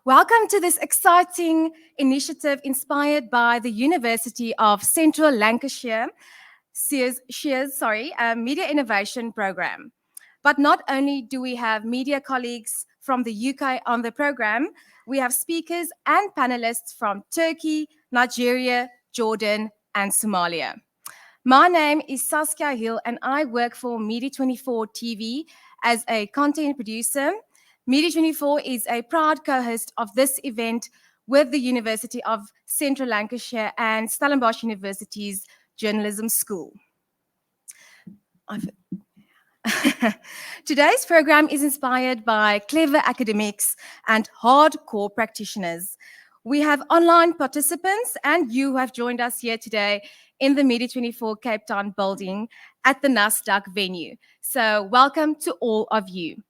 Welcome to this exciting initiative inspired by the University of Central Lancashire, Media Innovation Program. But not only do we have media colleagues from the UK on the program, we have speakers and panelists from Turkey, Nigeria, Jordan, and Somalia. My name is Saskia Hill, and I work for Media24 TV as a content producer. Media24 is a proud co-host of this event with the University of Central Lancashire and Stellenbosch University's Journalism School. Today's program is inspired by clever academics and hardcore practitioners. We have online participants and you who have joined us here today in the Media24 Cape Town building at the Nasdaq venue. So welcome to all of you.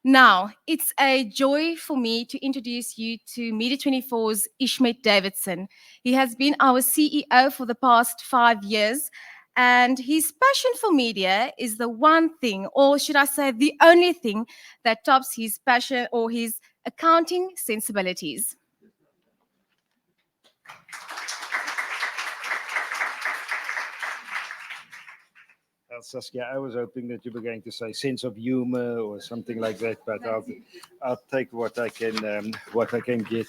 Now, it's a joy for me to introduce you to Media24's Ishmet Davidson. He has been our CEO for the past 5 years, and his passion for media is the one thing, or should I say the only thing, that tops his passion or his accounting sensibilities. Saskia, I was hoping that you were going to say sense of humor or something like that, but I'll take what I can get.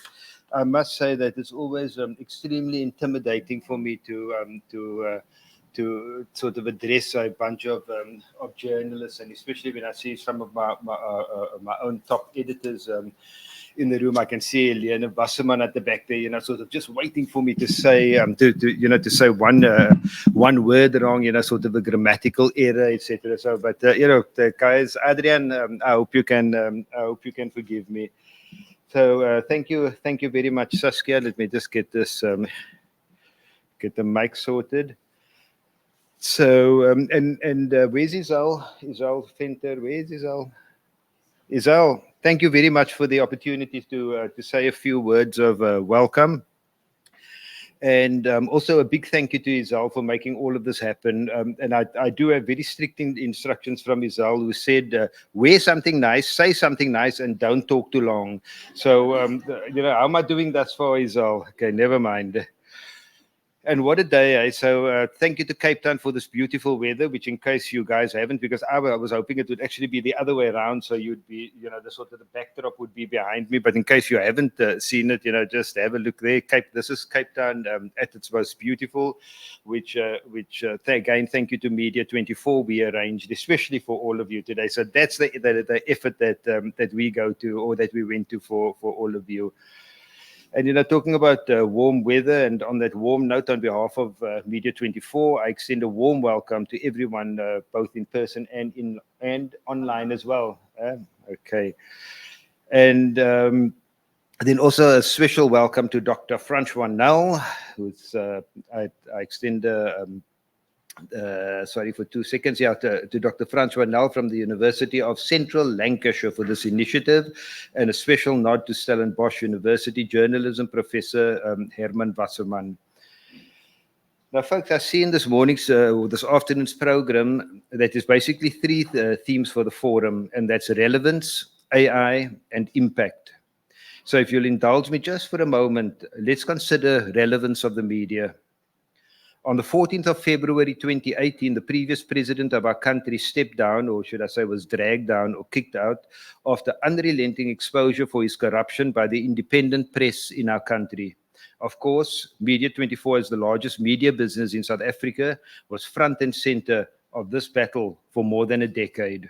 I must say that it's always extremely intimidating for me to sort of address a bunch of journalists, and especially when I see some of my own top editors in the room. I can see Leanne Wasserman at the back there, sort of just waiting for me to say, to say one word wrong, sort of a grammatical error, etc. So, but guys, Adrian, I hope you can forgive me. So, thank you very much, Saskia. Let me just get this, get the mic sorted. So, where's Isal? Isal Venter, where's Isal? Isal, thank you very much for the opportunity to say a few words of welcome. And also a big thank you to Isal for making all of this happen. And I do have very strict instructions from Isal, who said, wear something nice, say something nice, and don't talk too long. So, how am I doing thus far, Isal? Okay, never mind. And what a day, eh? So thank you to Cape Town for this beautiful weather, which in case you guys haven't, because I was hoping it would actually be the other way around, so you'd be, the sort of the backdrop would be behind me. But in case you haven't seen it, just have a look there. This is Cape Town at its most beautiful, which again, thank you to Media24, we arranged, especially for all of you today. So that's the effort that we go to, or that we went to for all of you. And, talking about warm weather, and on that warm note, on behalf of Media24, I extend a warm welcome to everyone, both in person and online as well. Okay. And then also a special welcome to Dr. François Nel, who's, I extend sorry for 2 seconds here, to Dr. François Nel from the University of Central Lancashire for this initiative, and a special nod to Stellenbosch University journalism professor Herman Wasserman. Now, folks, I've seen this afternoon's program that is basically 3 themes for the forum, and that's relevance, AI, and impact. So if you'll indulge me just for a moment, let's consider relevance of the media. On the 14th of February 2018, the previous president of our country stepped down, or should I say was dragged down or kicked out, after unrelenting exposure for his corruption by the independent press in our country. Of course, Media24, as the largest media business in South Africa, was front and center of this battle for more than a decade.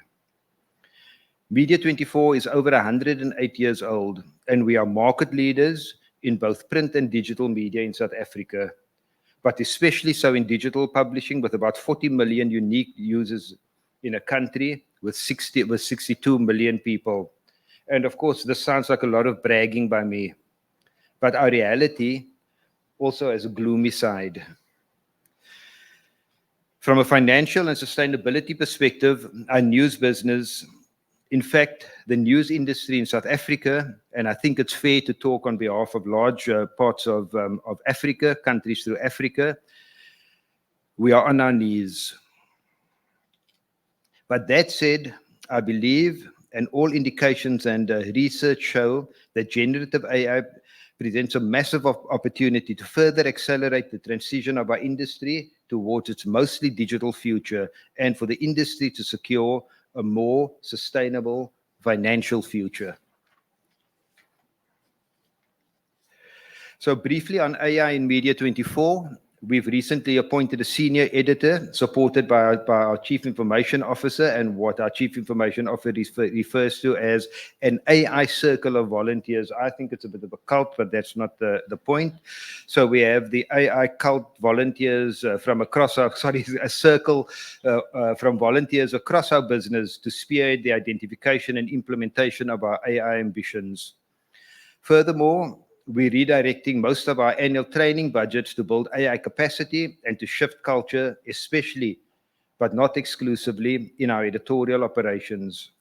Media24 is over 108 years old, and we are market leaders in both print and digital media in South Africa, but especially so in digital publishing, with about 40 million unique users in a country with 62 million people. And of course, this sounds like a lot of bragging by me, but our reality also has a gloomy side. From a financial and sustainability perspective, our news business, in fact, the news industry in South Africa, and I think it's fair to talk on behalf of large parts of Africa, countries through Africa, we are on our knees. But that said, I believe, and all indications and research show that generative AI presents a massive opportunity to further accelerate the transition of our industry towards its mostly digital future, and for the industry to secure a more sustainable financial future. So briefly on AI in Media 24, we've recently appointed a senior editor supported by our Chief Information Officer, and what our Chief Information Officer refers to as an AI circle of volunteers. I think it's a bit of a cult, but that's not the point. So we have the AI cult volunteers from across our, a circle from volunteers across our business to spearhead the identification and implementation of our AI ambitions. Furthermore, we're redirecting most of our annual training budgets to build AI capacity and to shift culture, especially, but not exclusively, in our editorial operations.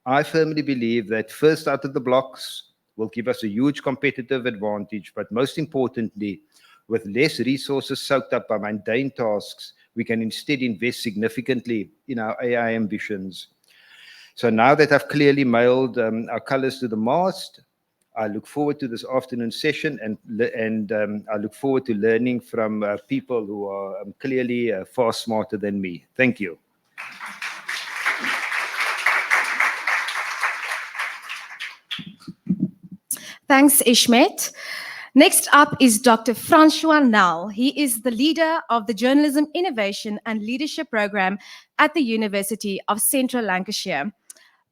I firmly believe that first out of the blocks will give us a huge competitive advantage, but most importantly, with less resources soaked up by mundane tasks, we can instead invest significantly in our AI ambitions. So now that I've clearly mailed our colors to the mast, I look forward to this afternoon session, and I look forward to learning from people who are clearly far smarter than me. Thank you. Thanks, Ishmet. Next up is Dr. François Nel. He is the leader of the Journalism Innovation and Leadership Program at the University of Central Lancashire.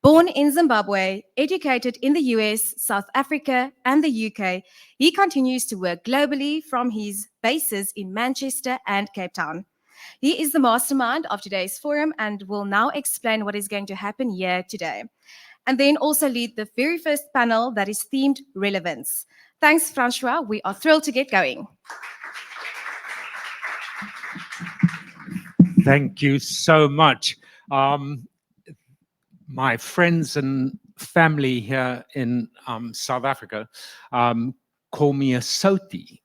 Born in Zimbabwe, educated in the US, South Africa, and the UK, he continues to work globally from his bases in Manchester and Cape Town. He is the mastermind of today's forum and will now explain what is going to happen here today, and then also lead the very first panel that is themed Relevance. Thanks, François. We are thrilled to get going. Thank you so much. My friends and family here in South Africa call me a Soti.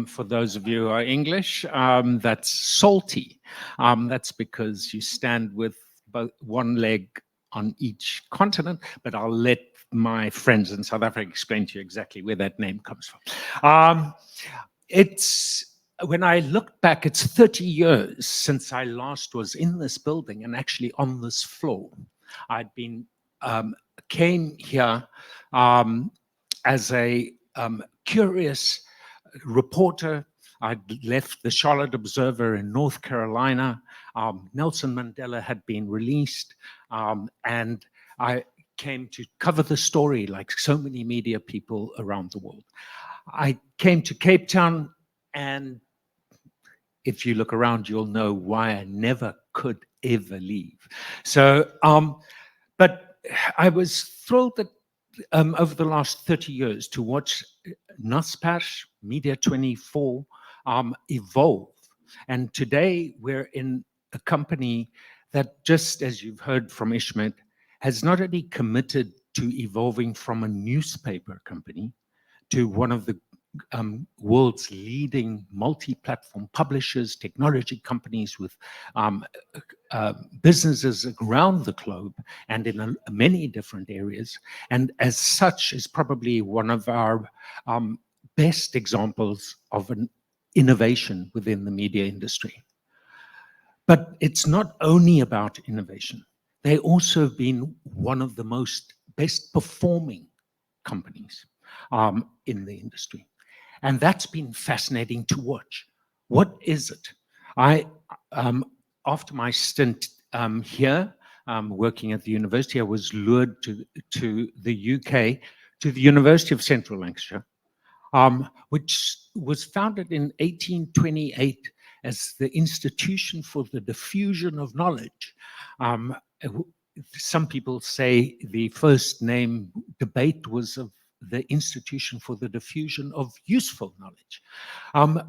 For those of you who are English, that's salty. That's because you stand with both one leg on each continent, but I'll let my friends in South Africa explain to you exactly where that name comes from. When I look back, it's 30 years since I last was in this building and actually on this floor. I'd been came here as a curious reporter. I'd left the Charlotte Observer in North Carolina. Nelson Mandela had been released, and I came to cover the story like so many media people around the world. I came to Cape Town, and if you look around, you'll know why I never could ever leave. So, but I was thrilled that over the last 30 years to watch Naspers, Media 24 evolve. And today we're in a company that, just as you've heard from Ishmet, has not only committed to evolving from a newspaper company to one of the world's leading multi-platform publishers, technology companies with businesses around the globe and in many different areas, and as such is probably one of our best examples of an innovation within the media industry. But it's not only about innovation. They've also been one of the best performing companies in the industry. And that's been fascinating to watch. What is it? After my stint here, working at the university, I was lured to the UK, to the University of Central Lancashire, which was founded in 1828 as the Institution for the Diffusion of Knowledge. Some people say the first name debate was of the Institution for the Diffusion of Useful Knowledge.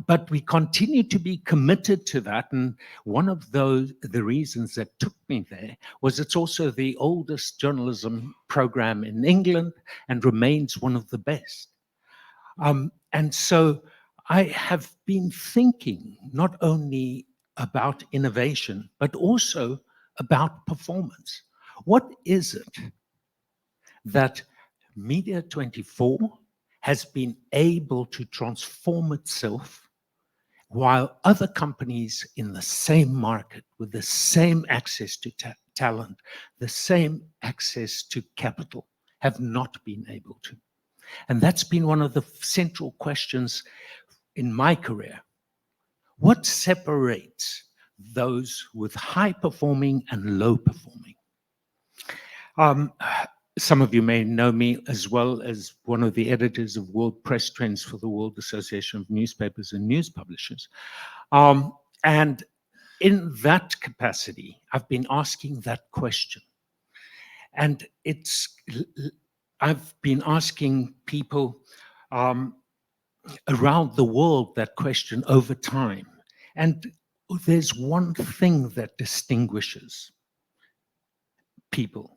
But we continue to be committed to that. And one of the reasons that took me there was it's also the oldest journalism program in England and remains one of the best. And so I have been thinking not only about innovation, but also about performance. What is it that Media 24 has been able to transform itself while other companies in the same market with the same access to talent, the same access to capital, have not been able to. And that's been one of the central questions in my career. What separates those with high performing and low performing? Some of you may know me as well as one of the editors of World Press Trends for the World Association of Newspapers and News Publishers. And in that capacity, I've been asking that question. And I've been asking people around the world that question over time. And there's one thing that distinguishes people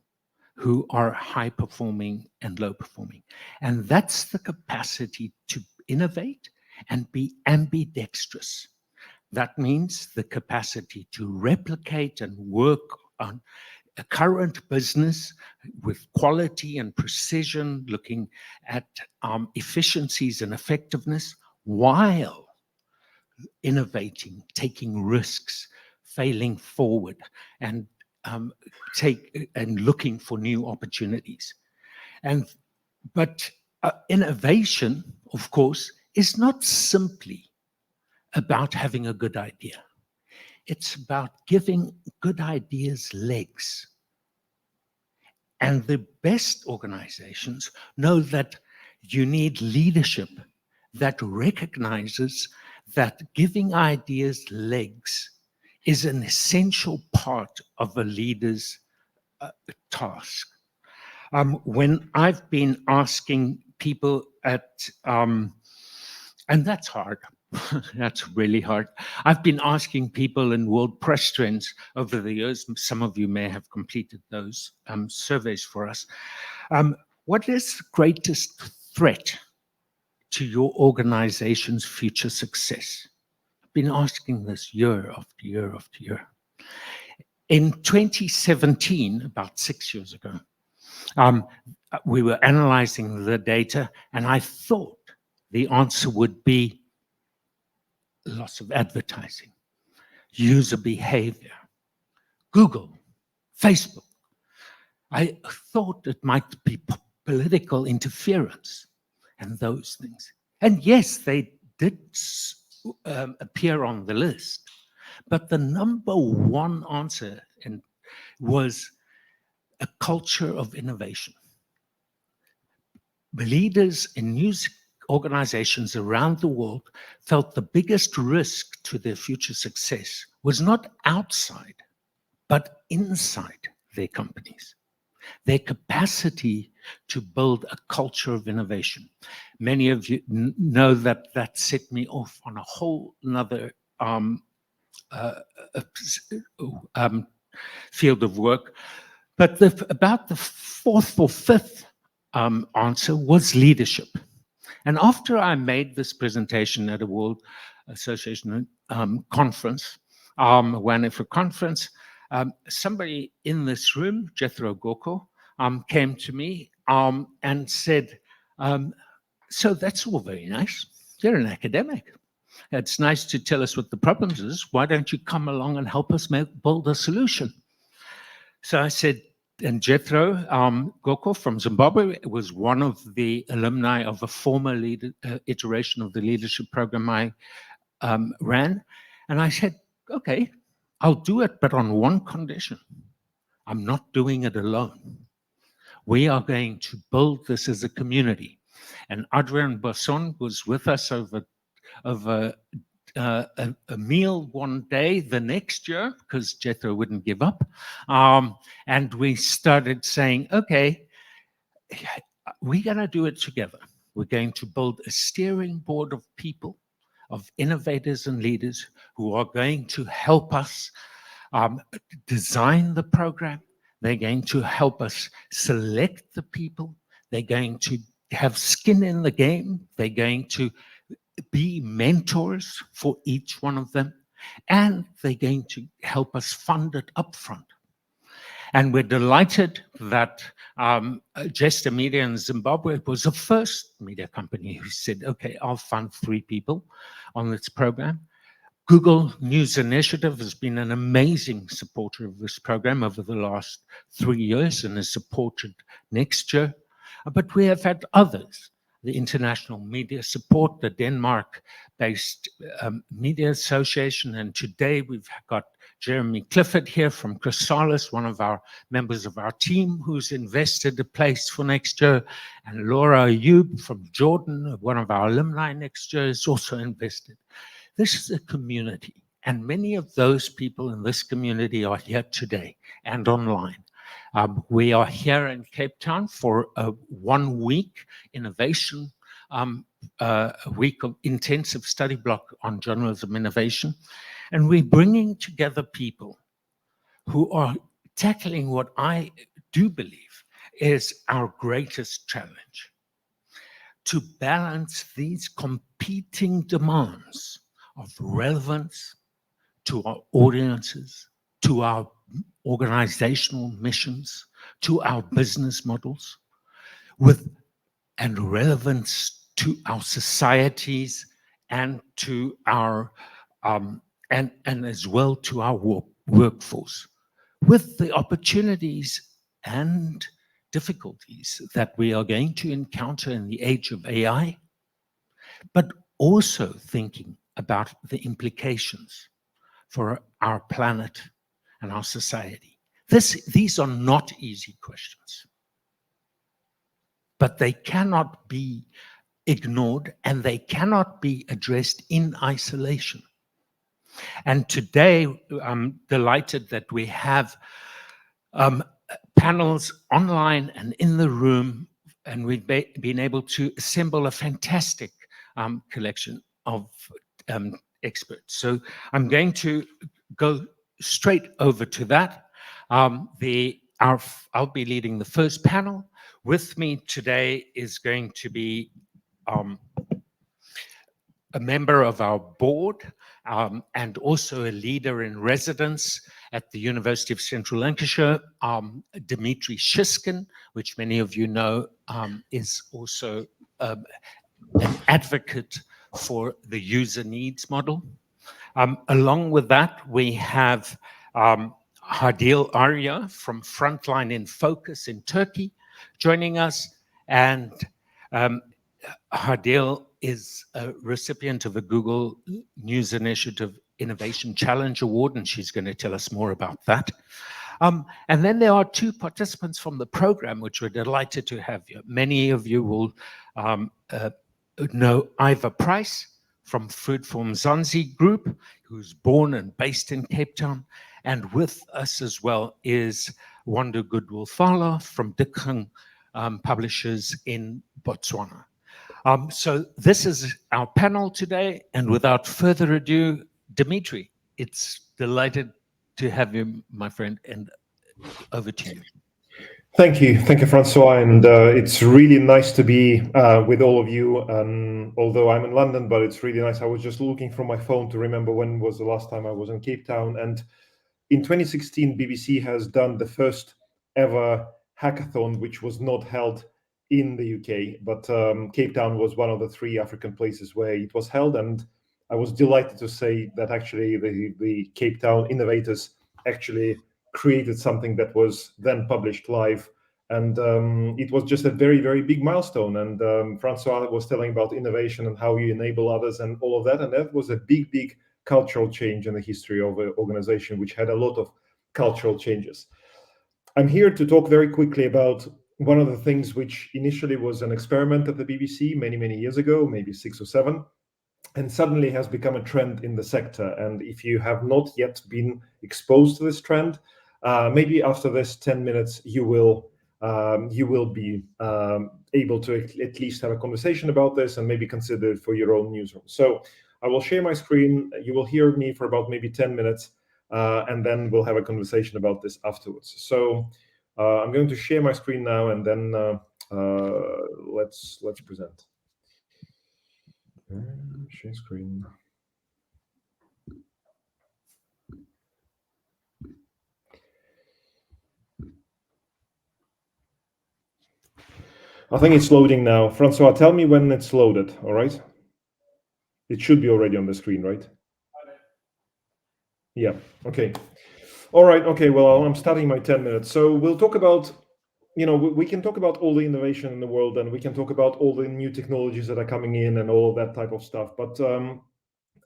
who are high performing and low performing. And that's the capacity to innovate and be ambidextrous. That means the capacity to replicate and work on a current business with quality and precision, looking at efficiencies and effectiveness, while innovating, taking risks, failing forward, and looking for new opportunities. But innovation, of course, is not simply about having a good idea. It's about giving good ideas legs. And the best organizations know that you need leadership that recognizes that giving ideas legs is an essential part of a leader's task. When I've been asking people and that's hard, that's really hard. I've been asking people in World Press Trends over the years, some of you may have completed those surveys for us. What is the greatest threat to your organization's future success? I've been asking this year after year after year. In 2017, about 6 years ago, we were analyzing the data, and I thought the answer would be loss of advertising, user behavior, Google, Facebook. I thought it might be political interference and those things. And yes, they did appear on the list. But the number one answer was a culture of innovation. Leaders in news organizations around the world felt the biggest risk to their future success was not outside, but inside their companies. Their capacity to build a culture of innovation. Many of you know that set me off on a whole nother field of work. But about the fourth or fifth answer was leadership. And after I made this presentation at a World Association conference, WANEFA conference, somebody in this room, Jethro Goko, came to me and said, so that's all very nice. You're an academic. It's nice to tell us what the problems is. Why don't you come along and help us build a solution? So I said, and Jethro Goko from Zimbabwe was one of the alumni of a former iteration of the leadership program I ran. And I said, okay, I'll do it, but on one condition. I'm not doing it alone. We are going to build this as a community. And Adrian Basson was with us over a meal one day the next year, because Jethro wouldn't give up. And we started saying, okay, we're going to do it together. We're going to build a steering board of people, of innovators and leaders who are going to help us design the program. They're going to help us select the people. They're going to have skin in the game. They're going to be mentors for each one of them. And they're going to help us fund it upfront. And we're delighted that Jester Media in Zimbabwe was the first media company who said, okay, I'll fund 3 people on this program. Google News Initiative has been an amazing supporter of this program over the last 3 years and has supported next year. But we have had others, the International Media Support, the Denmark-based Media Association, and today we've got Jeremy Clifford here from Chrysalis, one of our members of our team who's invested a place for next year, and Laura Ayub from Jordan, one of our alumni next year, is also invested. This is a community, and many of those people in this community are here today and online. We are here in Cape Town for a 1-week innovation, a week of intensive study block on journalism innovation, and we're bringing together people who are tackling what I do believe is our greatest challenge: to balance these competing demands of relevance to our audiences, to our organizational missions, to our business models, and relevance to our societies and to our and as well to our workforce, with the opportunities and difficulties that we are going to encounter in the age of AI, but also thinking about the implications for our planet and our society. These are not easy questions, but they cannot be ignored and they cannot be addressed in isolation. And today, I'm delighted that we have panels online and in the room, and we've been able to assemble a fantastic collection of experts. So I'm going to go straight over to that. I'll be leading the first panel. With me today is going to be a member of our board and also a leader in residence at the University of Central Lancashire, Dimitri Shiskin, which many of you know is also an advocate for the user needs model. Along with that, we have Hadil Arya from Frontline in Focus in Turkey joining us, and Hadil is a recipient of a Google News Initiative Innovation Challenge Award, and she's going to tell us more about that. And then there are 2 participants from the program, which we're delighted to have here. Many of you will know Ivor Price from Food for Mzansi Group, who's born and based in Cape Town. And with us as well is Wanda Goodwill-Fala from Dikgang Publishers in Botswana. So this is our panel today, and without further ado, Dimitri, it's delighted to have you, my friend, and over to you. Thank you, Francois, and it's really nice to be with all of you. Although I'm in London, but it's really nice. I was just looking from my phone to remember when was the last time I was in Cape Town, and in 2016, BBC has done the first ever hackathon, which was not held in the UK, but Cape Town was one of the 3 African places where it was held, and I was delighted to say that actually the Cape Town innovators actually created something that was then published live, and it was just a very, very big milestone. And Francois was telling about innovation and how you enable others and all of that, and that was a big, big cultural change in the history of an organization which had a lot of cultural changes. I'm here to talk very quickly about one of the things which initially was an experiment at the BBC many, many years ago, maybe 6 or 7, and suddenly has become a trend in the sector. And if you have not yet been exposed to this trend, maybe after this 10 minutes, you will be able to at least have a conversation about this and maybe consider it for your own newsroom. So I will share my screen. You will hear me for about maybe 10 minutes, and then we'll have a conversation about this afterwards. So I'm going to share my screen now, and then let's present. Share screen. I think it's loading now. Francois, tell me when it's loaded, all right? It should be already on the screen, right? Yeah, okay. All right, okay, well, I'm starting my 10 minutes. So we'll talk about, we can talk about all the innovation in the world, and we can talk about all the new technologies that are coming in and all of that type of stuff. But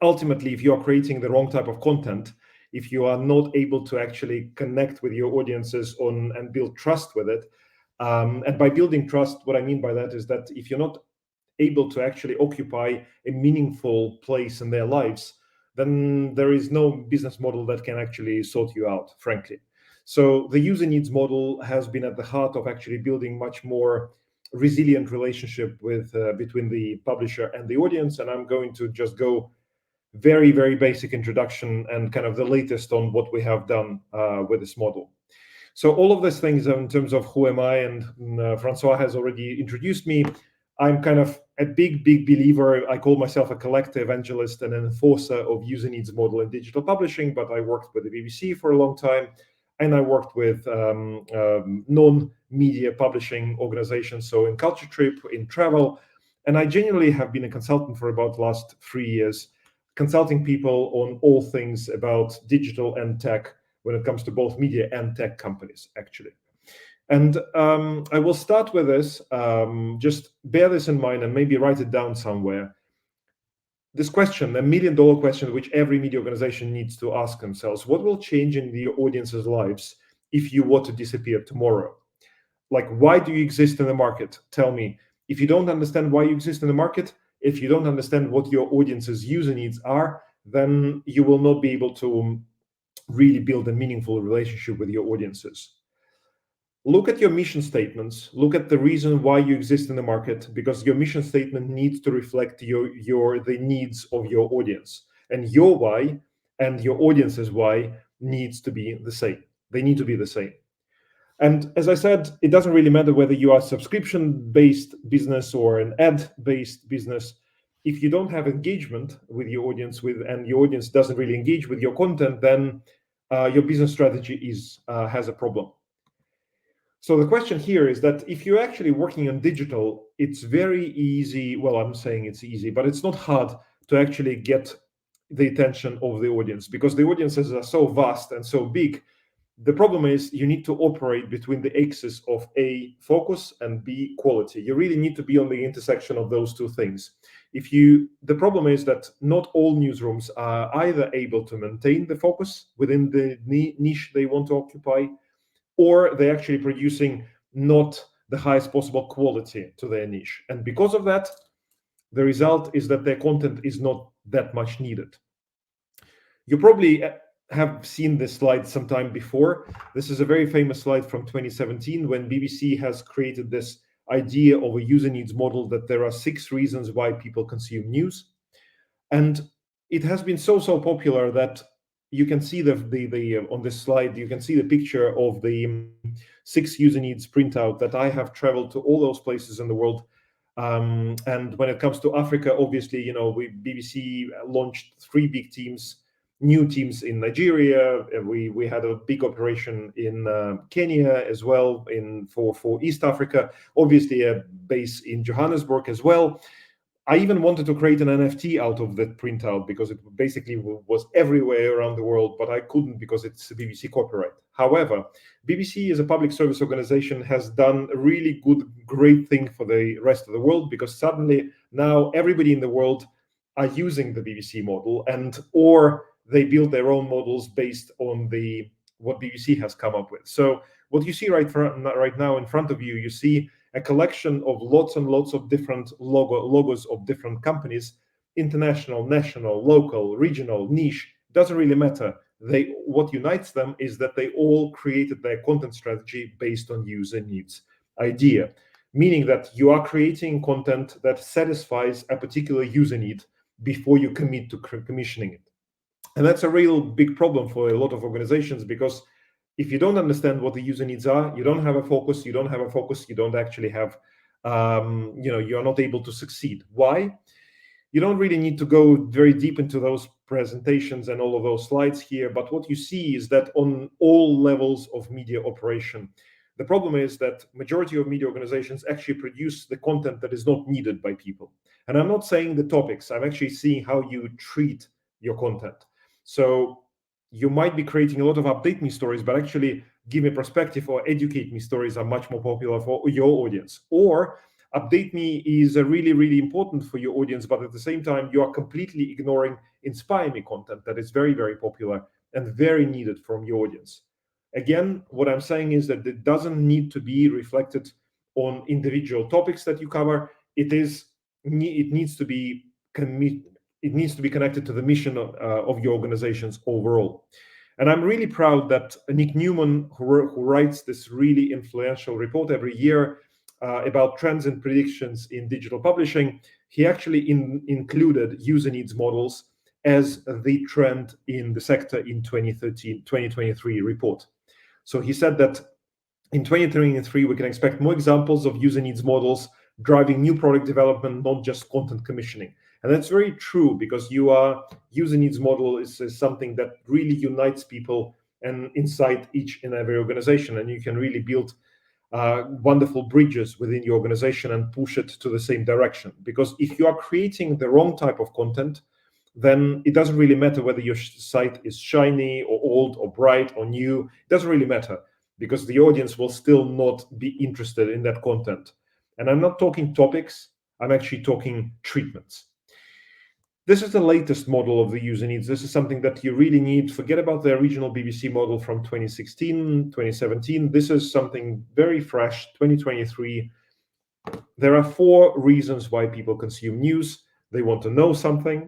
ultimately, if you are creating the wrong type of content, if you are not able to actually connect with your audiences on and build trust with it, and by building trust, what I mean by that is that if you're not able to actually occupy a meaningful place in their lives, then there is no business model that can actually sort you out, frankly. So the user needs model has been at the heart of actually building much more resilient relationship with between the publisher and the audience. And I'm going to just go very, very basic introduction and kind of the latest on what we have done with this model. So all of these things in terms of who am I, and Francois has already introduced me. I'm kind of a big believer. I call myself a collective evangelist and an enforcer of user needs model in digital publishing, but I worked with the BBC for a long time, and I worked with non-media publishing organizations, so in Culture Trip, in travel, and I genuinely have been a consultant for about the last 3 years, consulting people on all things about digital and tech when it comes to both media and tech companies, actually. And I will start with this. Just bear this in mind and maybe write it down somewhere. This question, a $1 million question, which every media organization needs to ask themselves: what will change in the audience's lives if you were to disappear tomorrow? Like, why do you exist in the market? Tell me. If you don't understand why you exist in the market, if you don't understand what your audience's user needs are, then you will not be able to really build a meaningful relationship with your audiences. Look at your mission statements. Look at the reason why you exist in the market, because your mission statement needs to reflect the needs of your audience, and your why and your audience's why needs to be the same. They need to be the same. And as I said, it doesn't really matter whether you are a subscription-based business or an ad-based business. If you don't have engagement with your audience, and your audience doesn't really engage with your content, then your business strategy has a problem. So the question here is that if you're actually working on digital, it's very easy. Well, I'm saying it's easy, but it's not hard to actually get the attention of the audience, because the audiences are so vast and so big. The problem is you need to operate between the axis of A, focus, and B, quality. You really need to be on the intersection of those two things. The problem is that not all newsrooms are either able to maintain the focus within the niche they want to occupy, or they're actually producing not the highest possible quality to their niche. And because of that, the result is that their content is not that much needed. You probably have seen this slide sometime before. This is a very famous slide from 2017 when BBC has created this idea of a user needs model, that there are 6 reasons why people consume news. And it has been so popular that you can see on this slide, you can see the picture of the 6 user needs printout that I have traveled to all those places in the world. And when it comes to Africa, obviously, BBC launched 3 big teams, new teams in Nigeria. We had a big operation in Kenya as well, for East Africa, obviously a base in Johannesburg as well. I even wanted to create an NFT out of that printout because it basically was everywhere around the world, but I couldn't because it's a BBC copyright. However, BBC as a public service organization has done a really great thing for the rest of the world, because suddenly now everybody in the world are using the BBC model, or they build their own models based on what BBC has come up with. So what you see right now in front of you, you see a collection of lots and lots of different logos of different companies, international, national, local, regional, niche, doesn't really matter. What unites them is that they all created their content strategy based on user needs idea, meaning that you are creating content that satisfies a particular user need before you commit to commissioning it. And that's a real big problem for a lot of organizations, because if you don't understand what the user needs are, you don't have a focus, you don't actually have, you're not able to succeed. Why? You don't really need to go very deep into those presentations and all of those slides here, but what you see is that on all levels of media operation, The problem is that majority of media organizations actually produce the content that is not needed by people. And I'm not saying the topics, I'm actually seeing how you treat your content. So you might be creating a lot of update me stories, but actually give me perspective or educate me stories are much more popular for your audience. Or update me is really, really important for your audience, but at the same time, you are completely ignoring inspire me content that is very, very popular and very needed from your audience. Again, what I'm saying is that it doesn't need to be reflected on individual topics that you cover. It needs to be connected to the mission of your organizations overall. And I'm really proud that Nick Newman, who writes this really influential report every year about trends and predictions in digital publishing, he actually included user needs models as the trend in the sector in 2023 report. So he said that in 2023, we can expect more examples of user needs models driving new product development, not just content commissioning. And that's very true, because user needs model is something that really unites people and inside each and every organization. And you can really build wonderful bridges within your organization and push it to the same direction. Because if you are creating the wrong type of content, then it doesn't really matter whether your site is shiny or old or bright or new. It doesn't really matter, because the audience will still not be interested in that content. And I'm not talking topics, I'm actually talking treatments. This is the latest model of the user needs. This is something that you really need. Forget about the original BBC model from 2016, 2017. This is something very fresh, 2023. There are 4 reasons why people consume news. They want to know something.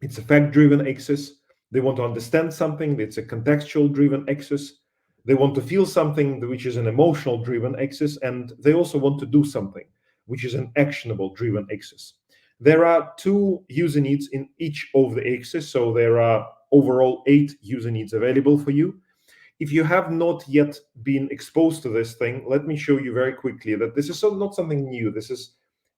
It's a fact-driven axis. They want to understand something. It's a contextual-driven axis. They want to feel something, which is an emotional-driven axis. And they also want to do something, which is an actionable-driven axis. There are 2 user needs in each of the axes. So there are overall 8 user needs available for you. If you have not yet been exposed to this thing, let me show you very quickly that this is not something new. This is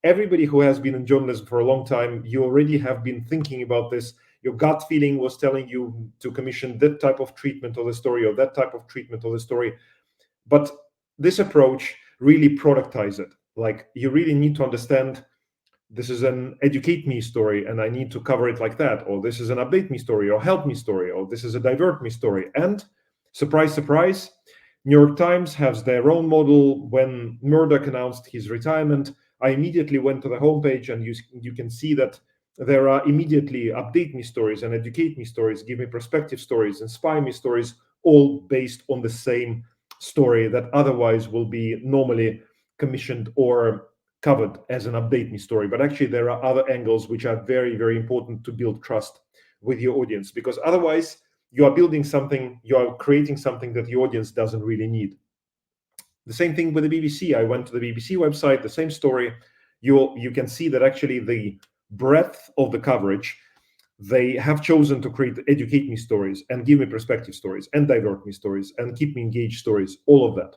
everybody who has been in journalism for a long time. You already have been thinking about this. Your gut feeling was telling you to commission that type of treatment of the story or that type of treatment of the story. But this approach really productizes it. Like, you really need to understand, this is an educate me story and I need to cover it like that. Or this is an update me story or help me story. Or this is a divert me story. And surprise, surprise, New York Times has their own model. When Murdoch announced his retirement, I immediately went to the homepage, and you can see that there are immediately update me stories and educate me stories, give me perspective stories, inspire me stories, all based on the same story that otherwise will be normally commissioned or covered as an update me story. But actually there are other angles which are very, very important to build trust with your audience, because otherwise you are building something, you are creating something that the audience doesn't really need. The same thing with the BBC. I went to the BBC website, the same story. You can see that actually the breadth of the coverage, they have chosen to create educate me stories and give me perspective stories and divert me stories and keep me engaged stories, all of that.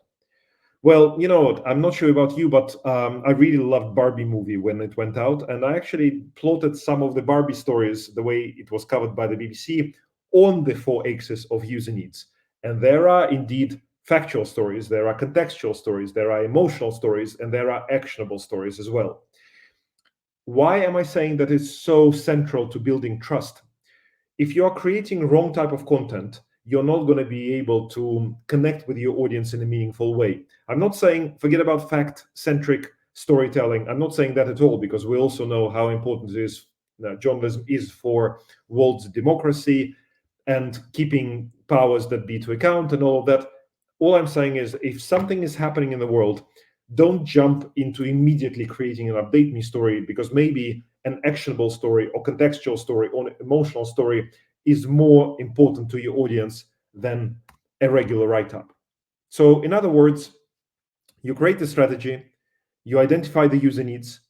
Well, you know what, I'm not sure about you, but I really loved Barbie movie when it went out, and I actually plotted some of the Barbie stories, the way it was covered by the BBC, on the 4 axes of user needs. And there are indeed factual stories, there are contextual stories, there are emotional stories, and there are actionable stories as well. Why am I saying that it's so central to building trust? If you are creating wrong type of content, you're not going to be able to connect with your audience in a meaningful way. I'm not saying forget about fact-centric storytelling. I'm not saying that at all, because we also know how important it is, journalism is for world's democracy and keeping powers that be to account and all of that. All I'm saying is, if something is happening in the world, don't jump into immediately creating an update me story, because maybe an actionable story or contextual story or emotional story is more important to your audience than a regular write-up. So in other words, you create the strategy, you identify the user needs,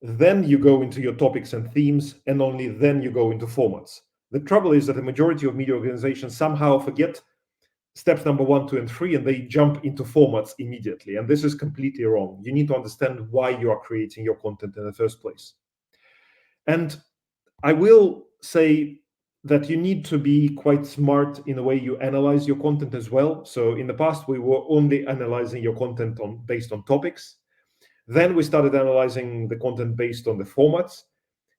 then you go into your topics and themes, and only then you go into formats. The trouble is that the majority of media organizations somehow forget steps number 1, 2, and 3, and they jump into formats immediately. And this is completely wrong. You need to understand why you are creating your content in the first place. And I will say that you need to be quite smart in the way you analyze your content as well. So in the past, we were only analyzing your content based on topics. Then we started analyzing the content based on the formats.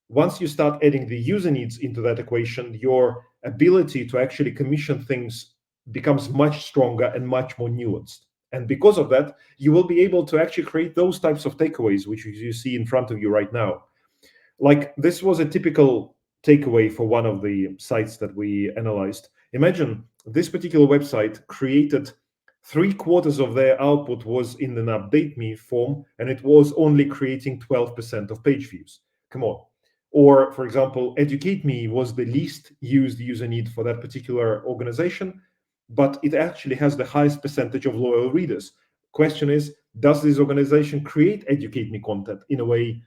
Once you start adding the user needs into that equation, your ability to actually commission things becomes much stronger and much more nuanced. And because of that, you will be able to actually create those types of takeaways, which you see in front of you right now. Like this was a typical takeaway for one of the sites that we analyzed. Imagine this particular website created 3/4 of their output was in an update me form, and it was only creating 12% of page views. Come on. Or, for example, Educate Me was the least used user need for that particular organization, but it actually has the highest percentage of loyal readers. Question is, does this organization create Educate Me content in a way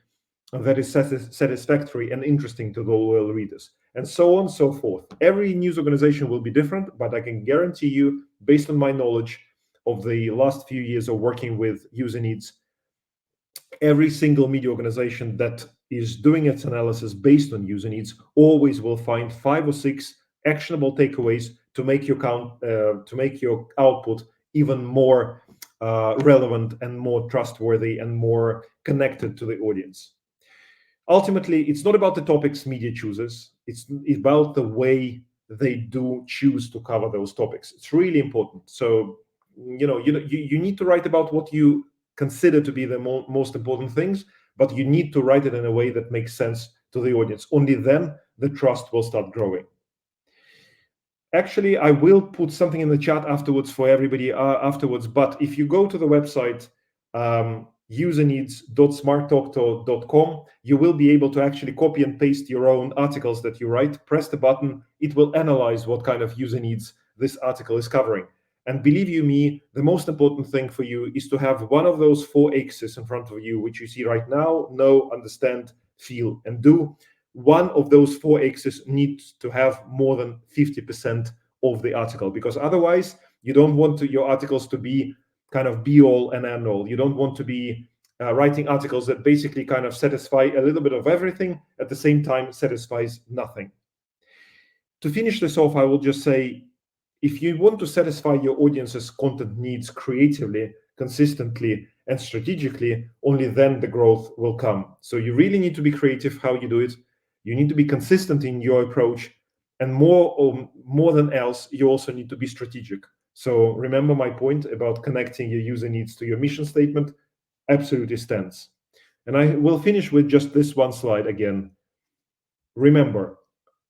that is satisfactory and interesting to the loyal readers? And so on and so forth. Every news organization will be different, but I can guarantee you, based on my knowledge of the last few years of working with user needs, every single media organization that is doing its analysis based on user needs always will find 5 or 6 actionable takeaways to make your output even more relevant and more trustworthy and more connected to the audience. Ultimately, it's not about the topics media chooses, it's about the way they do choose to cover those topics. It's really important. So you need to write about what you consider to be the most important things, but you need to write it in a way that makes sense to the audience. Only then the trust will start growing. Actually, I will put something in the chat afterwards for everybody afterwards, but if you go to the website userneeds.smarttalk.com, you will be able to actually copy and paste your own articles that you write. Press the button, it will analyze what kind of user needs this article is covering. And believe you me, the most important thing for you is to have one of those 4 axes in front of you, which you see right now: know, understand, feel, and do. One of those 4 axes needs to have more than 50% of the article, because otherwise you don't want your articles to be kind of be all and end all. You don't want to be writing articles that basically kind of satisfy a little bit of everything, at the same time satisfies nothing. To finish this off, I will just say, if you want to satisfy your audience's content needs creatively, consistently, and strategically, only then the growth will come. So you really need to be creative how you do it. You need to be consistent in your approach, and more than else, you also need to be strategic. So remember my point about connecting your user needs to your mission statement absolutely stands. And I will finish with just this one slide again. Remember,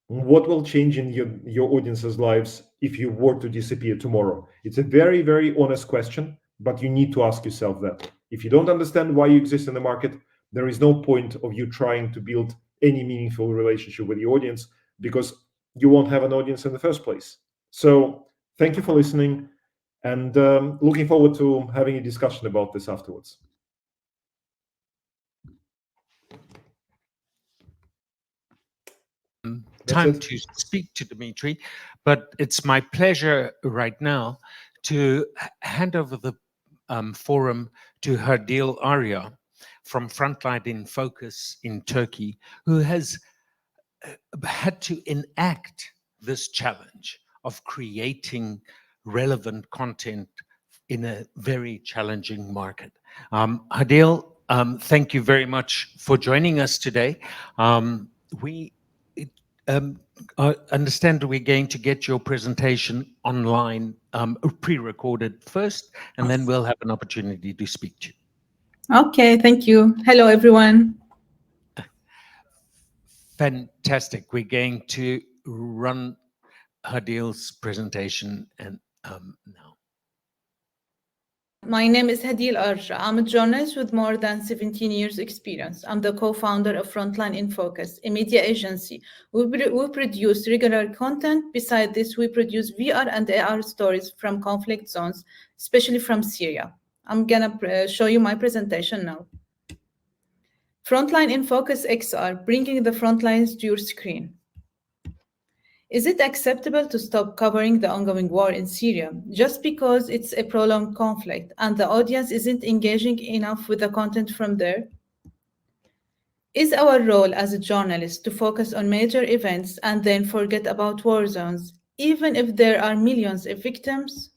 what will change in your audience's lives if you were to disappear tomorrow? It's a very, very honest question, but you need to ask yourself that. If you don't understand why you exist in the market, there is no point of you trying to build any meaningful relationship with the audience, because you won't have an audience in the first place. So thank you for listening, and looking forward to having a discussion about this afterwards. Time to speak to Dimitri, but it's my pleasure right now to hand over the forum to Herdil Arya from Frontline in Focus in Turkey, who has had to enact this challenge of creating relevant content in a very challenging market. Herdil, thank you very much for joining us today. I understand we're going to get your presentation online, pre-recorded first, and then we'll have an opportunity to speak to you. Okay, thank you. Hello, everyone. Fantastic. We're going to run Herdil's presentation and now. My name is Herdil Arja. I'm a journalist with more than 17 years experience. I'm the co-founder of Frontline in Focus, a media agency. We produce regular content. Besides this, we produce VR and AR stories from conflict zones, especially from Syria. I'm gonna show you my presentation now. Frontline in Focus XR, bringing the front lines to your screen. Is it acceptable to stop covering the ongoing war in Syria just because it's a prolonged conflict and the audience isn't engaging enough with the content from there? Is our role as a journalist to focus on major events and then forget about war zones, even if there are millions of victims?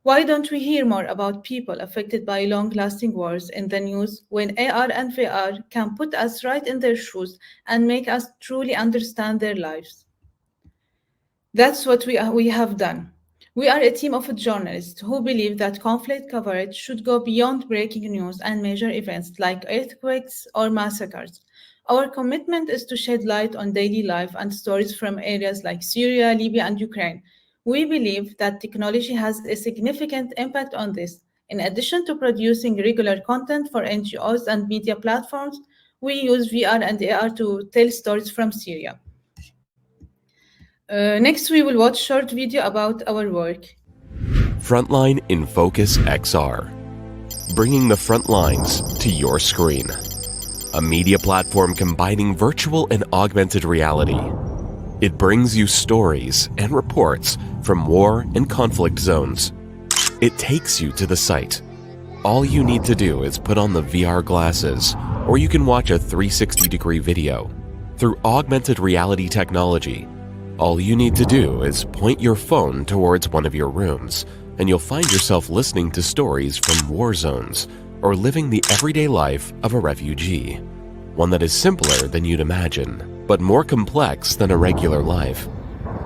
Why don't we hear more about people affected by long-lasting wars in the news when AR and VR can put us right in their shoes and make us truly understand their lives? That's what we have done. We are a team of journalists who believe that conflict coverage should go beyond breaking news and major events like earthquakes or massacres. Our commitment is to shed light on daily life and stories from areas like Syria, Libya, and Ukraine. We believe that technology has a significant impact on this. In addition to producing regular content for NGOs and media platforms, we use VR and AR to tell stories from Syria. Next, we will watch a short video about our work. Frontline in Focus XR, bringing the front lines to your screen. A media platform combining virtual and augmented reality. It brings you stories and reports from war and conflict zones. It takes you to the site. All you need to do is put on the VR glasses, or you can watch a 360-degree video. Through augmented reality technology, all you need to do is point your phone towards one of your rooms, and you'll find yourself listening to stories from war zones or living the everyday life of a refugee. One that is simpler than you'd imagine, but more complex than a regular life.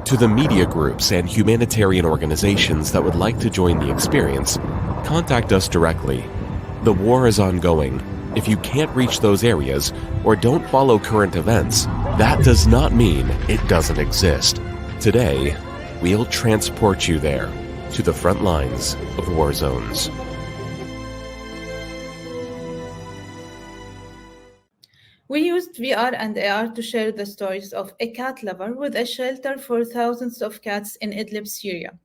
To the media groups and humanitarian organizations that would like to join the experience, contact us directly. The war is ongoing. If you can't reach those areas or don't follow current events, that does not mean it doesn't exist. Today, we'll transport you there, to the front lines of war zones. We used VR and AR to share the stories of a cat lover with a shelter for thousands of cats in Idlib, Syria,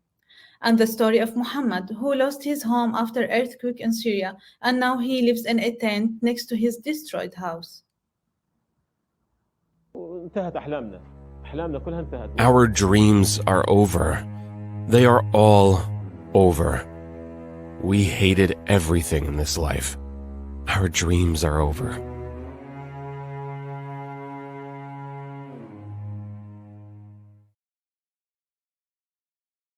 and the story of Muhammad, who lost his home after earthquake in Syria, and now he lives in a tent next to his destroyed house. Our dreams are over. They are all over. We hated everything in this life. Our dreams are over.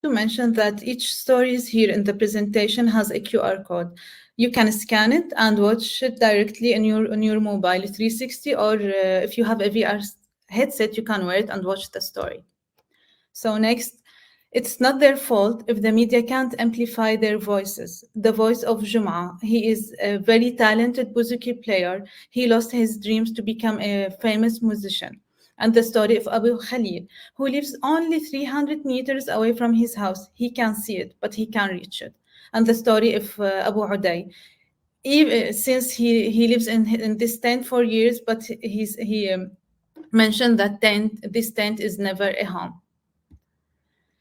To mention that each story is here in the presentation has a QR code. You can scan it and watch it directly on your mobile 360, or if you have a VR headset, you can wear it and watch the story. So next, it's not their fault if the media can't amplify their voices. The voice of Jum'a, he is a very talented bouzouki player. He lost his dreams to become a famous musician. And the story of Abu Khalil, who lives only 300 meters away from his house. He can see it, but he can't reach it. And the story of Abu Uday, since he lives in this tent for years, but he mentioned that this tent is never a home.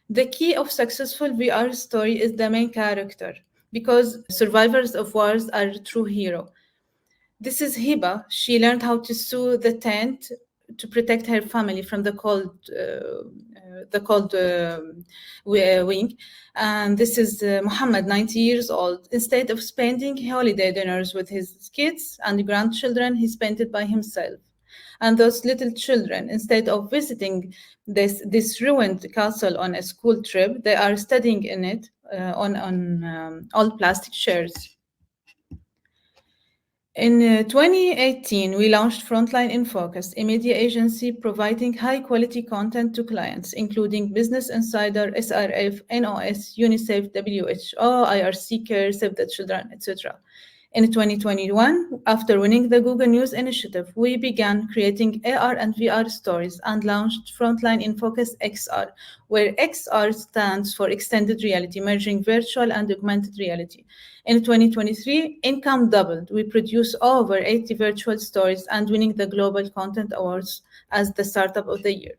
The key of successful VR story is the main character, because survivors of wars are a true hero. This is Hiba. She learned how to sew the tent to protect her family from the cold wing. And this is Muhammad, 90 years old. Instead of spending holiday dinners with his kids and grandchildren, he spent it by himself. And those little children, instead of visiting this ruined castle on a school trip, they are studying in it on old plastic chairs. In 2018, we launched Frontline in Focus, a media agency providing high-quality content to clients, including Business Insider, SRF, NOS, UNICEF, WHO, IRC Care, Save the Children, etc. In 2021, after winning the Google News Initiative, we began creating AR and VR stories and launched Frontline in Focus XR, where XR stands for Extended Reality, merging virtual and augmented reality. In 2023, income doubled. We produced over 80 virtual stories and winning the Global Content Awards as the Startup of the Year.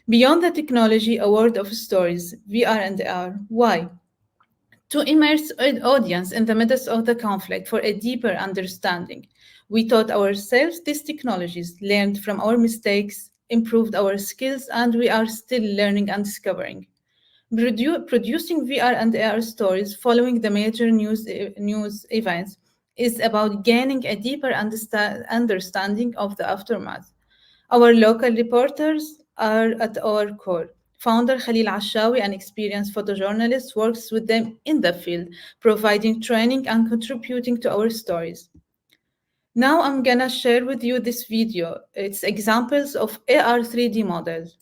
Beyond the technology, a world of stories, VR and AR. Why? To immerse an audience in the midst of the conflict for a deeper understanding. We taught ourselves these technologies, learned from our mistakes, improved our skills, and we are still learning and discovering. Producing VR and AR stories following the major news events is about gaining a deeper understanding of the aftermath. Our local reporters are at our core. Founder Khalil Ashawi, an experienced photojournalist, works with them in the field, providing training and contributing to our stories. Now I'm gonna share with you this video. It's examples of AR 3D models.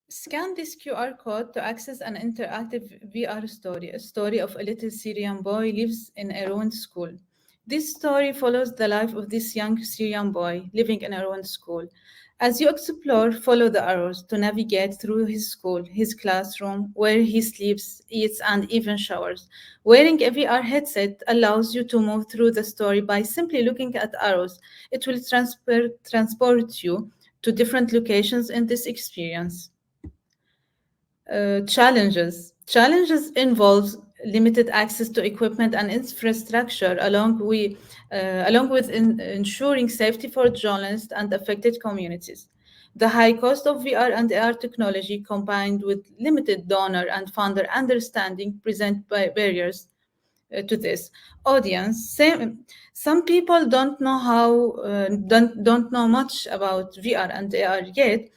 Scan this QR code to access an interactive VR story, a story of a little Syrian boy lives in a ruined school. This story follows the life of this young Syrian boy living in a ruined school. As you explore, follow the arrows to navigate through his school, his classroom, where he sleeps, eats, and even showers. Wearing a VR headset allows you to move through the story by simply looking at arrows. It will transport you to different locations in this experience. Challenges involves limited access to equipment and infrastructure, along with ensuring safety for journalists and affected communities. The high cost of VR and AR technology, combined with limited donor and funder understanding, present barriers to this audience. Some people don't know much about VR and AR yet.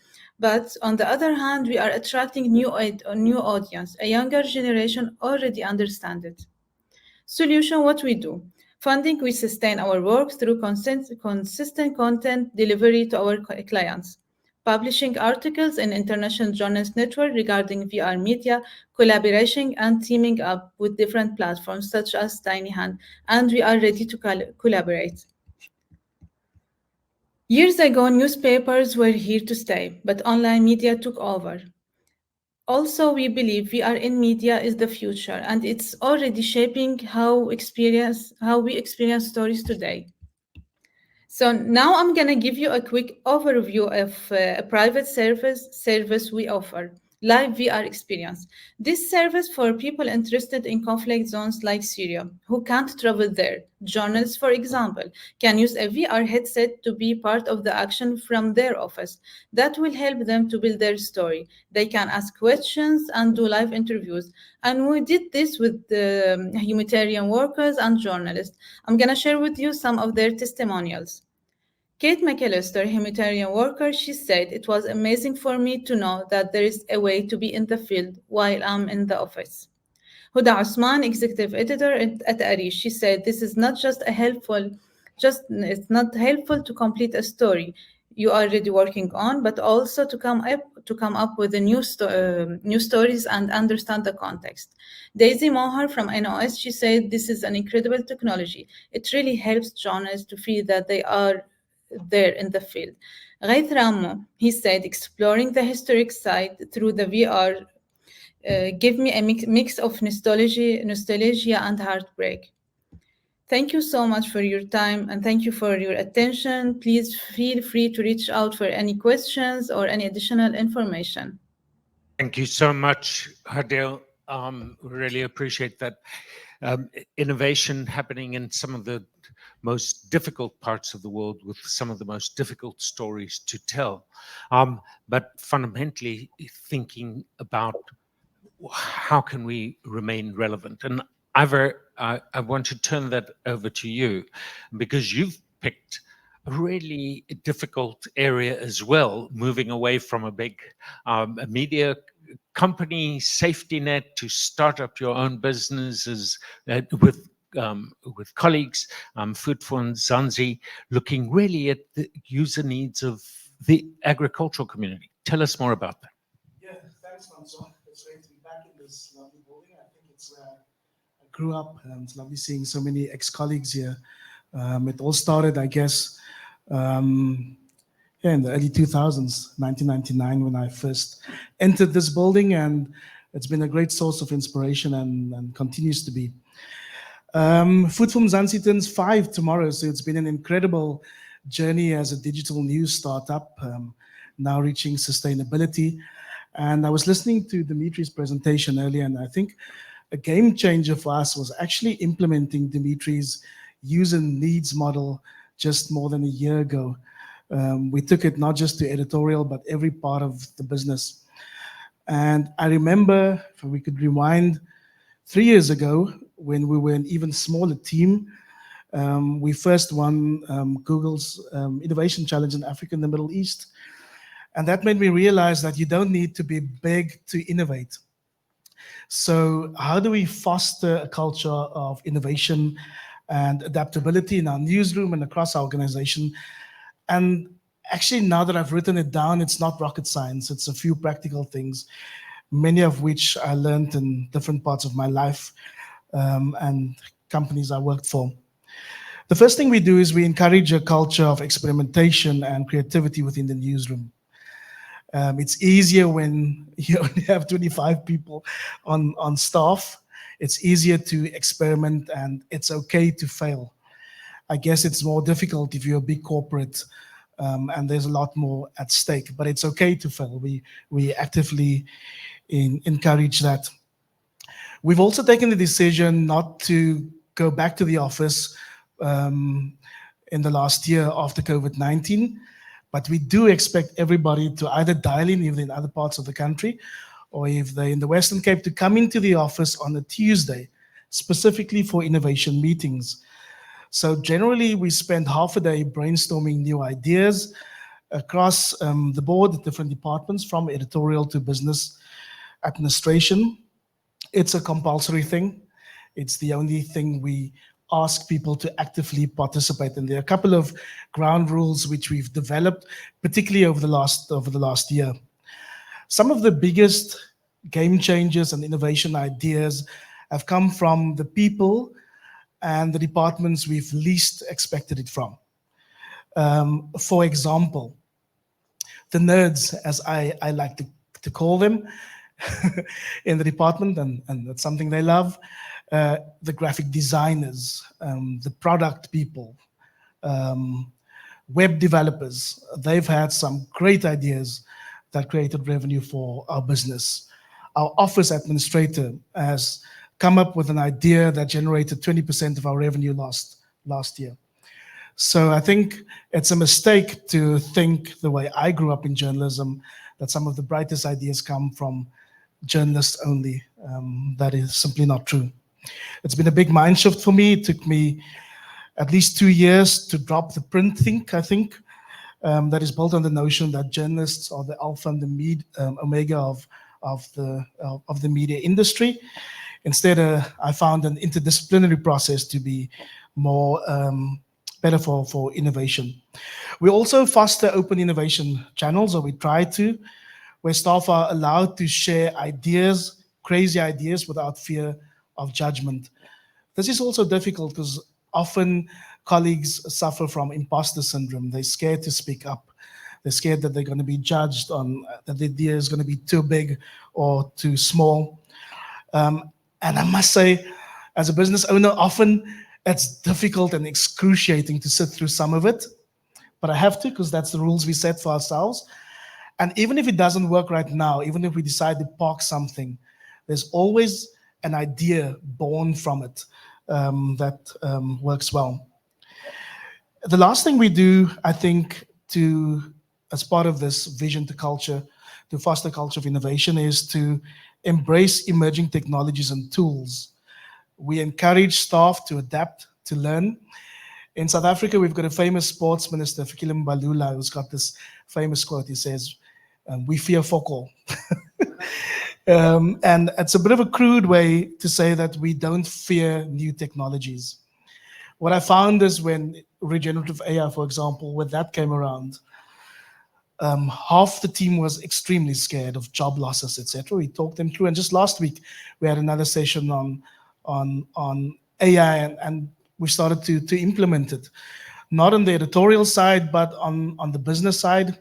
But on the other hand, we are attracting new audience. A younger generation already understand it. Solution, what we do? Funding, we sustain our work through consistent content delivery to our clients. Publishing articles in international journalist network regarding VR media, collaboration and teaming up with different platforms such as Tiny Hand, and we are ready to collaborate. Years ago, newspapers were here to stay, but online media took over. Also, we believe VR in media is the future, and it's already shaping how we experience stories today. So now I'm going to give you a quick overview of a private service we offer, Live VR Experience. This service for people interested in conflict zones like Syria, who can't travel there. Journalists, for example, can use a VR headset to be part of the action from their office. That will help them to build their story. They can ask questions and do live interviews. And we did this with the humanitarian workers and journalists. I'm going to share with you some of their testimonials. Kate McAllister, humanitarian worker, she said, "It was amazing for me to know that there is a way to be in the field while I'm in the office." Huda Osman, executive editor at Arish, she said, "This is not just it's not helpful to complete a story you are already working on, but also to come up with the new stories and understand the context." Daisy Mohar from NOS, she said, "This is an incredible technology. It really helps journalists to feel that they are there in the field." Ghaith Ramo, he said, "Exploring the historic site through the VR give me a mix of nostalgia and heartbreak." Thank you so much for your time and thank you for your attention. Please feel free to reach out for any questions or any additional information. Thank you so much, Hadil. Really appreciate that. Innovation happening in some of the most difficult parts of the world with some of the most difficult stories to tell. But fundamentally thinking about how can we remain relevant? And Ivor, I want to turn that over to you because you've picked a really difficult area as well, moving away from a big media company safety net to start up your own businesses with colleagues. Food for Nzansi, looking really at the user needs of the agricultural community. Tell us more about that. Yeah, thanks, François. It's great to be back in this lovely building. I think it's where I grew up. It's lovely seeing so many ex-colleagues here. It all started, I guess, in the early 2000s, 1999, when I first entered this building, and it's been a great source of inspiration and continues to be. Food from Nzansi turns 5 tomorrow, so it's been an incredible journey as a digital news startup, now reaching sustainability. And I was listening to Dimitri's presentation earlier, and I think a game changer for us was actually implementing Dimitri's user needs model just more than a year ago. We took it not just to editorial, but every part of the business. And I remember, if we could rewind 3 years ago, when we were an even smaller team, we first won Google's Innovation Challenge in Africa and the Middle East. And that made me realize that you don't need to be big to innovate. So how do we foster a culture of innovation and adaptability in our newsroom and across our organization? And actually, now that I've written it down, it's not rocket science. It's a few practical things, many of which I learned in different parts of my life and companies I worked for. The first thing we do is we encourage a culture of experimentation and creativity within the newsroom. It's easier when you only have 25 people on staff. It's easier to experiment, and it's okay to fail. I guess it's more difficult if you're a big corporate and there's a lot more at stake, but it's okay to fail. We actively encourage that. We've also taken the decision not to go back to the office in the last year after COVID-19, but we do expect everybody to either dial in, even in other parts of the country, or if they're in the Western Cape, to come into the office on a Tuesday, specifically for innovation meetings. So generally, we spend half a day brainstorming new ideas across the board, different departments, from editorial to business administration. It's a compulsory thing. It's the only thing we ask people to actively participate in. There are a couple of ground rules which we've developed, particularly over the last year. Some of the biggest game changers and innovation ideas have come from the people and the departments we've least expected it from. For example, the nerds, as I like to call them, in the department, and that's something they love. The graphic designers, the product people, web developers, they've had some great ideas that created revenue for our business. Our office administrator has come up with an idea that generated 20% of our revenue last year. So I think it's a mistake to think the way I grew up in journalism, that some of the brightest ideas come from journalists only. That is simply not true. It's been a big mind shift for me. It took me at least 2 years to drop the print think, I think, that is built on the notion that journalists are the alpha and the omega of the media industry. Instead, I found an interdisciplinary process to be more better for innovation. We also foster open innovation channels, or we try to, where staff are allowed to share ideas, crazy ideas, without fear of judgment. This is also difficult because often colleagues suffer from imposter syndrome. They're scared to speak up. They're scared that they're going to be judged on, that the idea is going to be too big or too small. And I must say, as a business owner, often it's difficult and excruciating to sit through some of it, but I have to, because that's the rules we set for ourselves. And even if it doesn't work right now, even if we decide to park something, there's always an idea born from it that works well. The last thing we do, I think, as part of this vision to culture, to foster culture of innovation, is to embrace emerging technologies and tools. We encourage staff to adapt, to learn. In South Africa, we've got a famous sports minister, Fikile Mbalula, who's got this famous quote. He says, "We fear Foko." And it's a bit of a crude way to say that we don't fear new technologies. What I found is when regenerative AI, for example, when that came around, half the team was extremely scared of job losses, etc. We talked them through, and just last week we had another session on AI, and we started to implement it, not on the editorial side, but on the business side.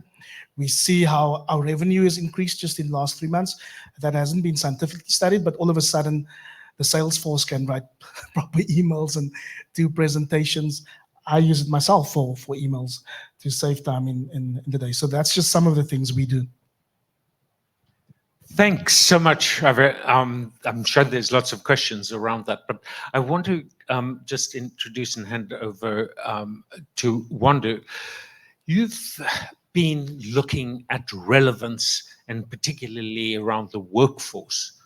We see how our revenue has increased just in the last 3 months. That hasn't been scientifically studied, but all of a sudden, the sales force can write proper emails and do presentations. I use it myself for emails to save time in the day. So that's just some of the things we do. Thanks so much. I'm sure there's lots of questions around that, but I want to just introduce and hand over to Wanda. You've been looking at relevance, and particularly around the workforce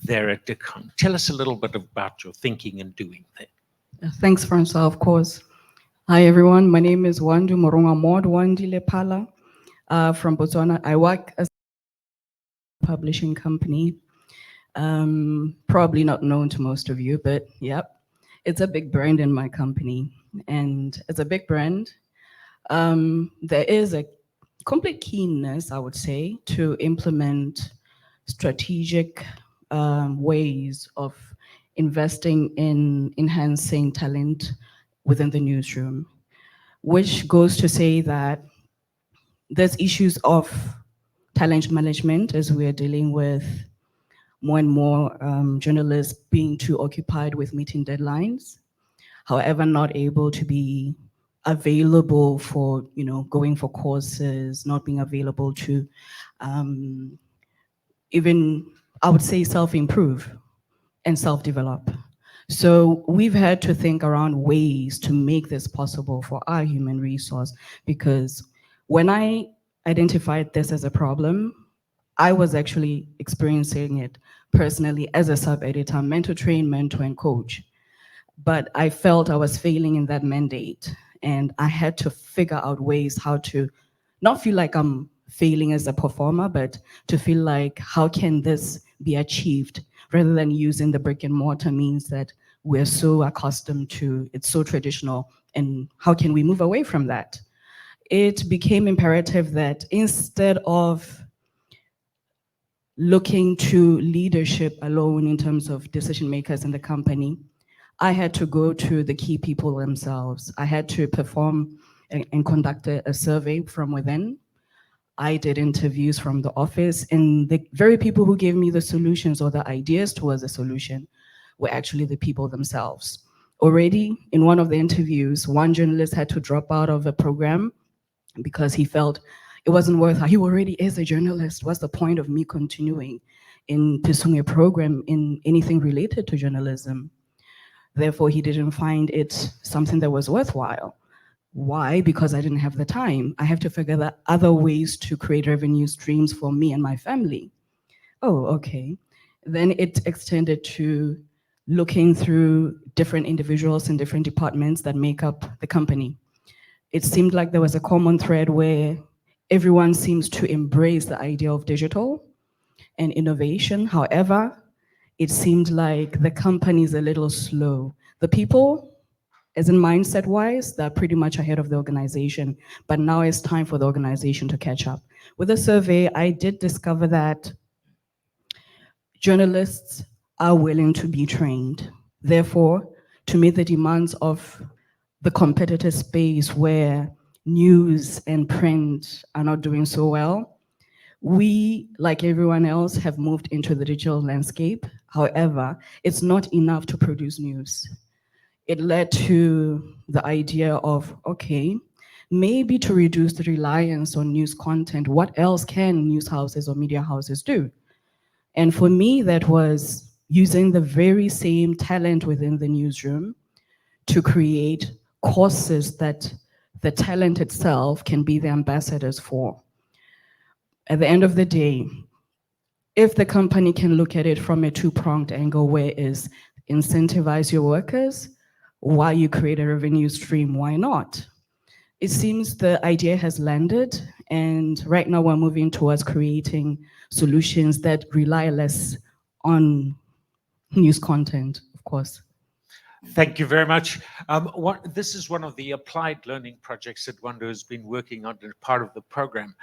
there at Dikgang. Tell us a little bit about your thinking and doing there. Thanks, François, of course. Hi, everyone. My name is Wandu Moronga Mod Wandile Pala from Botswana. I work as a publishing company. Probably not known to most of you, but yep, it's a big brand in my company. And as a big brand, there is a complete keenness, I would say, to implement strategic ways of investing in enhancing talent within the newsroom, which goes to say that there's issues of talent management as we're dealing with more and more journalists being too occupied with meeting deadlines, however, not able to be available for, going for courses, not being available to even, I would say, self-improve and self-develop. So we've had to think around ways to make this possible for our human resource, because when I identified this as a problem, I was actually experiencing it personally as a sub-editor, mentor, train, mentor, and coach. But I felt I was failing in that mandate, and I had to figure out ways how to not feel like I'm failing as a performer, but to feel like, how can this be achieved rather than using the brick and mortar means that we're so accustomed to, it's so traditional, and how can we move away from that? It became imperative that instead of looking to leadership alone in terms of decision makers in the company, I had to go to the key people themselves. I had to perform and conduct a survey from within. I did interviews from the office, and the very people who gave me the solutions or the ideas towards the solution were actually the people themselves. Already in one of the interviews, one journalist had to drop out of a program because he felt it wasn't worth it. He already is a journalist. What's the point of me continuing in pursuing a program in anything related to journalism? Therefore, he didn't find it something that was worthwhile. Why? Because I didn't have the time. I have to figure out other ways to create revenue streams for me and my family. Oh, okay. Then it extended to looking through different individuals in different departments that make up the company. It seemed like there was a common thread where everyone seems to embrace the idea of digital and innovation. However, it seemed like the company is a little slow. The people, as in mindset-wise, they're pretty much ahead of the organization, but now it's time for the organization to catch up. With the survey, I did discover that journalists are willing to be trained. Therefore, to meet the demands of the competitive space where news and print are not doing so well, we, like everyone else, have moved into the digital landscape. However, it's not enough to produce news. It led to the idea of, okay, maybe to reduce the reliance on news content, what else can news houses or media houses do? And for me, that was using the very same talent within the newsroom to create courses that the talent itself can be the ambassadors for. At the end of the day, if the company can look at it from a two-pronged angle, where is incentivize your workers while you create a revenue stream, why not? it seems the idea has landed, and right now we're moving towards creating solutions that rely less on news content, of course. Thank you very much. This is one of the applied learning projects that Wando has been working on as part of the program.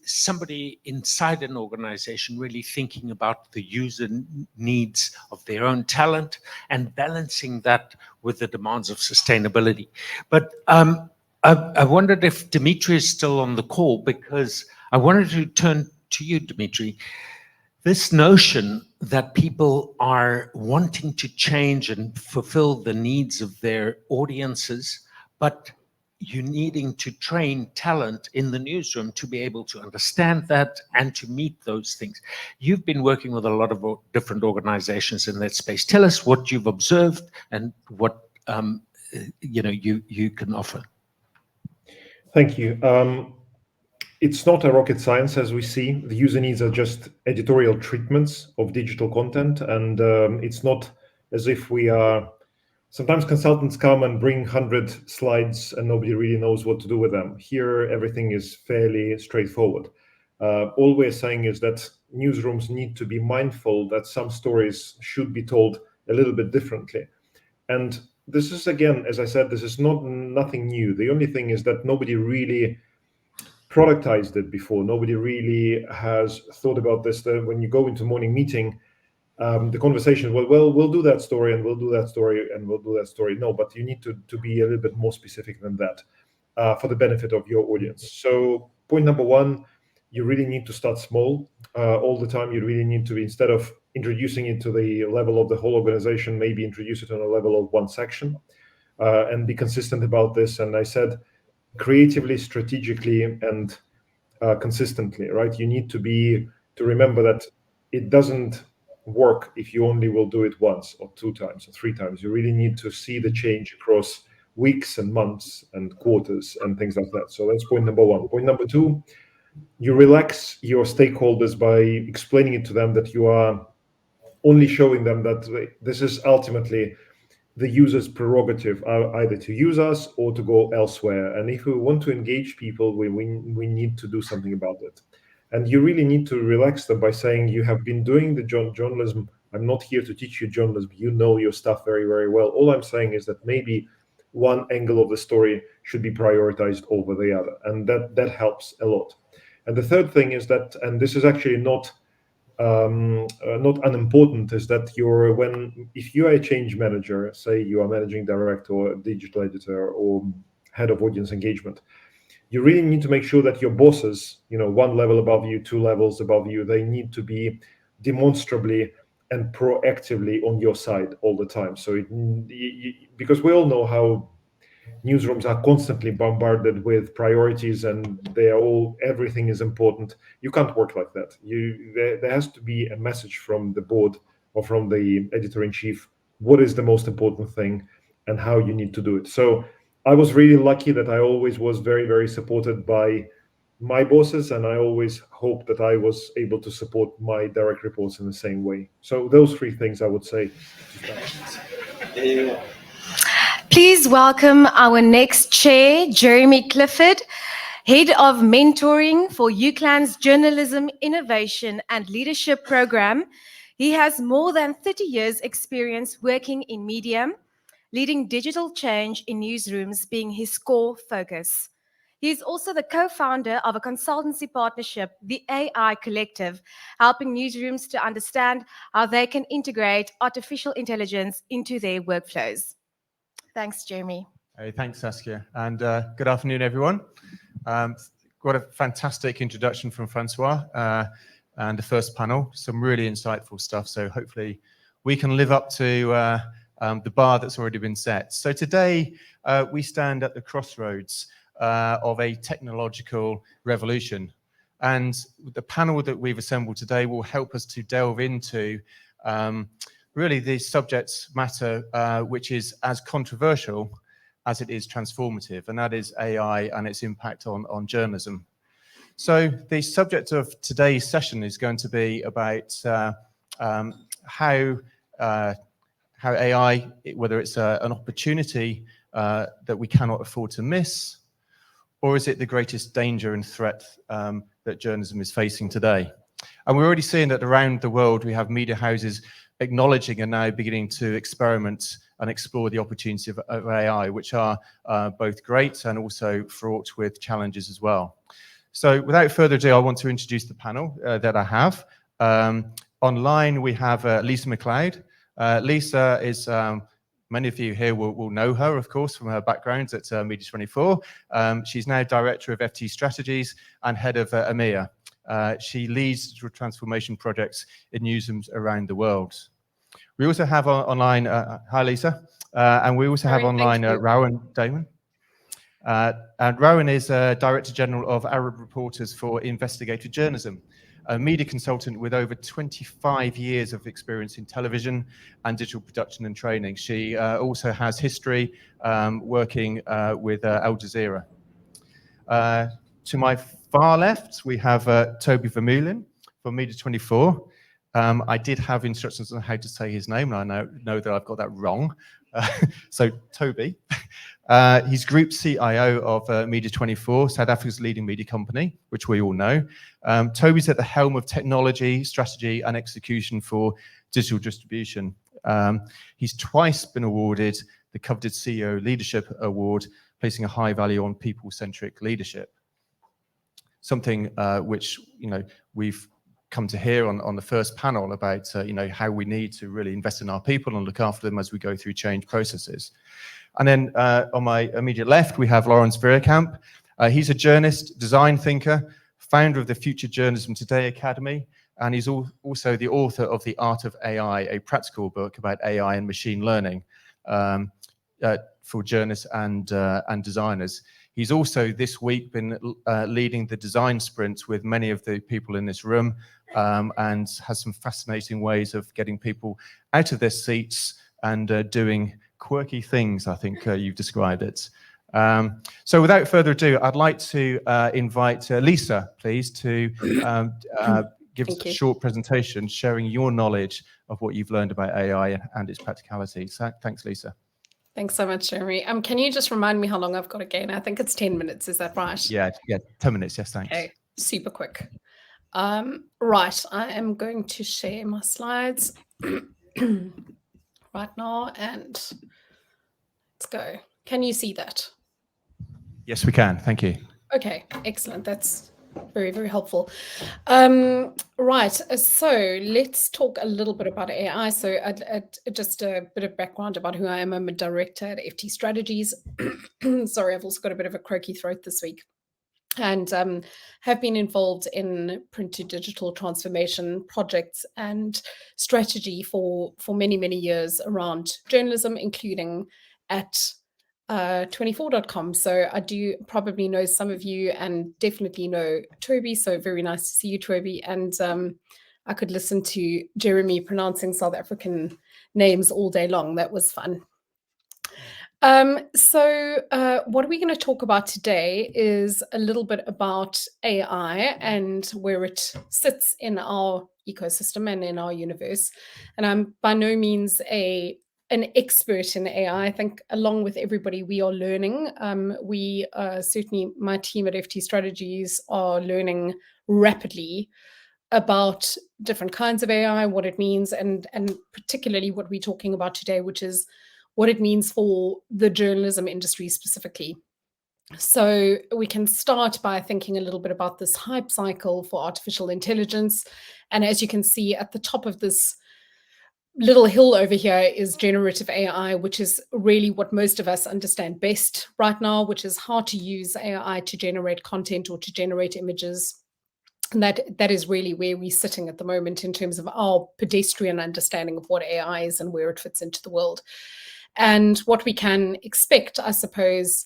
Somebody inside an organization really thinking about the user needs of their own talent and balancing that with the demands of sustainability. But I wondered if Dimitri is still on the call, because I wanted to turn to you, Dimitri. This notion that people are wanting to change and fulfill the needs of their audiences, but you needing to train talent in the newsroom to be able to understand that and to meet those things. You've been working with a lot of different organizations in that space. Tell us what you've observed and what you can offer. Thank you. It's not a rocket science, as we see. The user needs are just editorial treatments of digital content, and it's not as if we are. Sometimes consultants come and bring 100 slides and nobody really knows what to do with them. Here, everything is fairly straightforward. All we're saying is that newsrooms need to be mindful that some stories should be told a little bit differently. And this is, again, as I said, this is nothing new. The only thing is that nobody really productized it before. Nobody really has thought about this. That when you go into morning meeting, the conversation, well, we'll do that story and we'll do that story and we'll do that story. No, but you need to be a little bit more specific than that for the benefit of your audience. So point number one, you really need to start small all the time. You really need to be, instead of introducing it to the level of the whole organization, maybe introduce it on a level of one section and be consistent about this. And I said, creatively, strategically, and consistently, right? You need to remember that it doesn't work if you only will do it once or 2 times or 3 times. You really need to see the change across weeks and months and quarters and things like that. So that's point number one. Point number two, you relax your stakeholders by explaining it to them that you are only showing them that this is ultimately the user's prerogative, either to use us or to go elsewhere. And if we want to engage people, we need to do something about it. And you really need to relax them by saying, you have been doing the journalism. I'm not here to teach you journalism. You know your stuff very, very well. All I'm saying is that maybe one angle of the story should be prioritized over the other. And that helps a lot. And the third thing is that, and this is actually not unimportant, is that if you are a change manager, say you are managing director or digital editor or head of audience engagement, you really need to make sure that your bosses, 1 level above you, 2 levels above you, they need to be demonstrably and proactively on your side all the time. So because we all know how newsrooms are constantly bombarded with priorities and everything is important. You can't work like that. There has to be a message from the board or from the editor-in-chief, what is the most important thing and how you need to do it. So I was really lucky that I always was very, very supported by my bosses, and I always hoped that I was able to support my direct reports in the same way. So those 3 things I would say. Please welcome our next chair, Jeremy Clifford, Head of Mentoring for UCLAN's Journalism, Innovation and Leadership Program. He has more than 30 years experience working in media, leading digital change in newsrooms being his core focus. He is also the co-founder of a consultancy partnership, the AI Collective, helping newsrooms to understand how they can integrate artificial intelligence into their workflows. Thanks, Jeremy. Hey, thanks, Saskia. And good afternoon, everyone. Got a fantastic introduction from Francois and the first panel. Some really insightful stuff. So hopefully we can live up to the bar that's already been set. So today we stand at the crossroads of a technological revolution. And the panel that we've assembled today will help us to delve into really the subject matter, which is as controversial as it is transformative, and that is AI and its impact on journalism. So the subject of today's session is going to be about how AI, whether it's an opportunity that we cannot afford to miss? Or is it the greatest danger and threat that journalism is facing today? And we're already seeing that around the world, we have media houses acknowledging and now beginning to experiment and explore the opportunity of AI, which are both great and also fraught with challenges as well. So without further ado, I want to introduce the panel that I have. Online, we have Lisa McLeod. Lisa is, many of you here will know her, of course, from her background at Media24. She's now Director of FT Strategies and Head of EMEA. She leads transformation projects in newsrooms around the world. We also have online, hi Lisa, and we also have online Rowan Damon. And Rowan is Director General of Arab Reporters for Investigative Journalism, a media consultant with over 25 years of experience in television and digital production and training. She also has history working with Al Jazeera. To my far left, we have Toby Vermeulen from Media24. I did have instructions on how to say his name, and I know that I've got that wrong. So Toby, he's Group CIO of Media24, South Africa's leading media company, which we all know. Toby's at the helm of technology, strategy, and execution for digital distribution. He's twice been awarded the coveted CEO Leadership Award, placing a high value on people-centric leadership. Something which we've come to hear on the first panel about how we need to really invest in our people and look after them as we go through change processes. And then on my immediate left, we have Lawrence Veerkamp. He's a journalist, design thinker, founder of the Future Journalism Today Academy, and he's also the author of The Art of AI, a practical book about AI and machine learning for journalists and designers. He's also this week been leading the design sprint with many of the people in this room and has some fascinating ways of getting people out of their seats and doing quirky things, I think you've described it. So without further ado, I'd like to invite Lisa, please, to give us a short presentation sharing your knowledge of what you've learned about AI and its practicality. So thanks, Lisa. Thanks so much, Jeremy. Can you just remind me how long I've got again? I think it's 10 minutes. Is that right? Yeah, 10 minutes. Yes, thanks. Okay, super quick. Right, I am going to share my slides right now, and let's go. Can you see that? Yes, we can. Thank you. Okay, excellent. That's very, very helpful. Right, so let's talk a little bit about AI. So just a bit of background about who I am. I'm a director at FT Strategies. Sorry, I've also got a bit of a croaky throat this week. And have been involved in print to digital transformation projects and strategy for many, many years around journalism, including at 24.com. So I do probably know some of you and definitely know Toby. So very nice to see you, Toby. And I could listen to Jeremy pronouncing South African names all day long. That was fun. So what we're going to talk about today is a little bit about AI and where it sits in our ecosystem and in our universe. And I'm by no means an expert in AI. I think along with everybody, we are learning. We certainly, my team at FT Strategies are learning rapidly about different kinds of AI, what it means, and particularly what we're talking about today, which is what it means for the journalism industry specifically. So we can start by thinking a little bit about this hype cycle for artificial intelligence. And as you can see at the top of this little hill over here is generative AI, which is really what most of us understand best right now, which is how to use AI to generate content or to generate images. And that is really where we're sitting at the moment in terms of our pedestrian understanding of what AI is and where it fits into the world. And what we can expect, I suppose,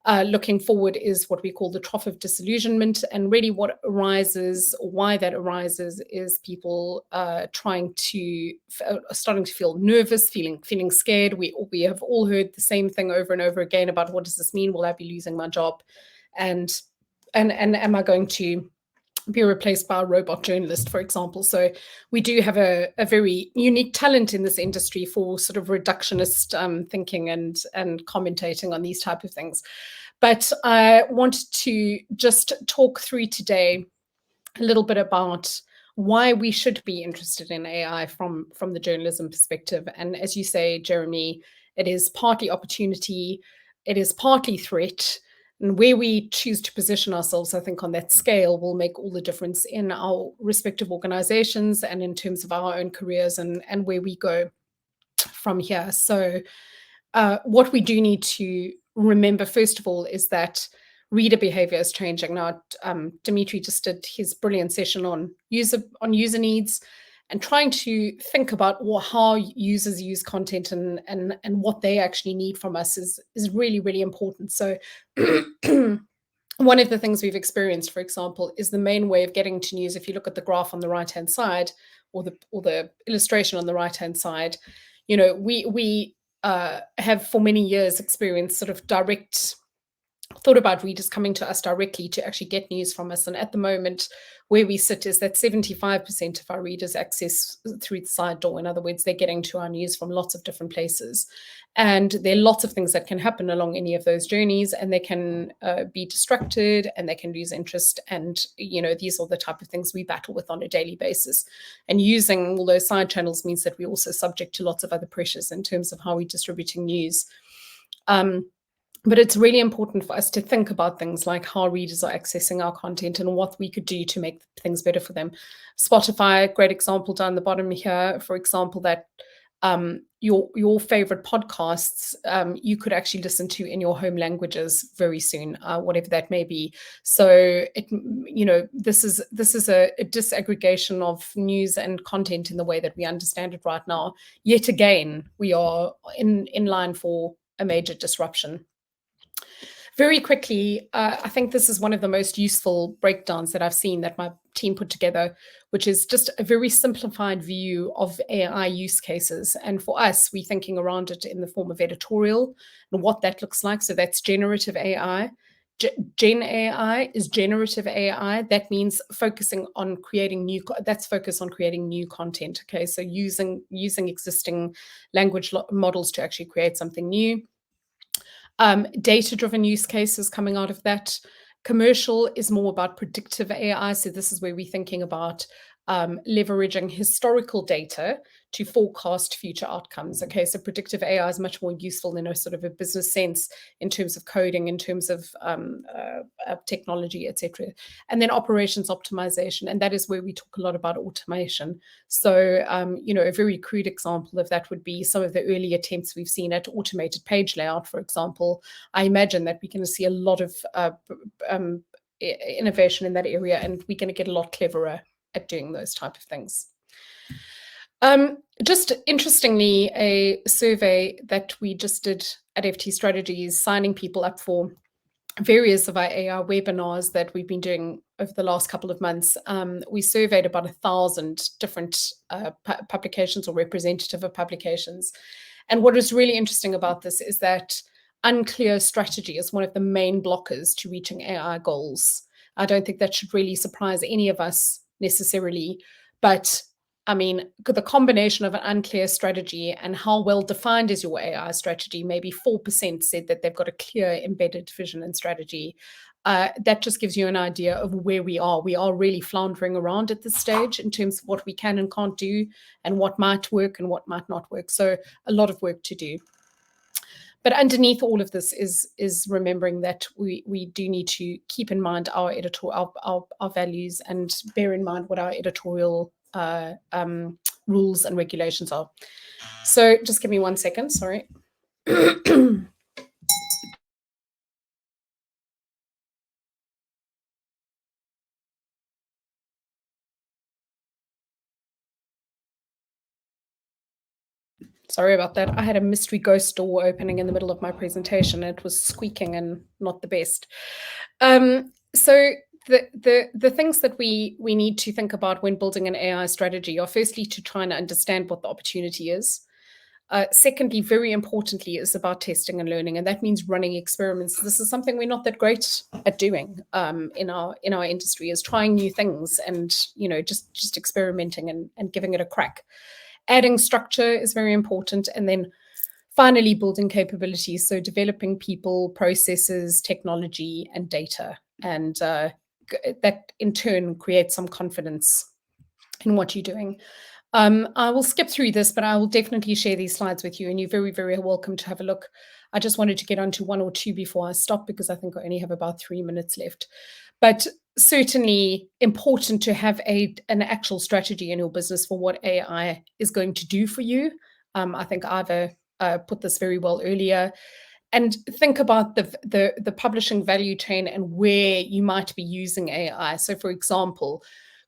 looking forward is what we call the trough of disillusionment. And really what arises, why that arises, is people starting to feel nervous, feeling scared. We have all heard the same thing over and over again about what does this mean? Will I be losing my job? And am I going to be replaced by a robot journalist, for example. So we do have a very unique talent in this industry for sort of reductionist thinking and commentating on these type of things. But I wanted to just talk through today a little bit about why we should be interested in AI from the journalism perspective. And as you say, Jeremy, it is partly opportunity, it is partly threat. And where we choose to position ourselves, I think, on that scale will make all the difference in our respective organizations and in terms of our own careers and where we go from here. So what we do need to remember, first of all, is that reader behavior is changing. Now, Dimitri just did his brilliant session on user needs and trying to think about how users use content and what they actually need from us is really, really important. So one of the things we've experienced, for example, is the main way of getting to news. If you look at the graph on the right-hand side or the illustration on the right-hand side, you know, we have for many years experienced sort of thought about readers coming to us directly to actually get news from us. And at the moment, where we sit is that 75% of our readers access through the side door. In other words, they're getting to our news from lots of different places. And there are lots of things that can happen along any of those journeys, and they can be distracted and they can lose interest. And, you know, these are the type of things we battle with on a daily basis. And using all those side channels means that we're also subject to lots of other pressures in terms of how we're distributing news. But it's really important for us to think about things like how readers are accessing our content and what we could do to make things better for them. Spotify, great example down the bottom here, for example, that your favorite podcasts you could actually listen to in your home languages very soon, whatever that may be. So this is a disaggregation of news and content in the way that we understand it right now. Yet again, we are in line for a major disruption. Very quickly, I think this is one of the most useful breakdowns that I've seen that my team put together, which is just a very simplified view of AI use cases. And for us, we're thinking around it in the form of editorial and what that looks like. So that's generative AI. Gen AI is generative AI. That means focusing on creating new content. Okay, so using existing language models to actually create something new. Data-driven use cases coming out of that. Commercial is more about predictive AI. So this is where we're thinking about leveraging historical data to forecast future outcomes. Okay, so predictive AI is much more useful in a sort of a business sense in terms of coding, in terms of technology, etc. And then operations optimization, and that is where we talk a lot about automation. So, a very crude example of that would be some of the early attempts we've seen at automated page layout, for example. I imagine that we're going to see a lot of innovation in that area, and we're going to get a lot cleverer at doing those type of things. Just interestingly, a survey that we just did at FT Strategies, signing people up for various of our AI webinars that we've been doing over the last couple of months. We surveyed about 1,000 different publications or representative of publications. And what is really interesting about this is that unclear strategy is one of the main blockers to reaching AI goals. I don't think that should really surprise any of us necessarily, but I mean, the combination of an unclear strategy and how well defined is your AI strategy, maybe 4% said that they've got a clear embedded vision and strategy. That just gives you an idea of where we are. We are really floundering around at this stage in terms of what we can and can't do and what might work and what might not work. So a lot of work to do. But underneath all of this is remembering that we do need to keep in mind our values and bear in mind what our editorial rules and regulations are. So just give me 1 second, sorry. Sorry about that. I had a mystery ghost door opening in the middle of my presentation. It was squeaking and not the best. So the things that we need to think about when building an AI strategy are firstly to try and understand what the opportunity is. Secondly, very importantly, is about testing and learning, and that means running experiments. This is something we're not that great at doing in our industry, is trying new things and just experimenting and giving it a crack. Adding structure is very important, and then finally building capabilities. So developing people, processes, technology, and data, and that in turn creates some confidence in what you're doing. I will skip through this, but I will definitely share these slides with you, and you're very, very welcome to have a look. I just wanted to get onto one or two before I stop, because I think I only have about 3 minutes left. But certainly important to have an actual strategy in your business for what AI is going to do for you. I think Ivor put this very well earlier. And think about the publishing value chain and where you might be using AI. So for example,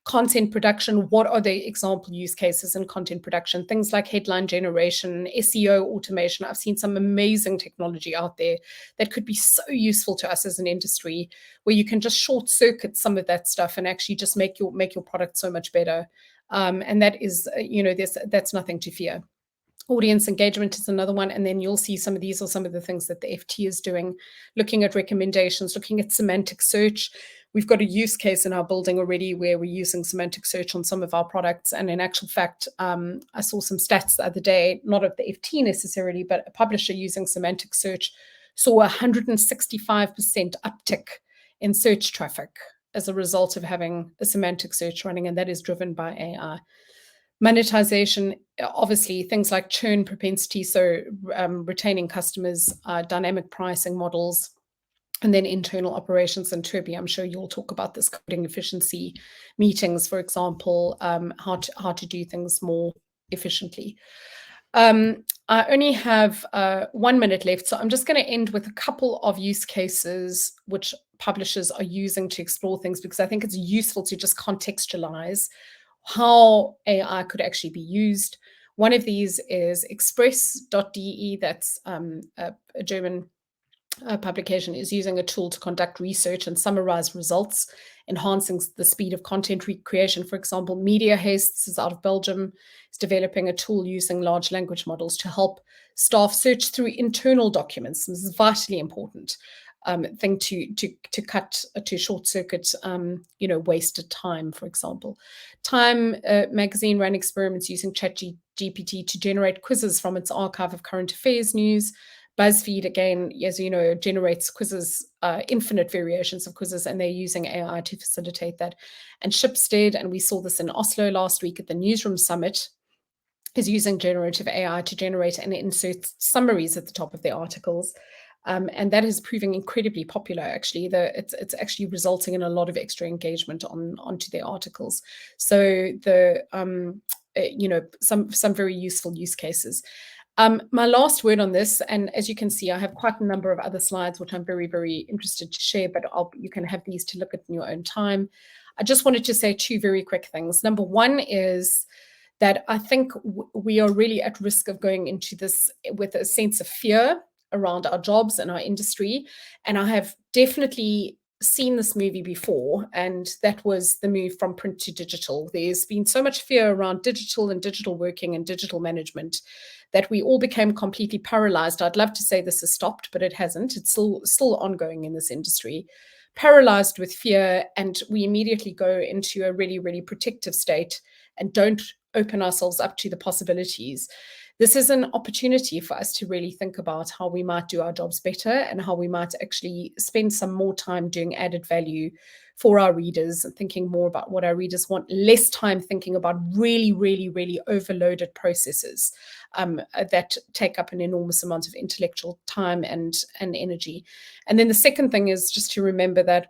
content production, what are the example use cases in content production? Things like headline generation, SEO automation. I've seen some amazing technology out there that could be so useful to us as an industry, where you can just short circuit some of that stuff and actually just make your product so much better. And that is, that's nothing to fear. Audience engagement is another one. And then you'll see some of these are some of the things that the FT is doing, looking at recommendations, looking at semantic search. We've got a use case in our building already where we're using semantic search on some of our products. And in actual fact, I saw some stats the other day, not of the FT necessarily, but a publisher using semantic search saw 165% uptick in search traffic as a result of having a semantic search running, and that is driven by AI. Monetization, obviously, things like churn propensity, so retaining customers, dynamic pricing models, and then internal operations. And Toby, I'm sure you'll talk about this, coding efficiency meetings, for example, how to do things more efficiently. I only have 1 minute left, so I'm just going to end with a couple of use cases which publishers are using to explore things, because I think it's useful to just contextualize how AI could actually be used. One of these is express.de, that's a German publication, is using a tool to conduct research and summarize results, enhancing the speed of content creation. For example, Media Hastes is out of Belgium, is developing a tool using large language models to help staff search through internal documents. This is vitally important thing to cut, to short circuit, wasted time, for example. Time magazine ran experiments using ChatGPT to generate quizzes from its archive of current affairs news. BuzzFeed, again, as you know, generates quizzes, infinite variations of quizzes, and they're using AI to facilitate that. And Schibsted, and we saw this in Oslo last week at the Newsroom Summit, is using generative AI to generate and insert summaries at the top of their articles. And that is proving incredibly popular, actually. It's actually resulting in a lot of extra engagement onto their articles. So some very useful use cases. My last word on this, and as you can see, I have quite a number of other slides which I'm very, very interested to share, but you can have these to look at in your own time. I just wanted to say two very quick things. Number one is that I think we are really at risk of going into this with a sense of fear around our jobs and our industry. And I have definitely seen this movie before, and that was the move from print to digital. There's been so much fear around digital and digital working and digital management that we all became completely paralyzed. I'd love to say this has stopped, but it hasn't. It's still ongoing in this industry. Paralyzed with fear, and we immediately go into a really, really protective state and don't open ourselves up to the possibilities. This is an opportunity for us to really think about how we might do our jobs better and how we might actually spend some more time doing added value for our readers and thinking more about what our readers want, less time thinking about really, really, really overloaded processes that take up an enormous amount of intellectual time and energy. And then the second thing is just to remember that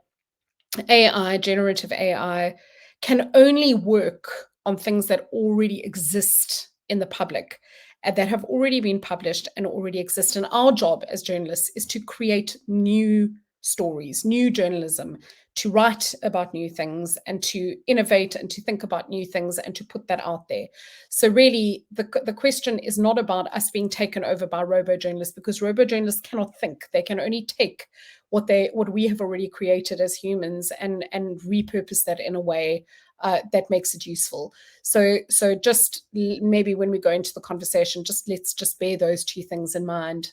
AI, generative AI, can only work on things that already exist in the public, that have already been published and already exist. And our job as journalists is to create new stories, new journalism, to write about new things and to innovate and to think about new things and to put that out there. So really, the question is not about us being taken over by robo-journalists, because robo-journalists cannot think. They can only take what we have already created as humans and repurpose that in a way that makes it useful. So just maybe when we go into the conversation, let's just bear those two things in mind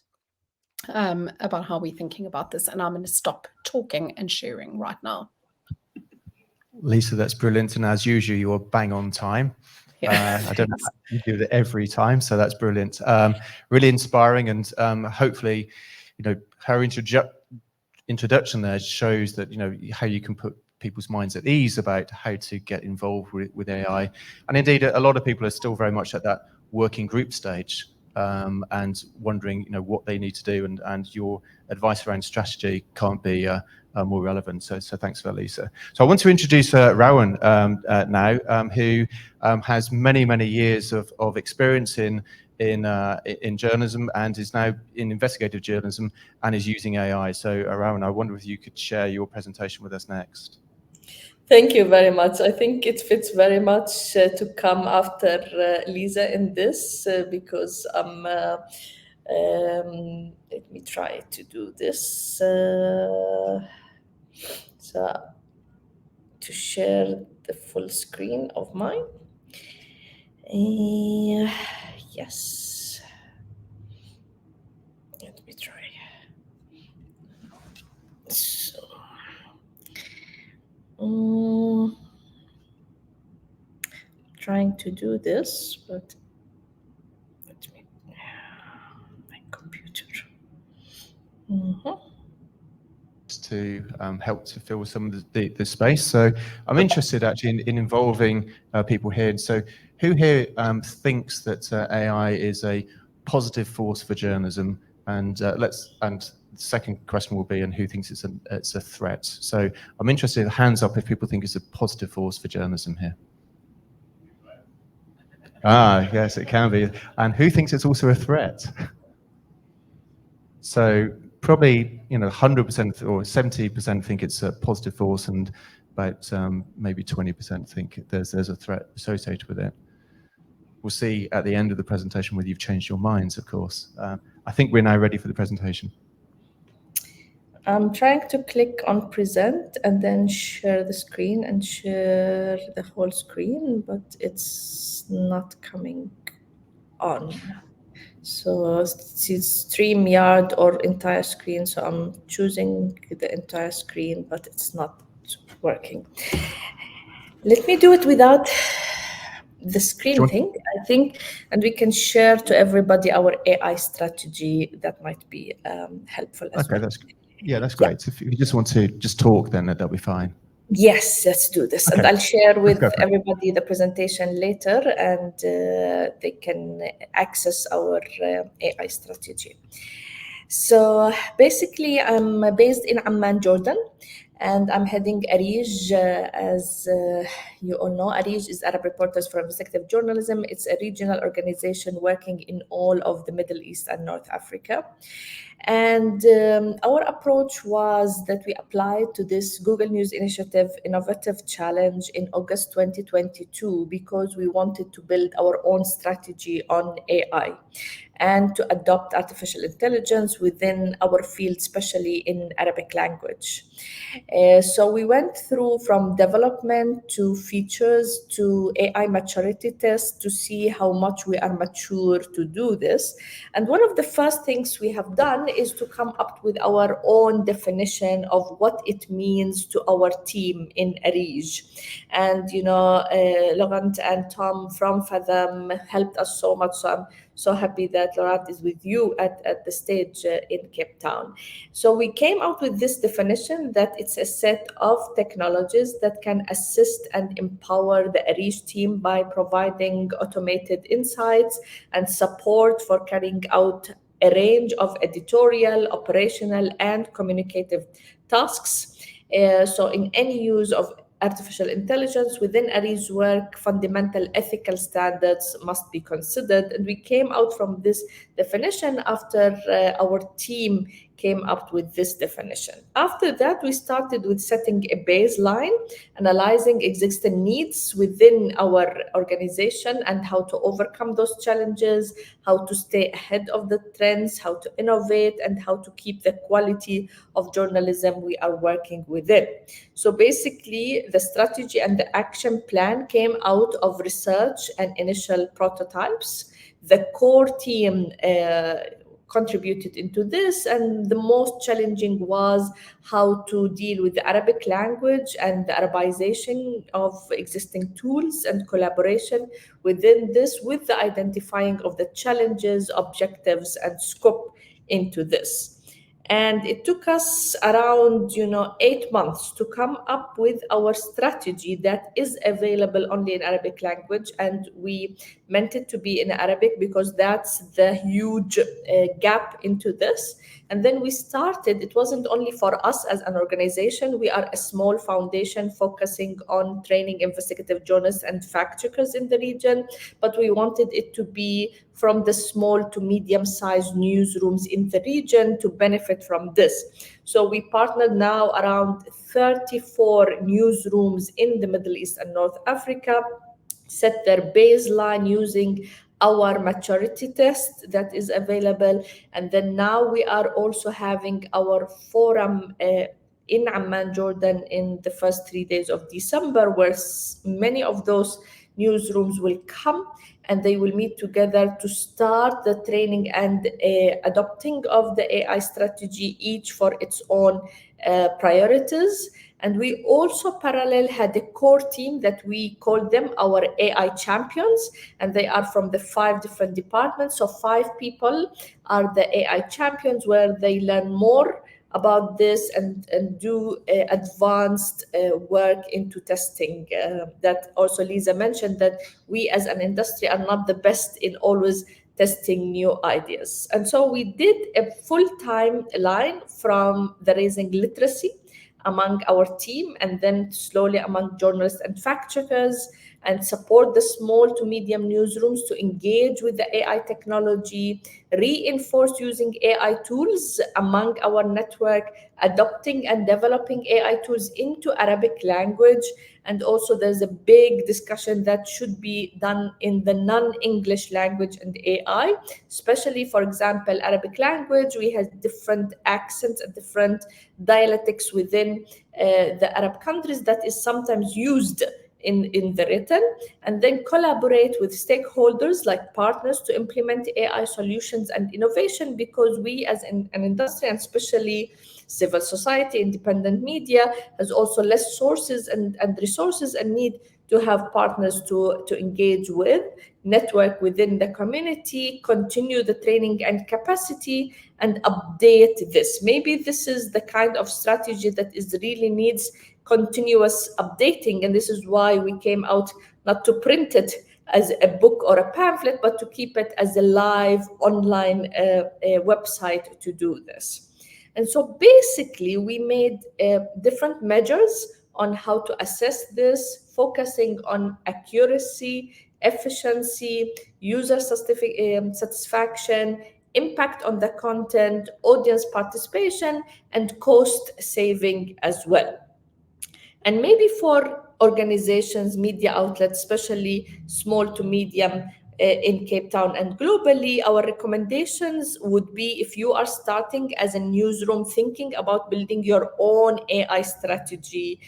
about how we're thinking about this. And I'm going to stop talking and sharing right now. Lisa, that's brilliant. And as usual, you're bang on time. Yeah. I don't know if you do that every time, so that's brilliant. Really inspiring, and hopefully, her introduction there shows that how you can put people's minds at ease about how to get involved with AI. And indeed, a lot of people are still very much at that working group stage, and wondering what they need to do, and your advice around strategy can't be more relevant. So thanks for that, Lisa. So I want to introduce Rowan now, who has many years of experience in journalism, and is now in investigative journalism and is using AI. So Rowan, I wonder if you could share your presentation with us next. Thank you very much. I think it fits very much to come after Lisa in this, because let me try to do this. So to share the full screen of mine. Yes. Let me try. So, trying to do this, but let me, my computer. To help to fill some of the space. So I'm interested actually in involving people here. So who here thinks that AI is a positive force for journalism? And the second question will be, and who thinks it's a threat? So I'm interested, hands up if people think it's a positive force for journalism here. Yes, it can be. And who thinks it's also a threat? So probably 100% or 70% think it's a positive force, and about maybe 20% think there's a threat associated with it. We'll see at the end of the presentation whether you've changed your minds, of course. I think we're now ready for the presentation. I'm trying to click on present and then share the screen and share the whole screen, but it's not coming on. So it's StreamYard or entire screen. So I'm choosing the entire screen, but it's not working. Let me do it without the screen thing, I think, and we can share to everybody our AI strategy. That might be helpful as well. That's great. Yeah. If you just want to talk, then that'll be fine. Yes, let's do this. Okay. And I'll share with everybody the presentation later, and they can access our AI strategy. So basically, I'm based in Amman, Jordan, and I'm heading Arij. As you all know, Arij is Arab Reporters for Investigative Journalism. It's a regional organization working in all of the Middle East and North Africa. And our approach was that we applied to this Google News Initiative Innovative Challenge in August 2022 because we wanted to build our own strategy on AI and to adopt artificial intelligence within our field, especially in Arabic language. So we went through from development to features to AI maturity tests to see how much we are mature to do this. And one of the first things we have done is to come up with our own definition of what it means to our team in Arij. And, Laurent and Tom from Fathom helped us so much. So I'm so happy that Laurent is with you at the stage in Cape Town. So we came out with this definition that it's a set of technologies that can assist and empower the Arij team by providing automated insights and support for carrying out a range of editorial, operational, and communicative tasks. So in any use of artificial intelligence within Arij's work, fundamental ethical standards must be considered. And we came out from this definition after our team came up with this definition. After that, we started with setting a baseline, analyzing existing needs within our organization and how to overcome those challenges, how to stay ahead of the trends, how to innovate, and how to keep the quality of journalism we are working within. So basically, the strategy and the action plan came out of research and initial prototypes. The core team contributed into this, and the most challenging was how to deal with the Arabic language and the Arabization of existing tools and collaboration within this, with the identifying of the challenges, objectives, and scope into this. And it took us around 8 months to come up with our strategy that is available only in Arabic language, and we meant it to be in Arabic because that's the huge gap into this. And then we started, it wasn't only for us as an organization, we are a small foundation focusing on training investigative journalists and fact checkers in the region, but we wanted it to be from the small to medium-sized newsrooms in the region to benefit from this. So we partnered now around 34 newsrooms in the Middle East and North Africa, set their baseline using our maturity test that is available. And then now we are also having our forum in Amman, Jordan, in the first 3 days of December, where many of those newsrooms will come and they will meet together to start the training and adopting of the AI strategy, each for its own priorities. And we also parallel had a core team that we call them our AI champions, and they are from the 5 different departments. So 5 people are the AI champions, where they learn more about this and do advanced work into testing. That also Lisa mentioned, that we as an industry are not the best in always testing new ideas. And so we did a full-time line from the raising literacy among our team, and then slowly among journalists and fact checkers, and support the small to medium newsrooms to engage with the AI technology, reinforce using AI tools among our network, adopting and developing AI tools into Arabic language. And also there's a big discussion that should be done in the non-English language and AI, especially, for example, Arabic language. We have different accents and different dialectics within the Arab countries that is sometimes used in the written, and then collaborate with stakeholders like partners to implement AI solutions and innovation, because we as an industry, and especially civil society, independent media, has also less sources and resources, and need to have partners to engage with, network within the community, continue the training and capacity, and update this. Maybe this is the kind of strategy that is really needs continuous updating, and this is why we came out not to print it as a book or a pamphlet, but to keep it as a live online website to do this. And so basically we made different measures on how to assess this, focusing on accuracy, efficiency, user satisfaction, impact on the content, audience participation, and cost saving as well. And maybe for organizations, media outlets, especially small to medium in Cape Town and globally, our recommendations would be, if you are starting as a newsroom thinking about building your own AI strategy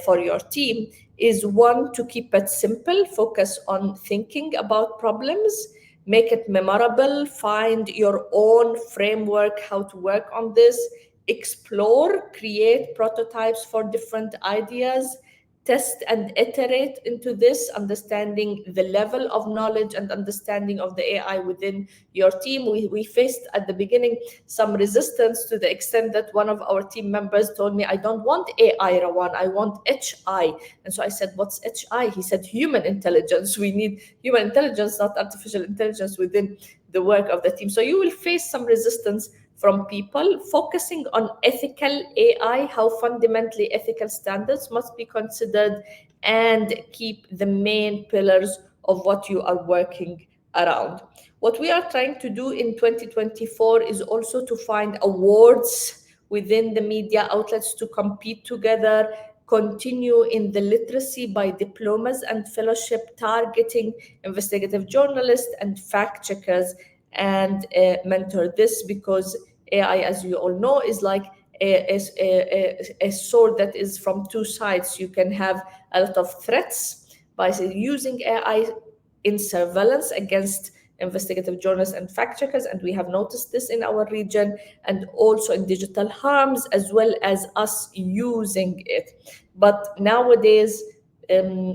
for your team, is one, to keep it simple, focus on thinking about problems, make it memorable, find your own framework how to work on this, explore, create prototypes for different ideas, test and iterate into this, understanding the level of knowledge and understanding of the AI within your team. We faced at the beginning some resistance, to the extent that one of our team members told me, I don't want AI, Rawan, I want HI. And so I said, what's HI? He said, human intelligence. We need human intelligence, not artificial intelligence, within the work of the team. So you will face some resistance from people, focusing on ethical AI, how fundamentally ethical standards must be considered, and keep the main pillars of what you are working around. What we are trying to do in 2024 is also to find awards within the media outlets to compete together, continue in the literacy by diplomas and fellowship targeting investigative journalists and fact checkers, and mentor this, because AI, as you all know, is like a sword that is from two sides. You can have a lot of threats by using AI in surveillance against investigative journalists and fact checkers, and we have noticed this in our region, and also in digital harms, as well as us using it. But nowadays,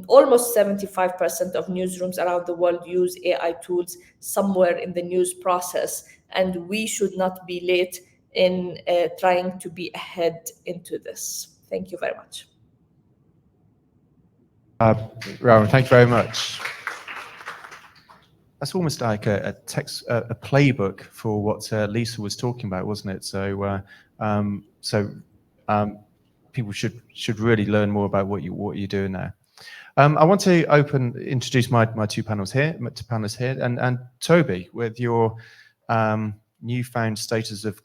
almost 75% of newsrooms around the world use AI tools somewhere in the news process, and we should not be late in trying to be ahead into this. Thank you very much. Rowan, thank you very much. That's almost like a playbook for what Lisa was talking about, wasn't it? So, people should really learn more about what you're doing there. I want to introduce my two panelists here, and Toby, with your newfound status of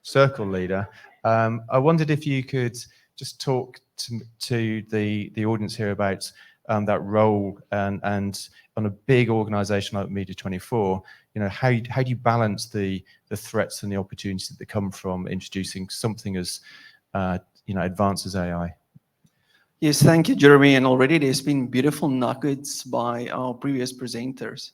circle leader. I wondered if you could just talk to the audience here about that role, and on a big organisation like Media 24, how do you balance the threats and the opportunities that come from introducing something as advanced as AI? Yes, thank you, Jeremy. And already there's been beautiful nuggets by our previous presenters.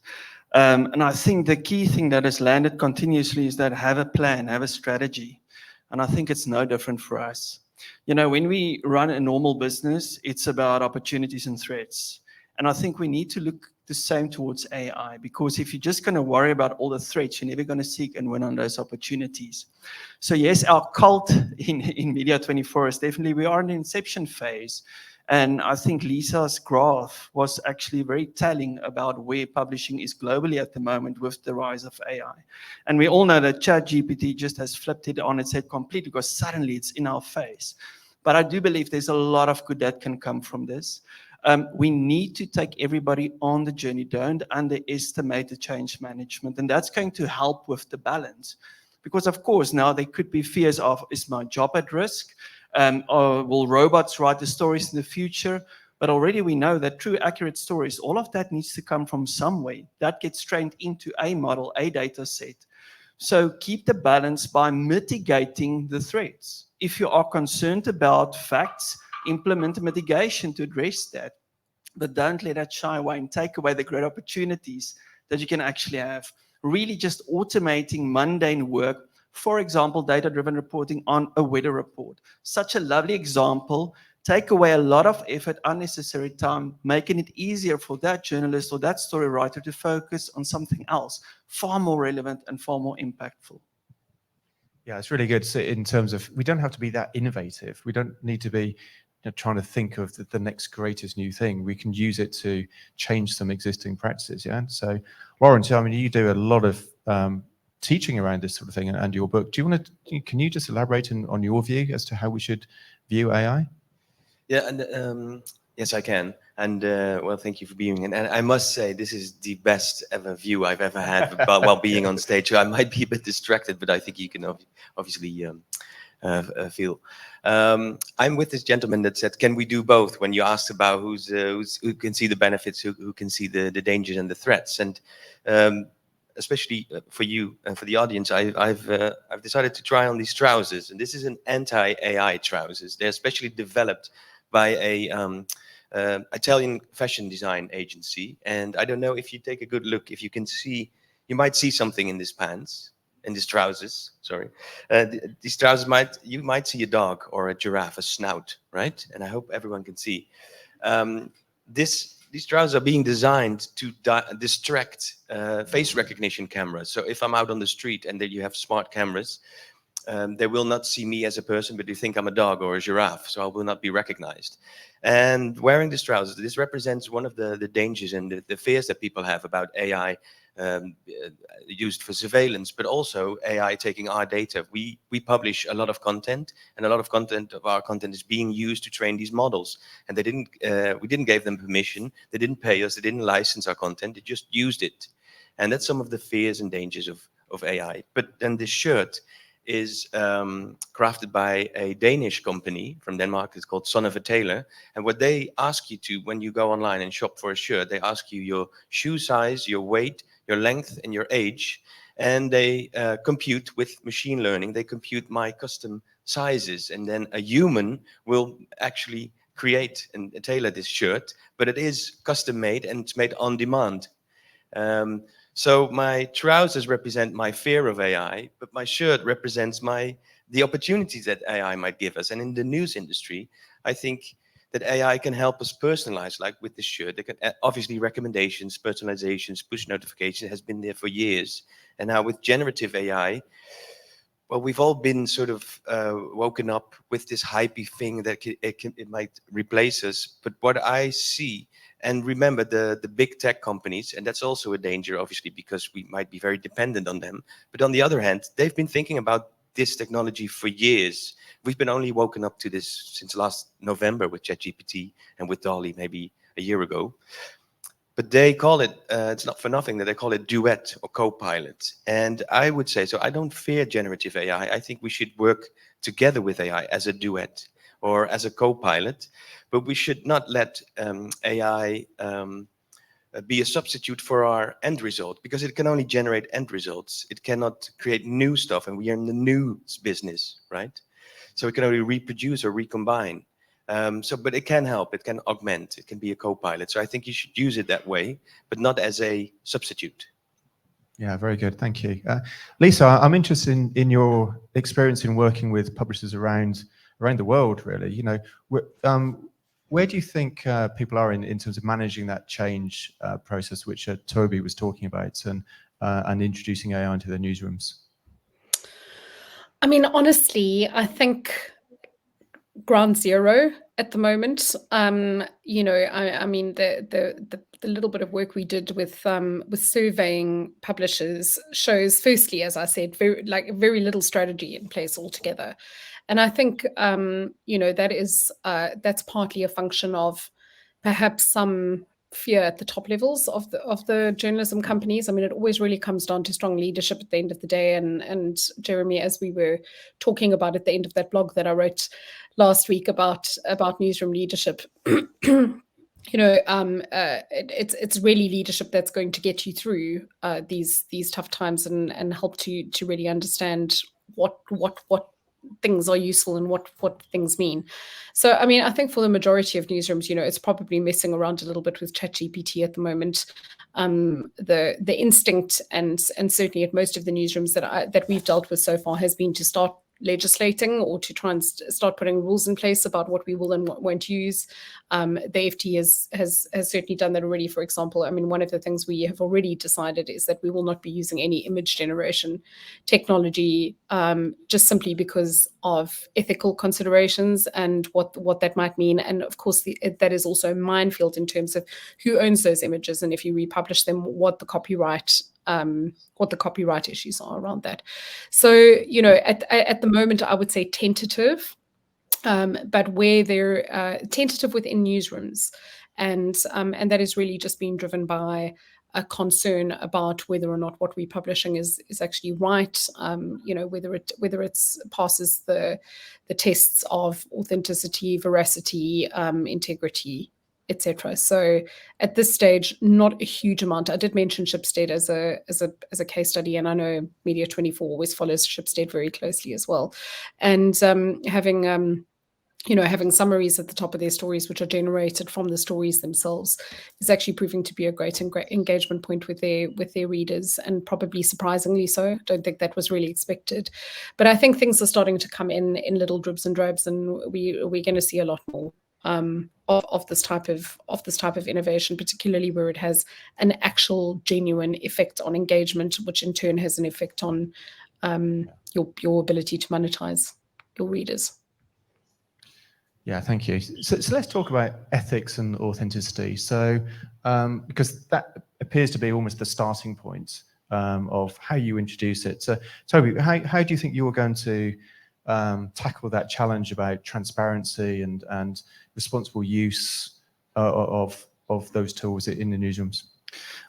And I think the key thing that has landed continuously is that have a plan, have a strategy. And I think it's no different for us. When we run a normal business, it's about opportunities and threats. And I think we need to look the same towards AI, because if you're just going to worry about all the threats, you're never going to seek and win on those opportunities. So yes, our cult in Media 24 is definitely, we are in the inception phase. And I think Lisa's graph was actually very telling about where publishing is globally at the moment with the rise of AI. And we all know that ChatGPT just has flipped it on its head completely, because suddenly it's in our face. But I do believe there's a lot of good that can come from this. We need to take everybody on the journey. Don't underestimate the change management. And that's going to help with the balance. Because, of course, now there could be fears of, is my job at risk? Or will robots write the stories in the future? But already we know that true, accurate stories, all of that needs to come from somewhere. That gets trained into a model, a data set. So keep the balance by mitigating the threats. If you are concerned about facts, implement mitigation to address that. But don't let that shy away and take away the great opportunities that you can actually have. Really just automating mundane work. For example, data-driven reporting on a weather report. Such a lovely example. Take away a lot of effort, unnecessary time, making it easier for that journalist or that story writer to focus on something else, far more relevant and far more impactful. Yeah, it's really good in terms of, we don't have to be that innovative. We don't need to be trying to think of the next greatest new thing. We can use it to change some existing practices. Yeah. So, Lauren, you do a lot of teaching around this sort of thing, and your book. Can you just elaborate on your view as to how we should view AI? Yeah, and yes, I can. And well, thank you for being in. And I must say, this is the best ever view I've ever had while being on stage. I might be a bit distracted, but I think you can obviously feel. I'm with this gentleman that said, "Can we do both?" When you asked about who can see the benefits, who can see the dangers and the threats, and especially for you and for the audience, I've decided to try on these trousers, and this is an anti-AI trousers. They're specially developed by a Italian fashion design agency, and I don't know if you take a good look, if you can see, you might see something in this pants, in these trousers. Sorry, these trousers you might see a dog or a giraffe, a snout, right? And I hope everyone can see. These trousers are being designed to distract face recognition cameras. So if I'm out on the street and then you have smart cameras, they will not see me as a person, but they think I'm a dog or a giraffe, so I will not be recognized. And wearing these trousers, this represents one of the dangers and the fears that people have about AI used for surveillance, but also AI taking our data. We publish a lot of content, and a lot of our content is being used to train these models. And we didn't give them permission. They didn't pay us. They didn't license our content. They just used it. And that's some of the fears and dangers of AI. But then this shirt is crafted by a Danish company from Denmark. It's called Son of a Tailor. And what they ask you to, when you go online and shop for a shirt, they ask you your shoe size, your weight, your length, and your age. And they compute with machine learning, they compute my custom sizes. And then a human will actually create and tailor this shirt, but it is custom made and it's made on demand. So my trousers represent my fear of AI, but my shirt represents the opportunities that AI might give us. And in the news industry, I think that AI can help us personalize, like with this shirt. They can obviously recommendations, personalizations, push notifications has been there for years. And now with generative AI, well, we've all been sort of woken up with this hypey thing that it might replace us. But what I see, and remember the big tech companies, and that's also a danger, obviously, because we might be very dependent on them. But on the other hand, they've been thinking about this technology for years. We've been only woken up to this since last November with ChatGPT and with DALL-E maybe a year ago. But they call it, it's not for nothing that they call it duet or co-pilot. And I would say, so I don't fear generative AI. I think we should work together with AI as a duet or as a co-pilot, but we should not let AI be a substitute for our end result, because it can only generate end results. It cannot create new stuff, and we are in the news business, right? So it can only reproduce or recombine. But it can help, it can augment, it can be a co-pilot. So I think you should use it that way, but not as a substitute. Yeah, very good, thank you. Lisa, I'm interested in your experience in working with publishers around the world, really. You know, where do you think people are in terms of managing that change process, which Toby was talking about, and introducing AI into their newsrooms? I mean, honestly, I think ground zero at the moment. You know, I mean, the little bit of work we did with surveying publishers shows, firstly, as I said, very little strategy in place altogether. And I think you know, that's partly a function of perhaps some fear at the top levels of the journalism companies. I mean, it always really comes down to strong leadership at the end of the day. And Jeremy, as we were talking about at the end of that blog that I wrote last week about newsroom leadership, you know, it's really leadership that's going to get you through these tough times and help to really understand what things are useful and what things mean. So, I mean, I think for the majority of newsrooms, you know, it's probably messing around a little bit with ChatGPT at the moment. The instinct and certainly at most of the newsrooms that we've dealt with so far has been to start legislating or to try and start putting rules in place about what we will and what won't use. The FT has certainly done that already. For example, I mean, one of the things we have already decided is that we will not be using any image generation technology, just simply because of ethical considerations and what that might mean. And of course, that is also a minefield in terms of who owns those images, and if you republish them, what the copyright issues are around that. So, you know, at the moment, I would say tentative, but where they're tentative within newsrooms, and that is really just being driven by a concern about whether or not what we're publishing is actually right. You know, whether it passes the tests of authenticity, veracity, integrity, etc. So at this stage, not a huge amount. I did mention Shipstead as a case study, and I know Media24 always follows Shipstead very closely as well. And having summaries at the top of their stories, which are generated from the stories themselves, is actually proving to be a great engagement point with their readers, and probably surprisingly so. I don't think that was really expected, but I think things are starting to come in little dribs and drabs, and we're going to see a lot more of this type of innovation, particularly where it has an actual genuine effect on engagement, which in turn has an effect on your ability to monetize your readers. Yeah, thank you. So let's talk about ethics and authenticity. So because that appears to be almost the starting point of how you introduce it. So Toby, how do you think you're going to tackle that challenge about transparency and responsible use of those tools in the newsrooms?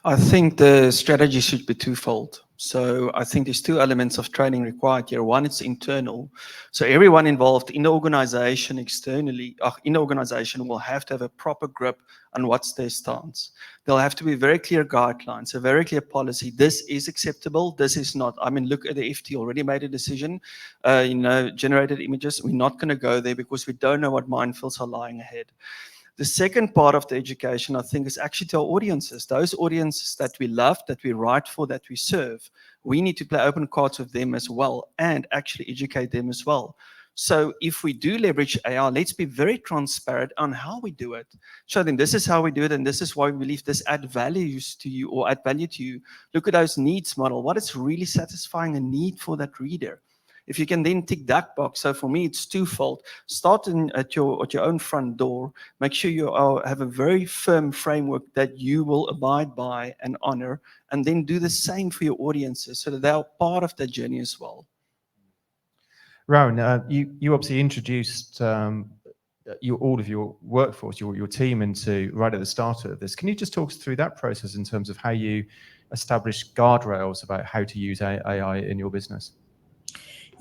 I think the strategy should be twofold. So I think there's two elements of training required here. One is internal. So everyone involved in the organization externally, in the organization will have to have a proper grip on what's their stance. There'll have to be very clear guidelines, a very clear policy. This is acceptable, this is not. I mean, look at the FT already made a decision, generated images. We're not going to go there because we don't know what minefields are lying ahead. The second part of the education, I think, is actually to our audiences, those audiences that we love, that we write for, that we serve. We need to play open cards with them as well and actually educate them as well. So if we do leverage AI, let's be very transparent on how we do it. Show them this is how we do it and this is why we believe this add values to you or add value to you. Look at those needs model. What is really satisfying a need for that reader? If you can then tick that box, so for me it's twofold. Start at your own front door. Make sure you have a very firm framework that you will abide by and honor, and then do the same for your audiences so that they are part of that journey as well. Rowan, you obviously introduced all of your workforce, your team into right at the start of this. Can you just talk us through that process in terms of how you establish guardrails about how to use AI in your business?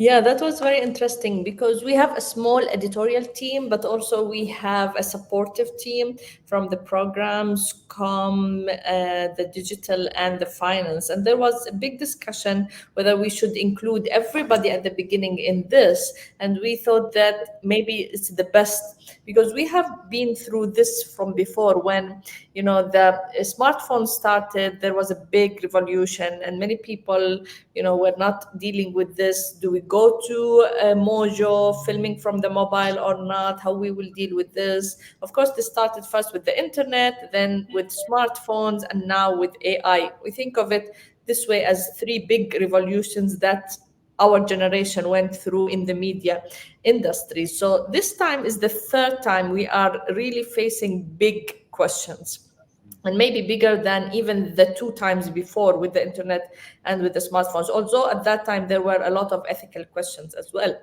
Yeah, that was very interesting because we have a small editorial team, but also we have a supportive team from the programs, the digital and the finance. And there was a big discussion whether we should include everybody at the beginning in this. And we thought that maybe it's the best because we have been through this from before when, the smartphone started, there was a big revolution and many people, were not dealing with this. Do we go to Mojo, filming from the mobile or not? How we will deal with this? Of course, this started first with the internet, then with smartphones, and now with AI. We think of it this way as three big revolutions that our generation went through in the media industry. So this time is the third time we are really facing big questions. And maybe bigger than even the 2 times before with the internet and with the smartphones. Although at that time, there were a lot of ethical questions as well.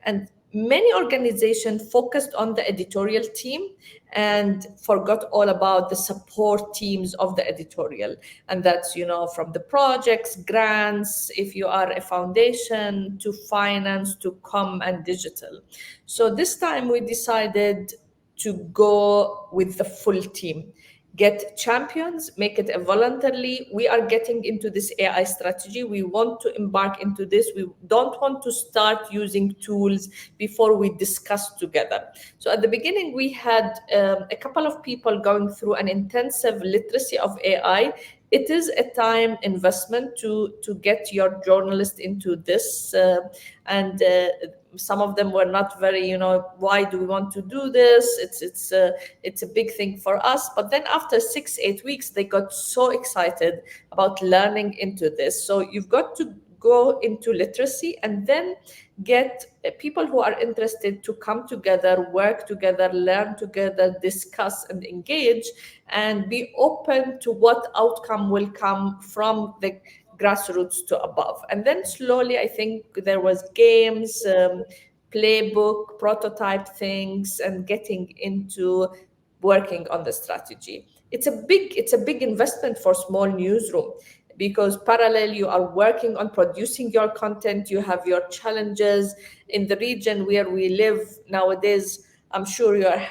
And many organizations focused on the editorial team and forgot all about the support teams of the editorial. And that's, from the projects, grants, if you are a foundation, to finance, to comm and digital. So this time we decided to go with the full team. Get champions, make it a voluntarily. We are getting into this AI strategy. We want to embark into this. We don't want to start using tools before we discuss together. So at the beginning, we had a couple of people going through an intensive literacy of AI. It is a time investment to get your journalist into this. And some of them were not very, why do we want to do this? It's a big thing for us. But then after 6-8 weeks, they got so excited about learning into this. So you've got to go into literacy and then get people who are interested to come together, work together, learn together, discuss and engage, and be open to what outcome will come from the grassroots to above. And then slowly, I think there was games, playbook, prototype things, and getting into working on the strategy. It's a big investment for small newsroom because parallel you are working on producing your content. You have your challenges in the region where we live nowadays. I'm sure you are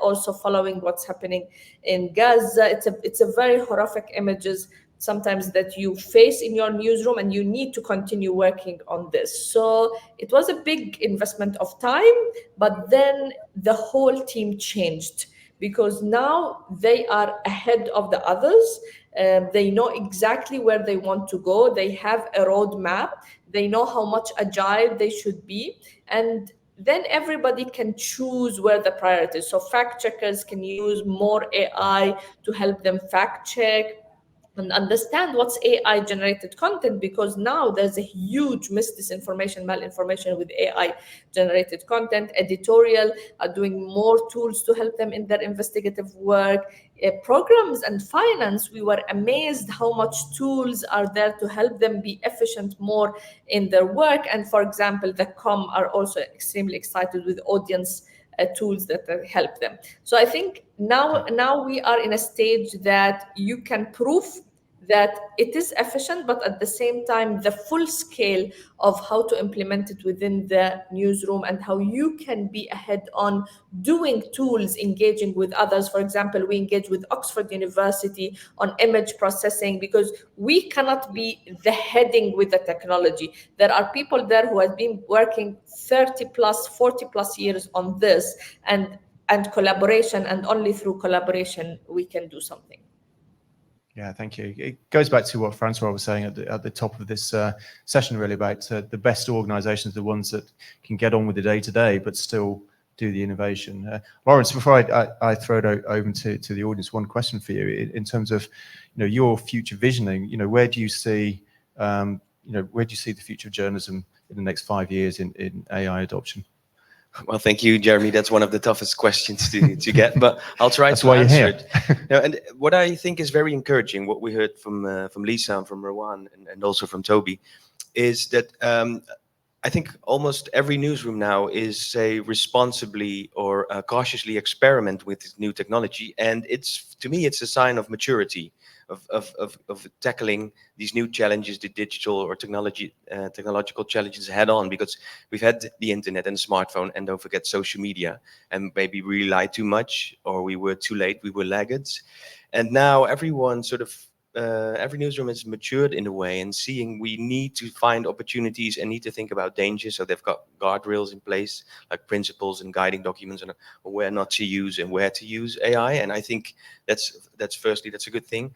also following what's happening in Gaza. It's a very horrific images sometimes that you face in your newsroom, and you need to continue working on this. So it was a big investment of time, but then the whole team changed because now they are ahead of the others. They know exactly where they want to go. They have a roadmap. They know how much agile they should be. And then everybody can choose where the priority is. So fact checkers can use more AI to help them fact check and understand what's AI generated content, because now there's a huge misinformation, malinformation with AI generated content. Editorial are doing more tools to help them in their investigative work. Programs and finance, we were amazed how much tools are there to help them be efficient more in their work. And for example, the comm are also extremely excited with audience tools that help them. So I think now we are in a stage that you can prove that it is efficient, but at the same time, the full scale of how to implement it within the newsroom and how you can be ahead on doing tools, engaging with others. For example, we engage with Oxford University on image processing because we cannot be the heading with the technology. There are people there who have been working 30 plus, 40 plus years on this and collaboration, and only through collaboration we can do something. Yeah, thank you. It goes back to what Francois was saying at the top of this session, really, about the best organisations, the ones that can get on with the day-to-day, but still do the innovation. Lawrence, before I throw it open to the audience, one question for you in terms of, your future visioning. Where do you see, where do you see the future of journalism in the next 5 years in AI adoption? Well, thank you, Jeremy. That's one of the toughest questions to get, but I'll try That's to why you're answer here. it. And what I think is very encouraging, what we heard from Lisa and from Rowan and also from Toby, is that I think almost every newsroom now is, say, responsibly or cautiously experiment with new technology, and to me it's a sign of maturity. Of tackling these new challenges, the digital or technological challenges head on, because we've had the internet and the smartphone, and don't forget social media, and maybe we relied too much, or we were too late, we were laggards. And now everyone sort of, every newsroom has matured in a way, and seeing we need to find opportunities and need to think about danger. So they've got guardrails in place, like principles and guiding documents on where not to use and where to use AI. And I think that's firstly, that's a good thing.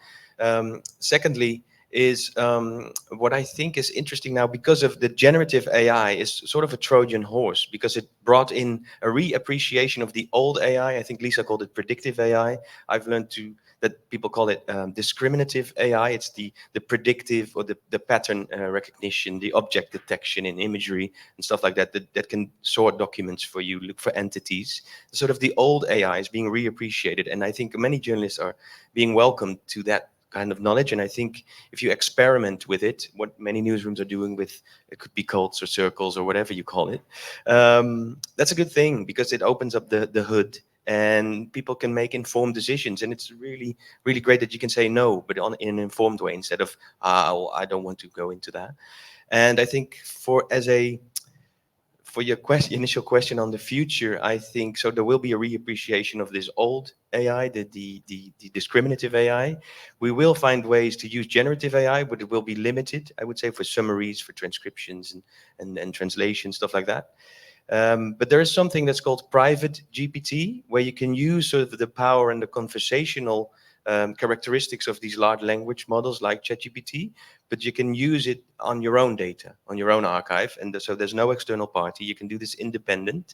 Secondly, is what I think is interesting now, because of the generative AI is sort of a Trojan horse, because it brought in a reappreciation of the old AI. I think Lisa called it predictive AI. I've learned that people call it discriminative AI. It's the predictive or the pattern recognition, the object detection in imagery and stuff like that, that can sort documents for you, look for entities. Sort of the old AI is being reappreciated, and I think many journalists are being welcomed to that kind of knowledge. And I think if you experiment with it, what many newsrooms are doing with, it could be cults or circles or whatever you call it, that's a good thing, because it opens up the hood and people can make informed decisions. And it's really, really great that you can say no, but in an informed way, instead of, I don't want to go into that. And I think for your initial question on the future, I think so there will be a reappreciation of this old AI, the discriminative AI. We will find ways to use generative AI, but it will be limited, I would say, for summaries, for transcriptions and translation, stuff like that. But there is something that's called private GPT, where you can use sort of the power and the conversational characteristics of these large language models like ChatGPT, but you can use it on your own data, on your own archive. And so there's no external party. You can do this independent.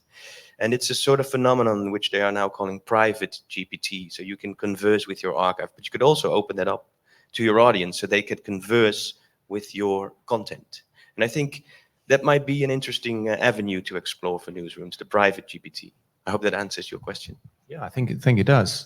And it's a sort of phenomenon which they are now calling private GPT. So you can converse with your archive, but you could also open that up to your audience so they could converse with your content. And I think that might be an interesting avenue to explore for newsrooms, the private GPT. I hope that answers your question. Yeah, I think it does.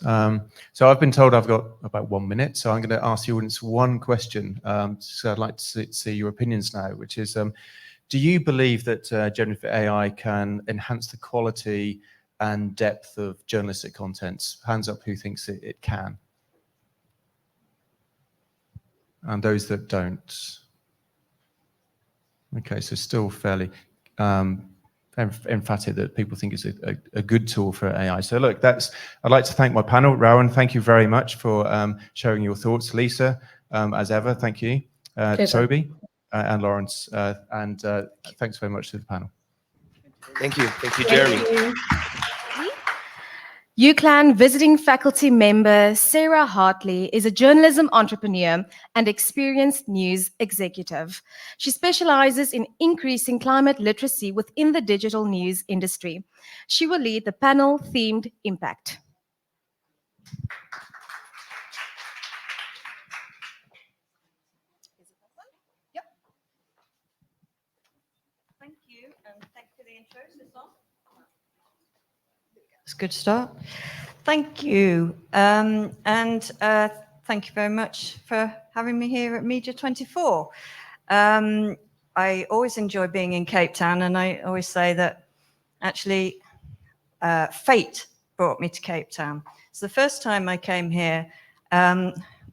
So I've been told I've got about 1 minute, so I'm going to ask the audience one question. So I'd like to see your opinions now, which is, do you believe that generative AI can enhance the quality and depth of journalistic contents? Hands up who thinks it can. And those that don't. Okay, so still fairly emphatic that people think it's a good tool for AI. So look, I'd like to thank my panel. Rowan, thank you very much for sharing your thoughts. Lisa, as ever, thank you. Toby and Lawrence, and thanks very much to the panel. Thank you. Thank you, Jeremy. UCLan visiting faculty member Sarah Hartley is a journalism entrepreneur and experienced news executive. She specializes in increasing climate literacy within the digital news industry. She will lead the panel themed Impact. Thank you, and thanks for the intro. It's a good start. Thank you. And thank you very much for having me here at Media 24. I always enjoy being in Cape Town, and I always say that actually fate brought me to Cape Town. So the first time I came here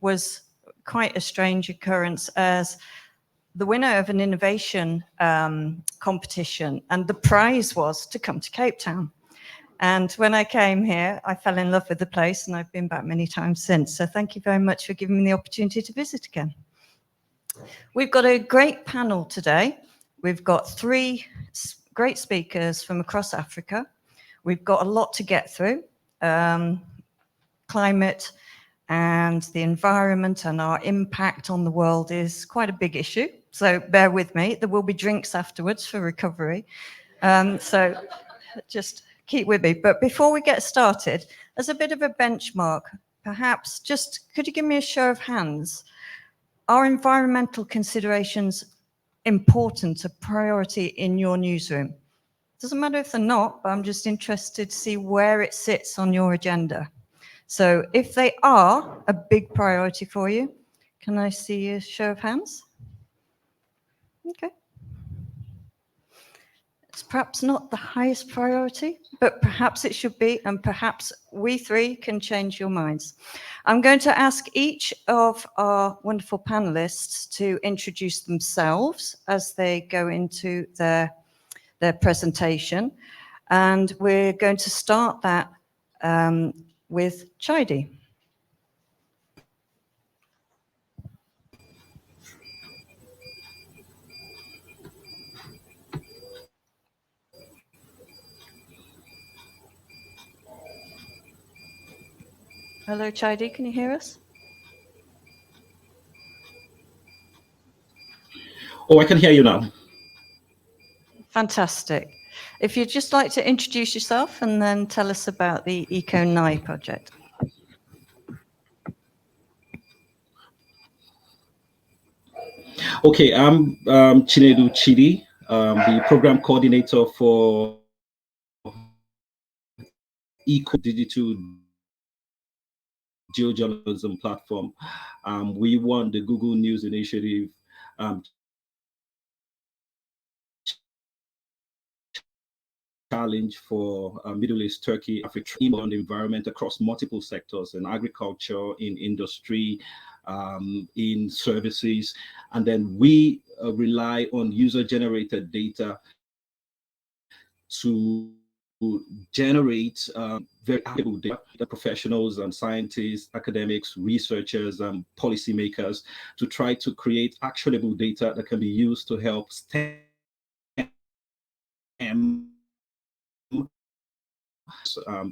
was quite a strange occurrence as the winner of an innovation competition, and the prize was to come to Cape Town. And when I came here, I fell in love with the place, and I've been back many times since. So thank you very much for giving me the opportunity to visit again. We've got a great panel today. We've got 3 great speakers from across Africa. We've got a lot to get through. Climate and the environment and our impact on the world is quite a big issue. So bear with me. There will be drinks afterwards for recovery. So just keep with me. But before we get started, as a bit of a benchmark, perhaps just could you give me a show of hands? Are environmental considerations important, a priority in your newsroom? Doesn't matter if they're not, but I'm just interested to see where it sits on your agenda. So if they are a big priority for you, can I see a show of hands? Okay. It's perhaps not the highest priority, but perhaps it should be, and perhaps we 3 can change your minds. I'm going to ask each of our wonderful panelists to introduce themselves as they go into their presentation. And we're going to start that with Chidi. Hello, Chidi, can you hear us? Oh, I can hear you now. Fantastic. If you'd just like to introduce yourself and then tell us about the Eco9 project. Okay, I'm Chinedu Chidi, the program coordinator for Eco Digital Geojournalism platform. We won the Google News Initiative challenge for Middle East, Turkey, Africa, on the environment across multiple sectors, in agriculture, in industry, in services. And then we rely on user-generated data to generate very valuable data that professionals and scientists, academics, researchers, and policymakers to try to create actionable data that can be used to help stem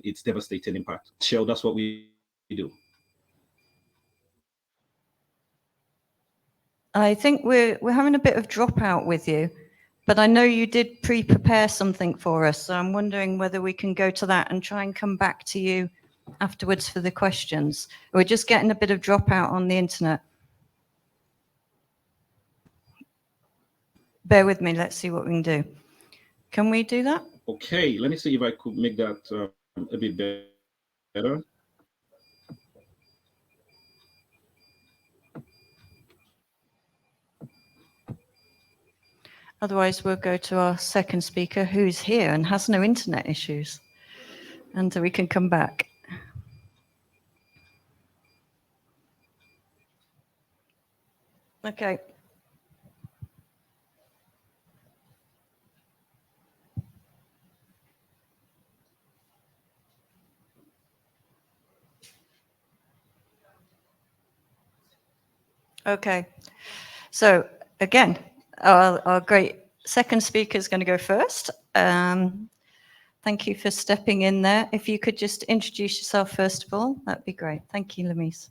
its devastating impact. So that's what we do. I think we're having a bit of dropout with you, but I know you did pre-prepare something for us. So I'm wondering whether we can go to that and try and come back to you afterwards for the questions. We're just getting a bit of dropout on the internet. Bear with me, let's see what we can do. Can we do that? Okay, let me see if I could make that a bit better. Otherwise, we'll go to our second speaker who's here and has no internet issues. And we can come back. Okay. Okay. So again, our great second speaker is going to go first. Thank you for stepping in there. If you could just introduce yourself first of all, that'd be great. Thank you, Lamise.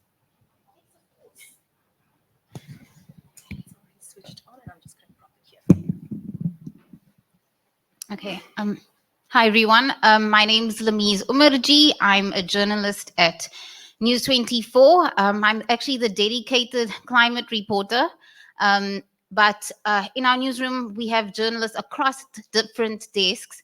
Okay. Hi, everyone. My name is Lamise Umerji. I'm a journalist at News 24. I'm actually the dedicated climate reporter. But in our newsroom, we have journalists across different desks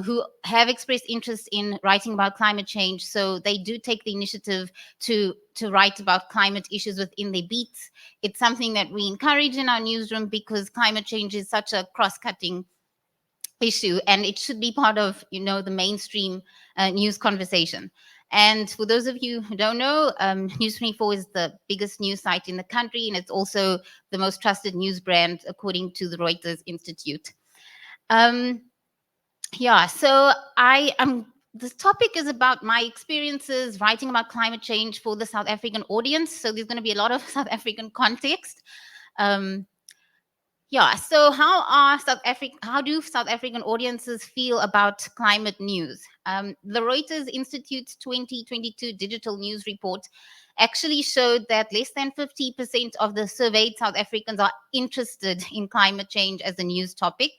who have expressed interest in writing about climate change. So they do take the initiative to write about climate issues within their beats. It's something that we encourage in our newsroom because climate change is such a cross-cutting issue, and it should be part of, the mainstream news conversation. And for those of you who don't know, News 24 is the biggest news site in the country, and it's also the most trusted news brand according to the Reuters Institute. So this topic is about my experiences writing about climate change for the South African audience. So there's going to be a lot of South African context. So how do South African audiences feel about climate news? The Reuters Institute's 2022 digital news report actually showed that less than 50% of the surveyed South Africans are interested in climate change as a news topic.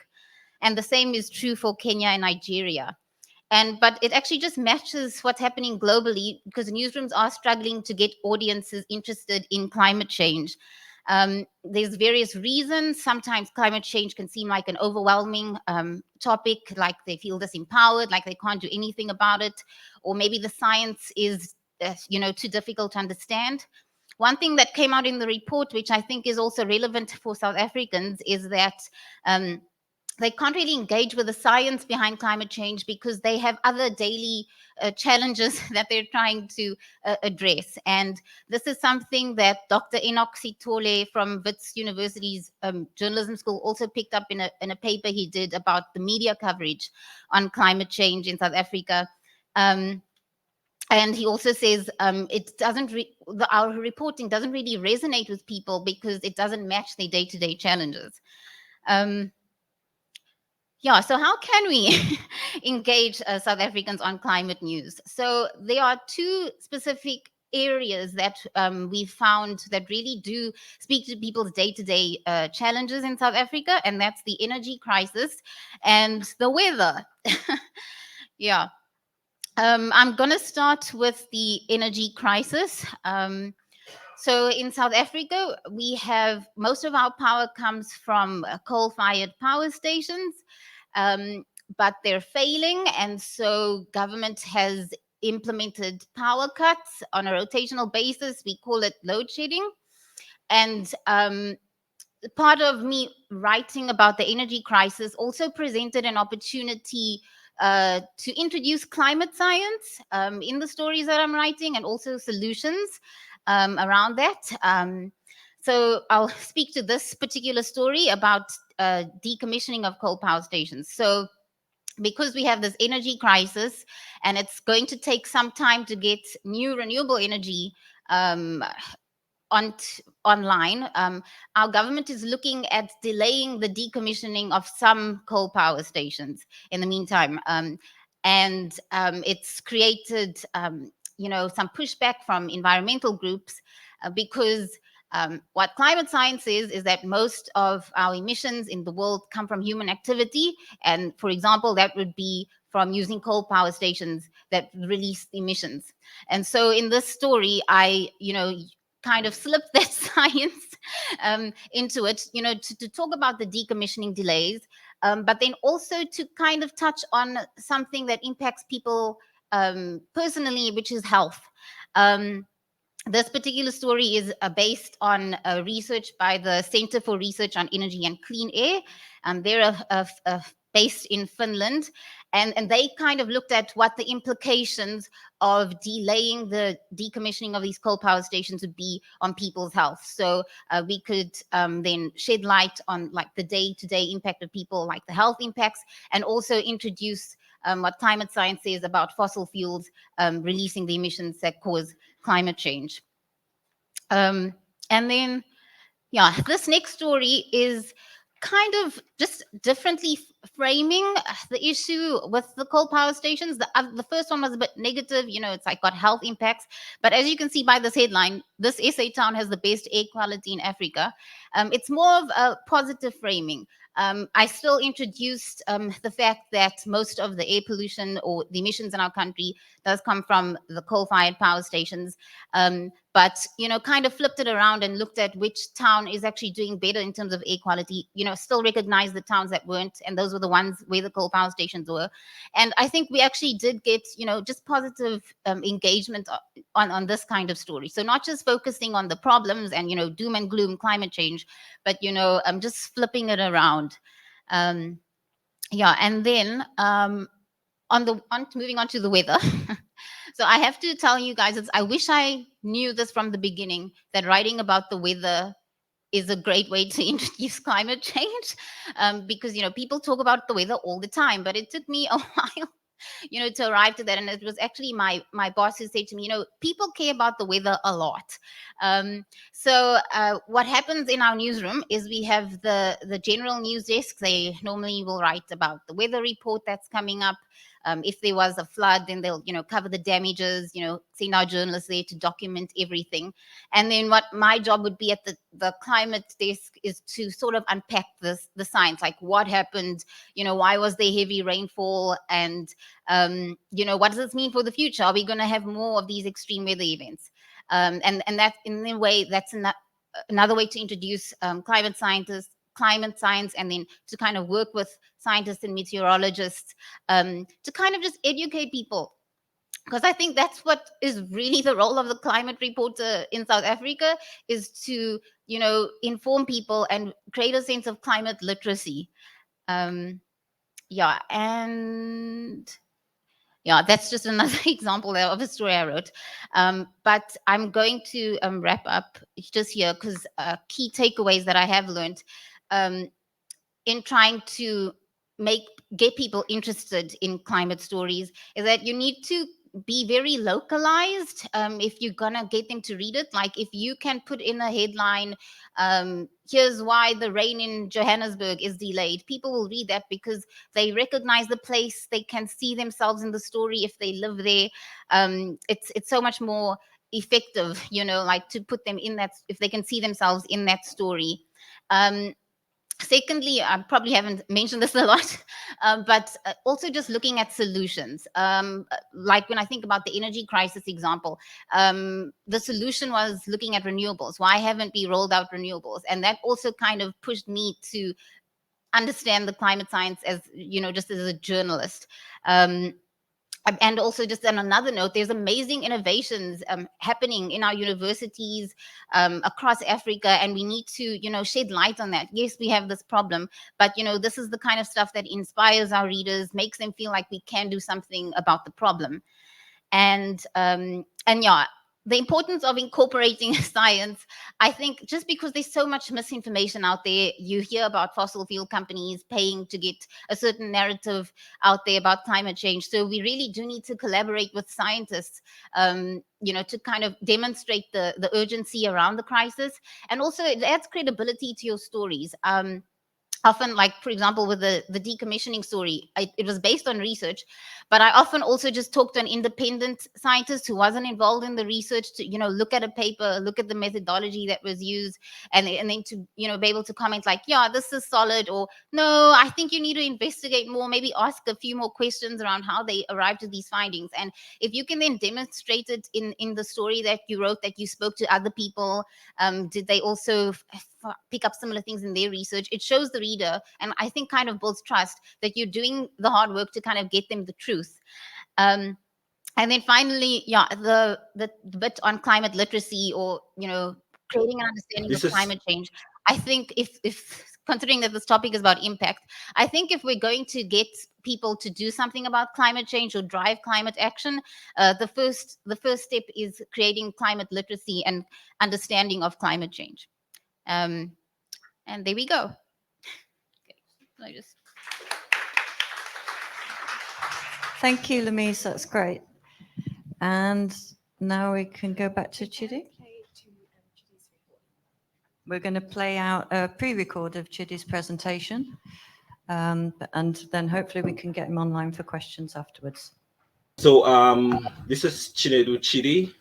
And the same is true for Kenya and Nigeria. But it actually just matches what's happening globally, because newsrooms are struggling to get audiences interested in climate change. There's various reasons. Sometimes climate change can seem like an overwhelming topic, like they feel disempowered, like they can't do anything about it, or maybe the science is too difficult to understand. One thing that came out in the report, which I think is also relevant for South Africans, is that they can't really engage with the science behind climate change because they have other daily challenges that they're trying to address. And this is something that Dr. Enoch Sithole from Wits University's journalism school also picked up in a paper he did about the media coverage on climate change in South Africa. And he also says our reporting doesn't really resonate with people because it doesn't match their day-to-day challenges. So how can we engage South Africans on climate news? So there are two specific areas that we found that really do speak to people's day-to-day challenges in South Africa, and that's the energy crisis and the weather. I'm going to start with the energy crisis. So in South Africa, we have most of our power comes from coal-fired power stations, but they're failing. And so government has implemented power cuts on a rotational basis. We call it load shedding. And part of me writing about the energy crisis also presented an opportunity to introduce climate science in the stories that I'm writing, and also solutions around that. So I'll speak to this particular story about decommissioning of coal power stations. So because we have this energy crisis and it's going to take some time to get new renewable energy online, our government is looking at delaying the decommissioning of some coal power stations in the meantime. And it's created some pushback from environmental groups because what climate science is that most of our emissions in the world come from human activity. And for example, that would be from using coal power stations that release emissions. And so in this story, I kind of slipped that science into it, to talk about the decommissioning delays, but then also to kind of touch on something that impacts people personally, which is health. This particular story is based on research by the Center for Research on Energy and Clean Air. They're based in Finland, and they kind of looked at what the implications of delaying the decommissioning of these coal power stations would be on people's health. So we could then shed light on like the day-to-day impact of people, like the health impacts, and also introduce what climate science says about fossil fuels releasing the emissions that cause climate change. And then, this next story is kind of just differently framing the issue with the coal power stations. The first one was a bit negative, it's like got health impacts. But as you can see by this headline, this SA town has the best air quality in Africa. It's more of a positive framing. I still introduced the fact that most of the air pollution or the emissions in our country does come from the coal-fired power stations. But, kind of flipped it around and looked at which town is actually doing better in terms of air quality, still recognize the towns that weren't, and those were the ones where the coal power stations were. And I think we actually did get, just positive engagement on this kind of story. So not just focusing on the problems and, doom and gloom climate change, but, just flipping it around. yeah, and then moving on to the weather. So I have to tell you guys, I wish I knew this from the beginning, that writing about the weather is a great way to introduce climate change, because people talk about the weather all the time, but it took me a while to arrive to that. And it was actually my boss who said to me, people care about the weather a lot. So what happens in our newsroom is we have the general news desk. They normally will write about the weather report that's coming up. If there was a flood, then they'll cover the damages, send our journalists there to document everything. And then what my job would be at the climate desk is to sort of unpack the science, like what happened, why was there heavy rainfall, and what does this mean for the future? Are we going to have more of these extreme weather events? And that, in a way, that's another way to introduce climate science, and then to kind of work with scientists and meteorologists to kind of just educate people. Because I think that's what is really the role of the climate reporter in South Africa, is to, inform people and create a sense of climate literacy. Yeah, and yeah, that's just another example of a story I wrote. But I'm going to wrap up just here, because key takeaways that I have learned in trying to get people interested in climate stories is that you need to be very localized if you're gonna get them to read it. Like, if you can put in a headline, here's why the rain in Johannesburg is delayed, people will read that because they recognize the place, they can see themselves in the story if they live there. It's so much more effective, like, to put them in that, if they can see themselves in that story. Secondly, I probably haven't mentioned this a lot, but also just looking at solutions. Like when I think about the energy crisis example, the solution was looking at renewables. Why haven't we rolled out renewables? And that also kind of pushed me to understand the climate science as, just as a journalist. And also, just on another note, there's amazing innovations happening in our universities across Africa, and we need to, shed light on that. Yes, we have this problem, but this is the kind of stuff that inspires our readers, makes them feel like we can do something about the problem. And yeah, the importance of incorporating science. I think just because there's so much misinformation out there, you hear about fossil fuel companies paying to get a certain narrative out there about climate change. So we really do need to collaborate with scientists, to kind of demonstrate the urgency around the crisis. And also, it adds credibility to your stories. Often, like, for example, with the decommissioning story, it was based on research, but I often also just talked to an independent scientist who wasn't involved in the research to, look at a paper, look at the methodology that was used, and then to, be able to comment like, yeah, this is solid, or no, I think you need to investigate more, maybe ask a few more questions around how they arrived at these findings. And if you can then demonstrate it in the story that you wrote, that you spoke to other people, did they also pick up similar things in their research, it shows the reader, and I think kind of builds trust that you're doing the hard work to kind of get them the truth. And then finally, yeah, the bit on climate literacy, or creating an understanding of climate change. I think if considering that this topic is about impact, I think if we're going to get people to do something about climate change or drive climate action, the first step is creating climate literacy and understanding of climate change. And there we go. Okay. Thank you, Lamise. That's great. And now we can go back to Chidi. We're going to play out a pre-record of Chidi's presentation, and then hopefully we can get him online for questions afterwards. So this is Chinedu Chidi,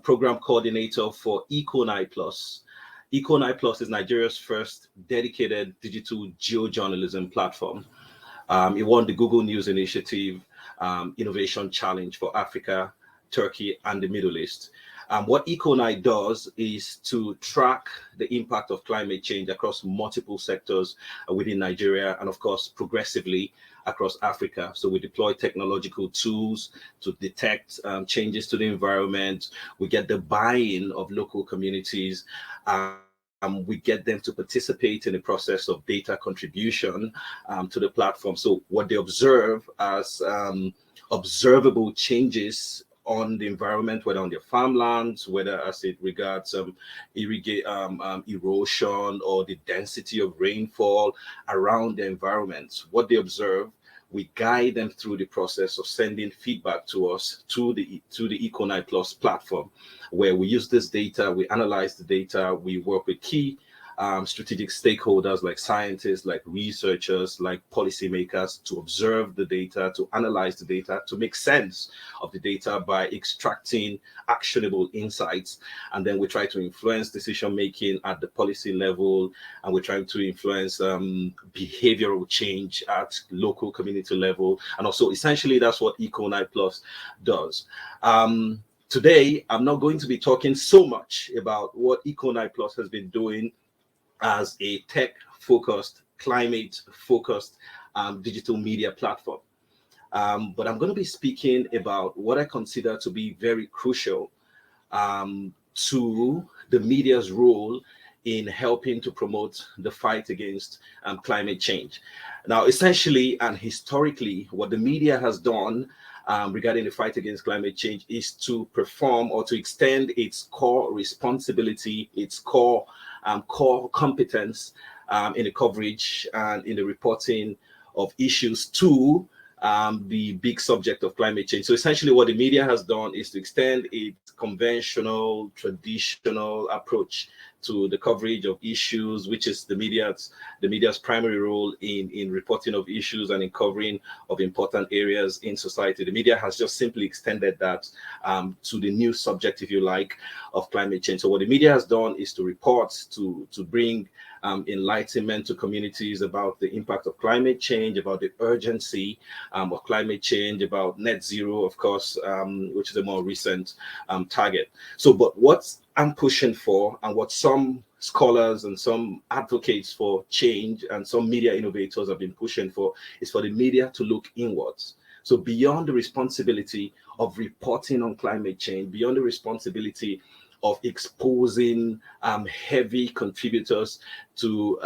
program coordinator for Econai Plus. Econai Plus is Nigeria's first dedicated digital geojournalism platform. It won the Google News Initiative Innovation Challenge for Africa, Turkey, and the Middle East. What Econai does is to track the impact of climate change across multiple sectors within Nigeria, and of course, progressively across Africa. So we deploy technological tools to detect changes to the environment. We get the buy-in of local communities. we get them to participate in the process of data contribution to the platform. So what they observe as observable changes on the environment, whether on their farmlands, whether as it regards erosion or the density of rainfall around the environment, what they observe, we guide them through the process of sending feedback to us to the Eco9 Plus platform, where we use this data, we analyze the data, we work with key strategic stakeholders like scientists, like researchers, like policymakers to observe the data, to analyze the data, to make sense of the data by extracting actionable insights. And then we try to influence decision making at the policy level, and we're trying to influence behavioral change at local community level. And also, essentially, that's what Eco9 Plus does. Today, I'm not going to be talking so much about what Eco9 Plus has been doing as a tech-focused, climate-focused digital media platform. But I'm going to be speaking about what I consider to be very crucial to the media's role in helping to promote the fight against climate change. Now, essentially and historically, what the media has done regarding the fight against climate change is to perform or to extend its core responsibility, its core competence in the coverage and in the reporting of issues to the big subject of climate change. So essentially what the media has done is to extend its conventional, traditional approach to the coverage of issues, which is the media's primary role in reporting of issues and in covering of important areas in society. The media has just simply extended that to the new subject, if you like, of climate change. So what the media has done is to report, to bring enlightenment to communities about the impact of climate change, about the urgency of climate change, about net zero, of course, which is a more recent target. So, but what I'm pushing for, and what some scholars and some advocates for change and some media innovators have been pushing for, is for the media to look inwards. So beyond the responsibility of reporting on climate change, beyond the responsibility of exposing heavy contributors to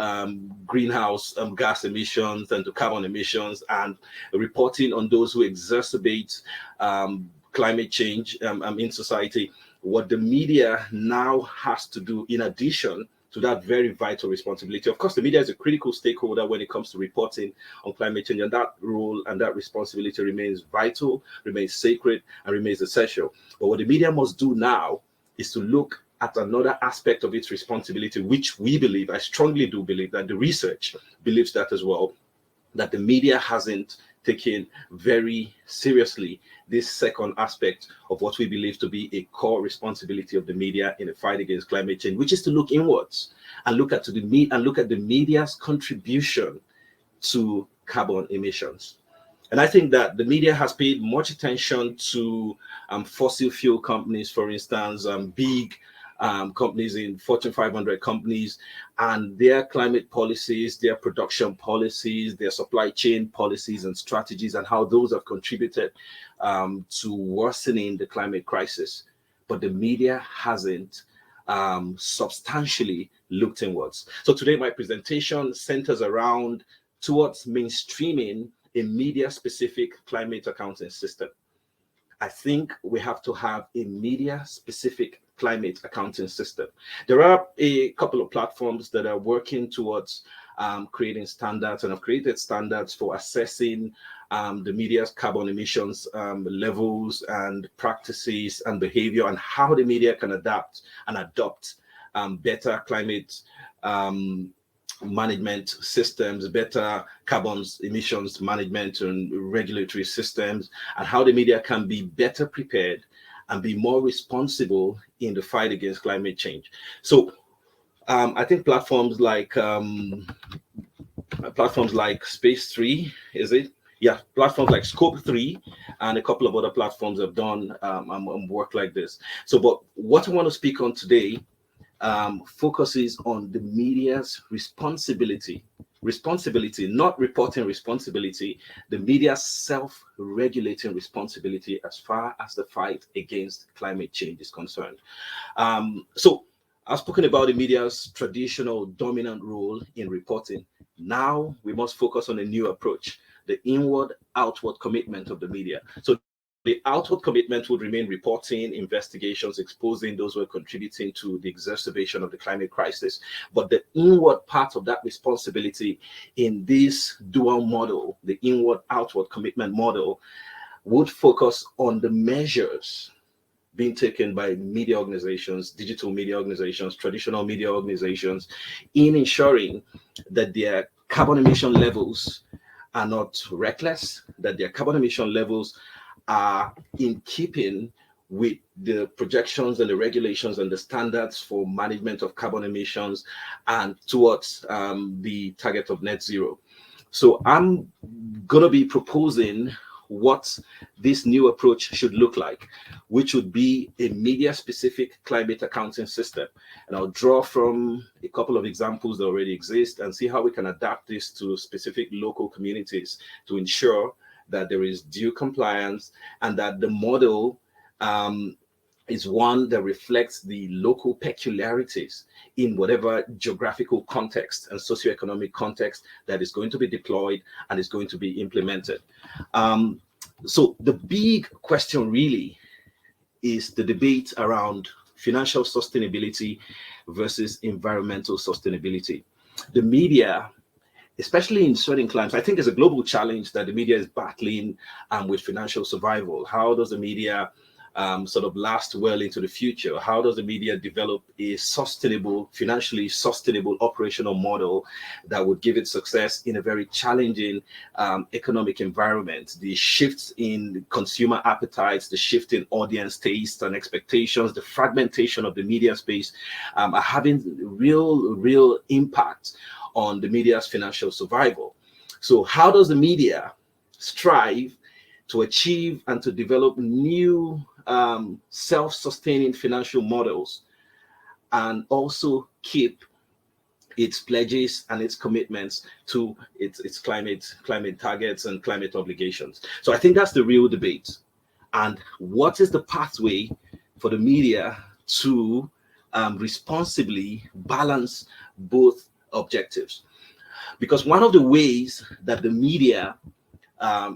greenhouse gas emissions and to carbon emissions, and reporting on those who exacerbate climate change in society, what the media now has to do, in addition to that very vital responsibility. Of course, the media is a critical stakeholder when it comes to reporting on climate change, and that role and that responsibility remains vital, remains sacred, and remains essential. But what the media must do now is to look at another aspect of its responsibility, which we believe, I strongly do believe, that the research believes that as well, that the media hasn't taken very seriously this second aspect of what we believe to be a core responsibility of the media in the fight against climate change, which is to look inwards and look at the media's contribution to carbon emissions. And I think that the media has paid much attention to fossil fuel companies, for instance, big companies in Fortune 500 companies, and their climate policies, their production policies, their supply chain policies and strategies, and how those have contributed to worsening the climate crisis. But the media hasn't substantially looked inwards. So today my presentation centers around towards mainstreaming a media-specific climate accounting system. I think we have to have a media-specific climate accounting system. There are a couple of platforms that are working towards creating standards and have created standards for assessing the media's carbon emissions levels and practices and behavior, and how the media can adapt and adopt better climate management systems, better carbon emissions management and regulatory systems, and how the media can be better prepared and be more responsible in the fight against climate change. So I think platforms like Space 3, is it? Yeah, platforms like Scope 3 and a couple of other platforms have done work like this. So, but what I want to speak on today focuses on the media's responsibility, not reporting responsibility, the media's self-regulating responsibility as far as the fight against climate change is concerned. So I've spoken about the media's traditional dominant role in reporting. Now we must focus on a new approach, the inward-outward commitment of the media. So the outward commitment would remain reporting, investigations, exposing those who are contributing to the exacerbation of the climate crisis. But the inward part of that responsibility in this dual model, the inward-outward commitment model, would focus on the measures being taken by media organizations, digital media organizations, traditional media organizations, in ensuring that their carbon emission levels are not reckless, that their carbon emission levels are in keeping with the projections and the regulations and the standards for management of carbon emissions and towards the target of net zero. So I'm going to be proposing what this new approach should look like, which would be a media-specific climate accounting system. And I'll draw from a couple of examples that already exist and see how we can adapt this to specific local communities to ensure that there is due compliance and that the model is one that reflects the local peculiarities in whatever geographical context and socioeconomic context that is going to be deployed and is going to be implemented. So the big question really is the debate around financial sustainability versus environmental sustainability. The media, especially in certain climes, I think there's a global challenge that the media is battling with financial survival. How does the media sort of last well into the future? How does the media develop a sustainable, financially sustainable operational model that would give it success in a very challenging economic environment? The shifts in consumer appetites, the shift in audience tastes and expectations, the fragmentation of the media space are having real impact on the media's financial survival. So how does the media strive to achieve and to develop new self-sustaining financial models and also keep its pledges and its commitments to its climate targets and climate obligations? So I think that's the real debate. And what is the pathway for the media to responsibly balance both objectives? Because one of the ways that the media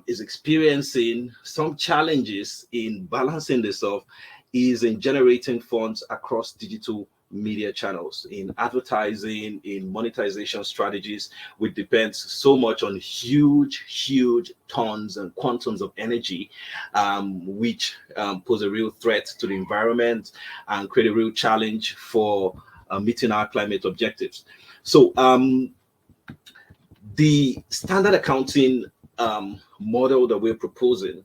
is experiencing some challenges in balancing this off is in generating funds across digital media channels, in advertising, in monetization strategies, which depends so much on huge tons and quantums of energy, which pose a real threat to the environment and create a real challenge for meeting our climate objectives. So the standard accounting model that we're proposing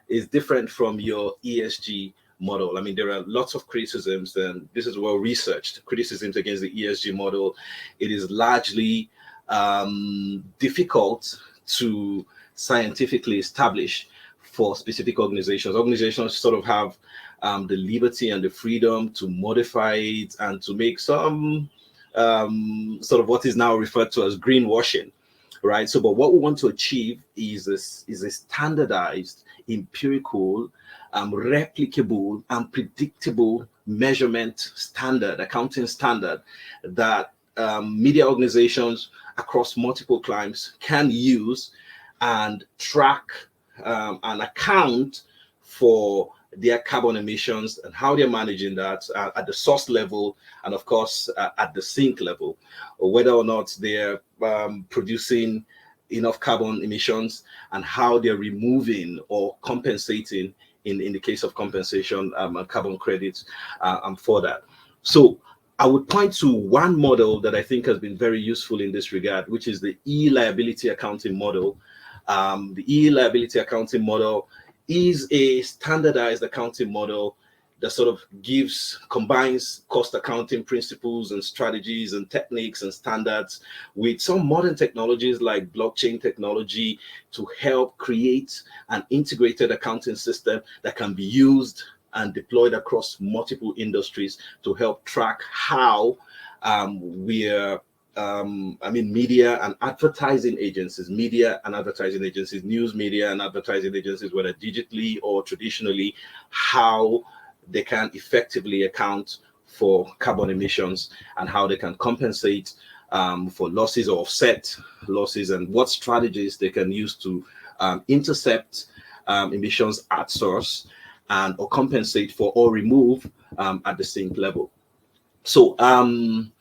is different from your ESG model. I mean, there are lots of criticisms, and this is well researched, criticisms against the ESG model. It is largely difficult to scientifically establish for specific organizations. Organizations sort of have the liberty and the freedom to modify it and to make some sort of what is now referred to as greenwashing. Right. So, but what we want to achieve is a standardized, empirical, replicable, and predictable measurement standard, accounting standard that media organizations across multiple climes can use and track and account for their carbon emissions and how they're managing that at the source level and, of course, at the sink level, or whether or not they're producing enough carbon emissions and how they're removing or compensating, in the case of compensation, carbon credits for that. So I would point to one model that I think has been very useful in this regard, which is the e-liability accounting model. The e-liability accounting model is a standardized accounting model that sort of combines cost accounting principles and strategies and techniques and standards with some modern technologies like blockchain technology to help create an integrated accounting system that can be used and deployed across multiple industries to help track how media and advertising agencies, news media and advertising agencies, whether digitally or traditionally, how they can effectively account for carbon emissions and how they can compensate for losses or offset losses, and what strategies they can use to intercept emissions at source and or compensate for or remove at the sink level. So I'm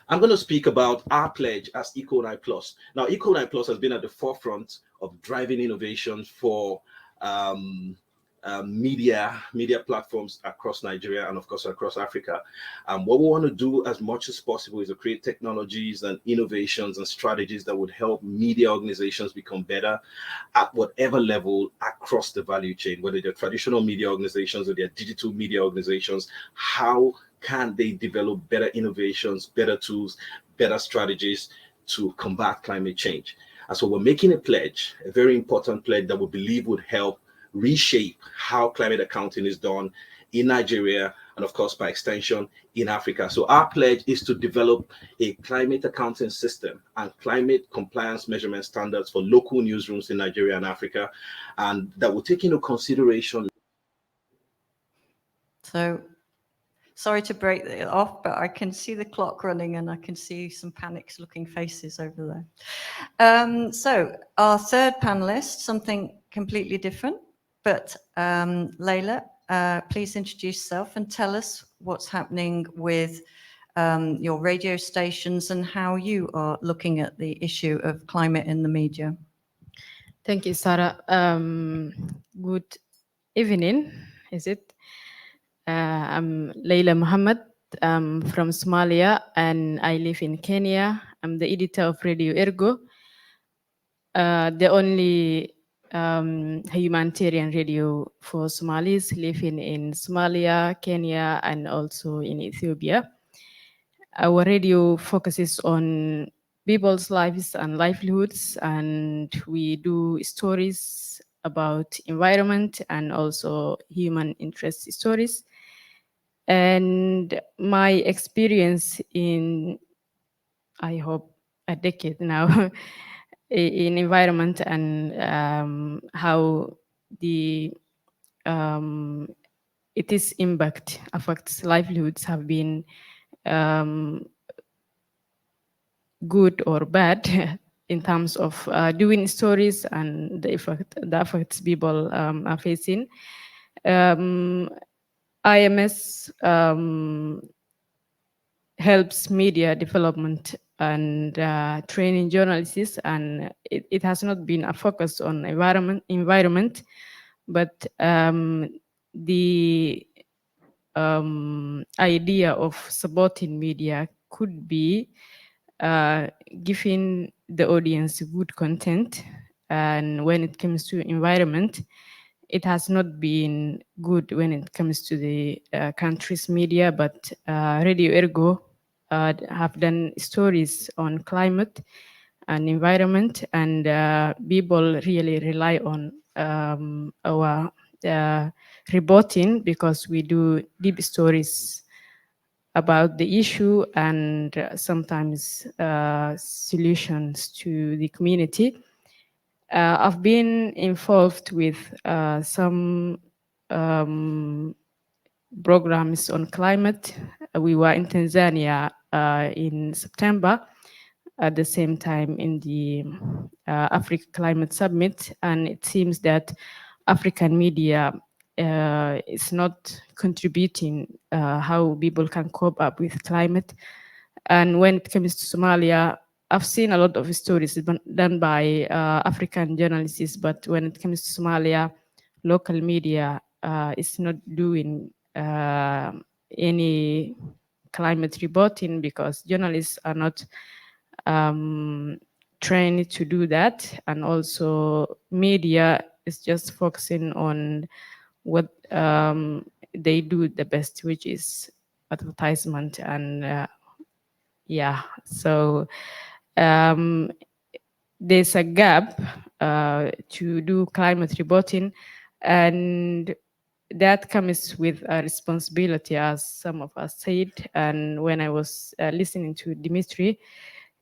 going to speak about our pledge as Eco9 Plus. Now, Eco9 Plus has been at the forefront of driving innovation for media platforms across Nigeria and of course across Africa. What we want to do as much as possible is to create technologies and innovations and strategies that would help media organizations become better at whatever level across the value chain, whether they're traditional media organizations or they're digital media organizations. How can they develop better innovations, better tools, better strategies to combat climate change? And so we're making a pledge, a very important pledge that we believe would help reshape how climate accounting is done in Nigeria and of course by extension in Africa. So our pledge is to develop a climate accounting system and climate compliance measurement standards for local newsrooms in Nigeria and Africa, and that will take into consideration. So sorry to break it off, but I can see the clock running and I can see some panics looking faces over there. So our third panelist, something completely different, but Layla, please introduce yourself and tell us what's happening with your radio stations and how you are looking at the issue of climate in the media. Thank you, Sarah. Good evening, is it? I'm Layla Muhammad. I'm from Somalia and I live in Kenya. I'm the editor of Radio Ergo, the only humanitarian radio for Somalis living in Somalia, Kenya, and also in Ethiopia. Our radio focuses on people's lives and livelihoods, and we do stories about environment and also human interest stories. And my experience in, I hope, a decade now in environment and how the its impact affects livelihoods have been good or bad in terms of doing stories and the effects people are facing. IMS helps media development and training journalists, and it has not been a focus on environment, but the idea of supporting media could be giving the audience good content. And when it comes to environment, it has not been good when it comes to the country's media, but Radio Ergo have done stories on climate and environment, and people really rely on our reporting because we do deep stories about the issue and sometimes solutions to the community. I've been involved with some programs on climate. We were in Tanzania in September, at the same time in the Africa Climate Summit, and it seems that African media is not contributing how people can cope up with climate. And when it comes to Somalia, I've seen a lot of stories done by African journalists, but when it comes to Somalia, local media is not doing any climate reporting because journalists are not trained to do that. And also media is just focusing on what they do the best, which is advertisement. And yeah, so there's a gap to do climate reporting, and that comes with a responsibility, as some of us said. And when I was listening to Dimitri,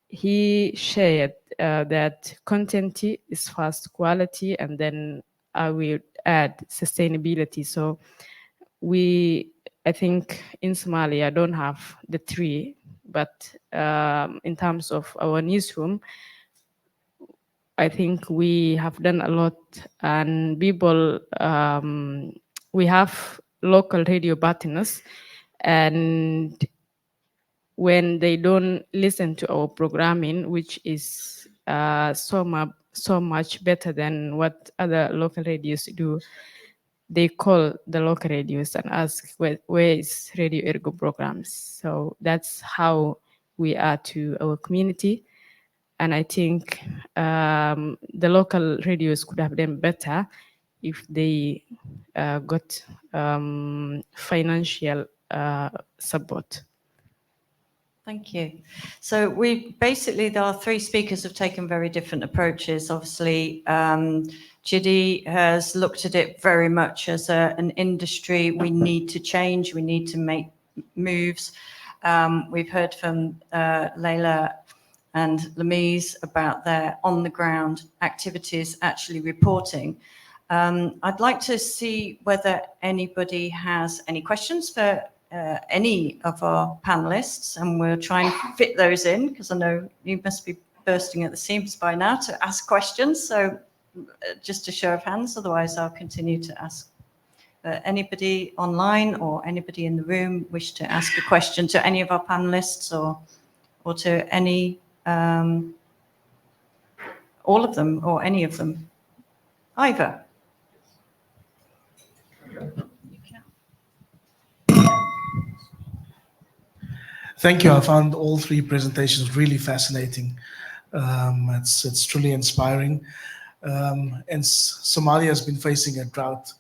he shared that content is first quality, and then I will add sustainability. So we I think in Somalia, I don't have the three, but in terms of our newsroom, I think we have done a lot, and people, we have local radio partners, and when they don't listen to our programming, which is so much better than what other local radios do, they call the local radios and ask where is Radio Ergo programs. So that's how we are to our community. And I think the local radios could have done better if they got financial support. Thank you. So our three speakers have taken very different approaches. Obviously, Chidi has looked at it very much as an industry. We need to change, we need to make moves. We've heard from Leila and Lamise about their on-the-ground activities actually reporting. I'd like to see whether anybody has any questions for any of our panelists, and we'll try and fit those in, because I know you must be bursting at the seams by now to ask questions. So just a show of hands, otherwise I'll continue to ask. Anybody online or anybody in the room wish to ask a question to any of our panelists, or to any, all of them or any of them? Ivor. Thank you. I found all three presentations really fascinating. It's truly inspiring. And Somalia has been facing a drought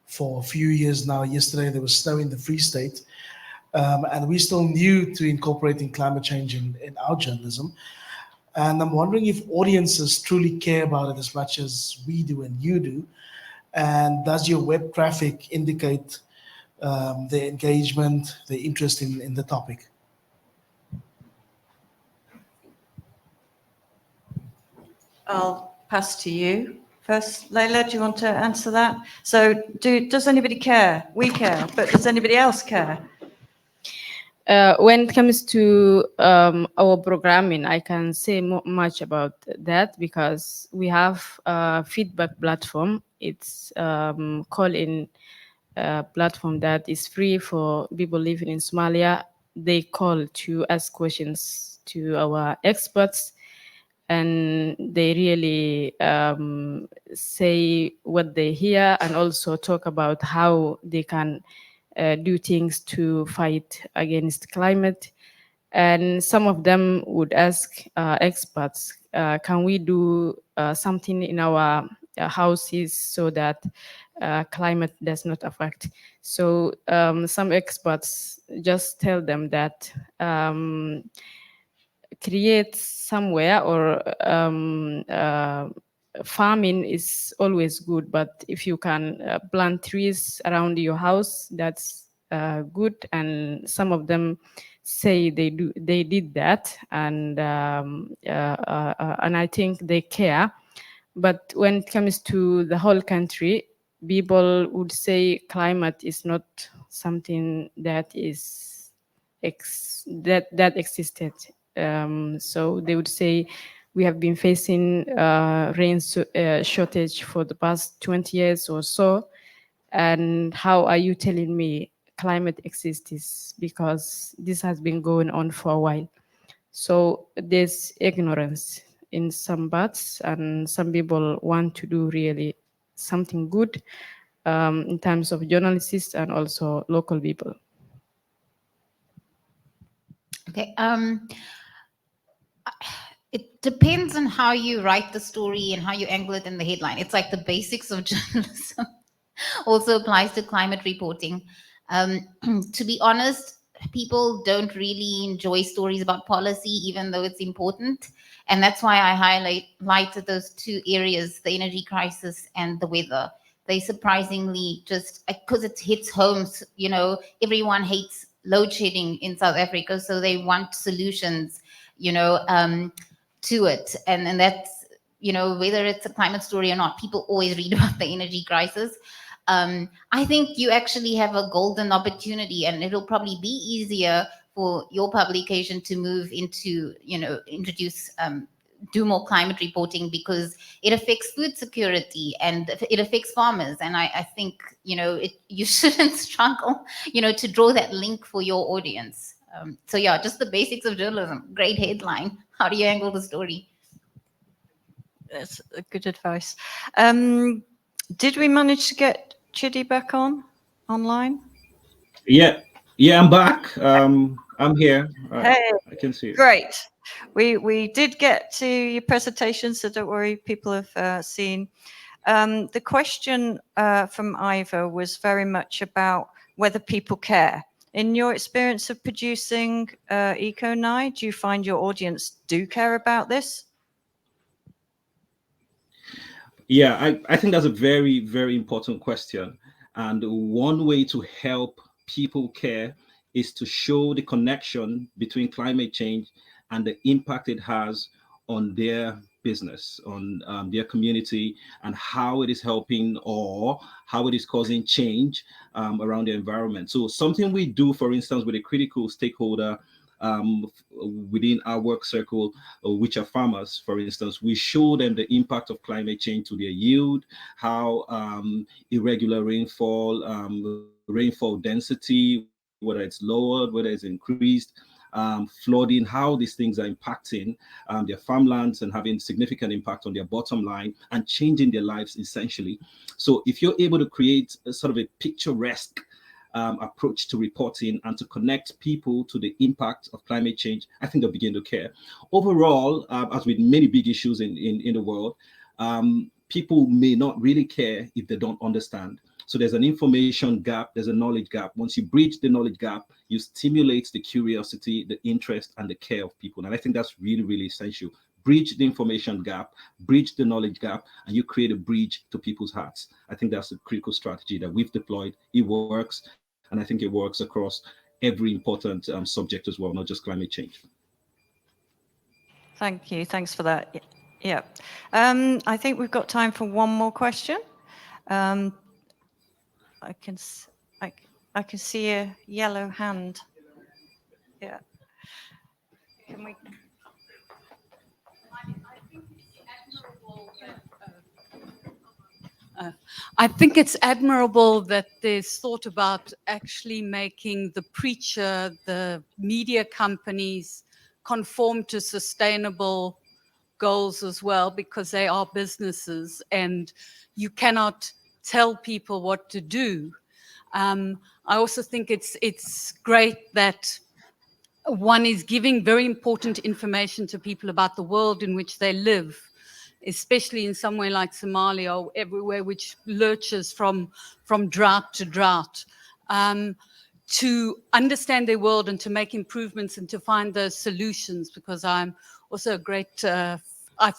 for a few years now. Yesterday there was snow in the Free State, and we're still new to incorporating climate change in our journalism. And I'm wondering if audiences truly care about it as much as we do and you do. And does your web traffic indicate their engagement, their interest in the topic? I'll pass to you first. Leila, do you want to answer that? So does anybody care? We care, but does anybody else care? When it comes to our programming, I can say much about that, because we have a feedback platform. It's call-in platform that is free for people living in Somalia. They call to ask questions to our experts, and they really say what they hear, and also talk about how they can do things to fight against climate. And some of them would ask experts, can we do something in our houses so that climate does not affect? So some experts just tell them that create somewhere, or farming is always good, but if you can plant trees around your house, that's good. And some of them say they did that, and I think they care. But when it comes to the whole country, people would say climate is not something that is that existed. So they would say, we have been facing rain shortage for the past 20 years or so, and how are you telling me climate exists, because this has been going on for a while? So there's ignorance in some parts, and some people want to do really something good in terms of journalists and also local people. Okay. It depends on how you write the story and how you angle it in the headline. It's like the basics of journalism also applies to climate reporting. To be honest, people don't really enjoy stories about policy, even though it's important. And that's why I highlighted those two areas, the energy crisis and the weather. They surprisingly just, because it hits homes, you know, everyone hates load shedding in South Africa, so they want solutions, you know, to it. And that's, you know, whether it's a climate story or not, people always read about the energy crisis. I think you actually have a golden opportunity, and it'll probably be easier for your publication to move into, introduce, do more climate reporting, because it affects food security and it affects farmers. And I think, you shouldn't struggle, to draw that link for your audience. So yeah, just the basics of journalism. Great headline. How do you angle the story? That's a good advice. Did we manage to get Chidi back online? Yeah, I'm back. I'm here. Hey, I can see it. great. We did get to your presentation, so don't worry, people have seen. The question from Ivor was very much about whether people care. In your experience of producing EcoNI, do you find your audience do care about this? Yeah, I think that's a very, very important question. And one way to help people care is to show the connection between climate change and the impact it has on their business, on their community, and how it is helping or how it is causing change around the environment. So something we do, for instance, with a critical stakeholder within our work circle, which are farmers, for instance, we show them the impact of climate change to their yield, how irregular rainfall density, whether it's lowered, whether it's increased, flooding, how these things are impacting their farmlands and having significant impact on their bottom line and changing their lives essentially. So if you're able to create a sort of a picturesque approach to reporting and to connect people to the impact of climate change, I think they'll begin to care. Overall, as with many big issues in the world, people may not really care if they don't understand. So there's an information gap, there's a knowledge gap. Once you bridge the knowledge gap, you stimulate the curiosity, the interest, and the care of people. And I think that's really, really essential. Bridge the information gap, bridge the knowledge gap, and you create a bridge to people's hearts. I think that's a critical strategy that we've deployed. It works, and I think it works across every important subject as well, not just climate change. Thank you. Thanks for that. Yeah. I think we've got time for one more question. I can see a yellow hand. Yeah. Can we? I think it's admirable that there's thought about actually making the preacher, the media companies conform to sustainable goals as well, because they are businesses and you cannot tell people what to do. I also think it's great that one is giving very important information to people about the world in which they live, especially in somewhere like Somalia or everywhere which lurches from drought to drought, to understand their world and to make improvements and to find those solutions, because I'm also a great, I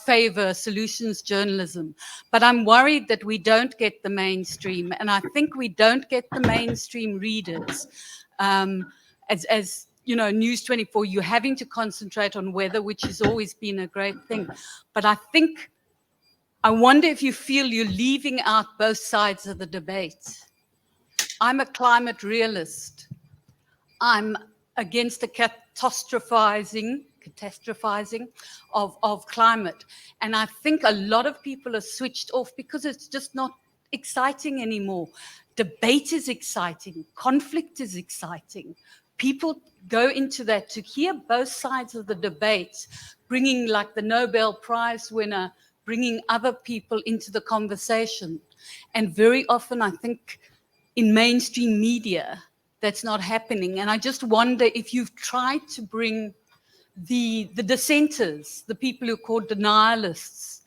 favor solutions journalism, but I'm worried that we don't get the mainstream, and I think we don't get the mainstream readers. As you know, News 24, you're having to concentrate on weather, which has always been a great thing. But I wonder if you feel you're leaving out both sides of the debate. I'm a climate realist. I'm against the catastrophizing of climate. And I think a lot of people are switched off because it's just not exciting anymore. Debate is exciting. Conflict is exciting. People go into that to hear both sides of the debate, bringing, like the Nobel Prize winner, bringing other people into the conversation. And very often, I think, in mainstream media, that's not happening. And I just wonder if you've tried to bring the dissenters, the people who are called denialists,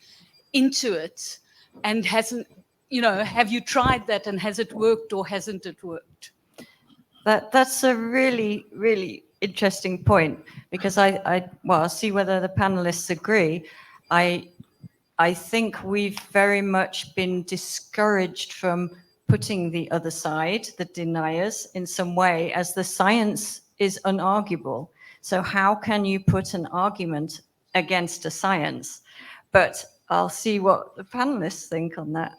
into it, and hasn't, have you tried that, and has it worked or hasn't it worked? That's a really, really interesting point, because I'll see whether the panelists agree. I think we've very much been discouraged from putting the other side, the deniers, in some way, as the science is unarguable. So how can you put an argument against a science? But I'll see what the panelists think on that.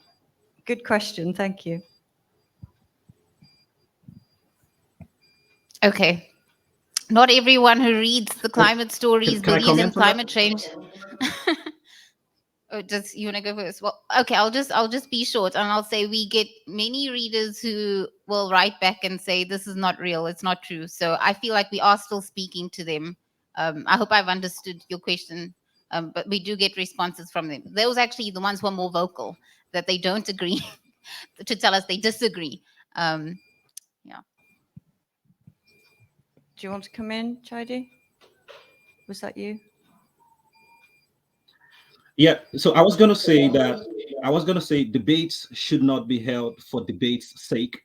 Good question, thank you. Okay. Not everyone who reads the climate stories can I believes in comment on that? climate change. Oh, does you want to go first? Well, okay, I'll just be short, and I'll say we get many readers who will write back and say this is not real, it's not true. So I feel like we are still speaking to them. I hope I've understood your question, but we do get responses from them. Those actually the ones who are more vocal, that they don't agree, to tell us they disagree. Yeah. Do you want to come in, Chidi? Was that you? Yeah, so I was going to say debates should not be held for debate's sake.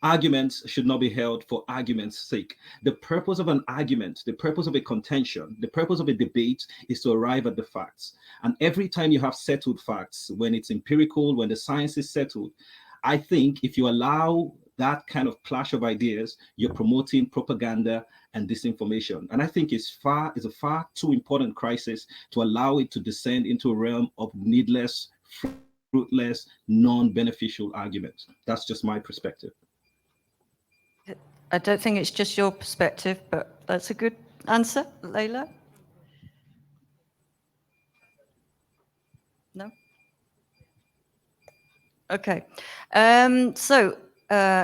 Arguments should not be held for argument's sake. The purpose of an argument, the purpose of a contention, the purpose of a debate is to arrive at the facts. And every time you have settled facts, when it's empirical, when the science is settled, I think if you allow that kind of clash of ideas, you're promoting propaganda and disinformation. And I think it's a far too important crisis to allow it to descend into a realm of needless, fruitless, non-beneficial arguments. That's just my perspective. I don't think it's just your perspective, but that's a good answer. Leila? No? Okay.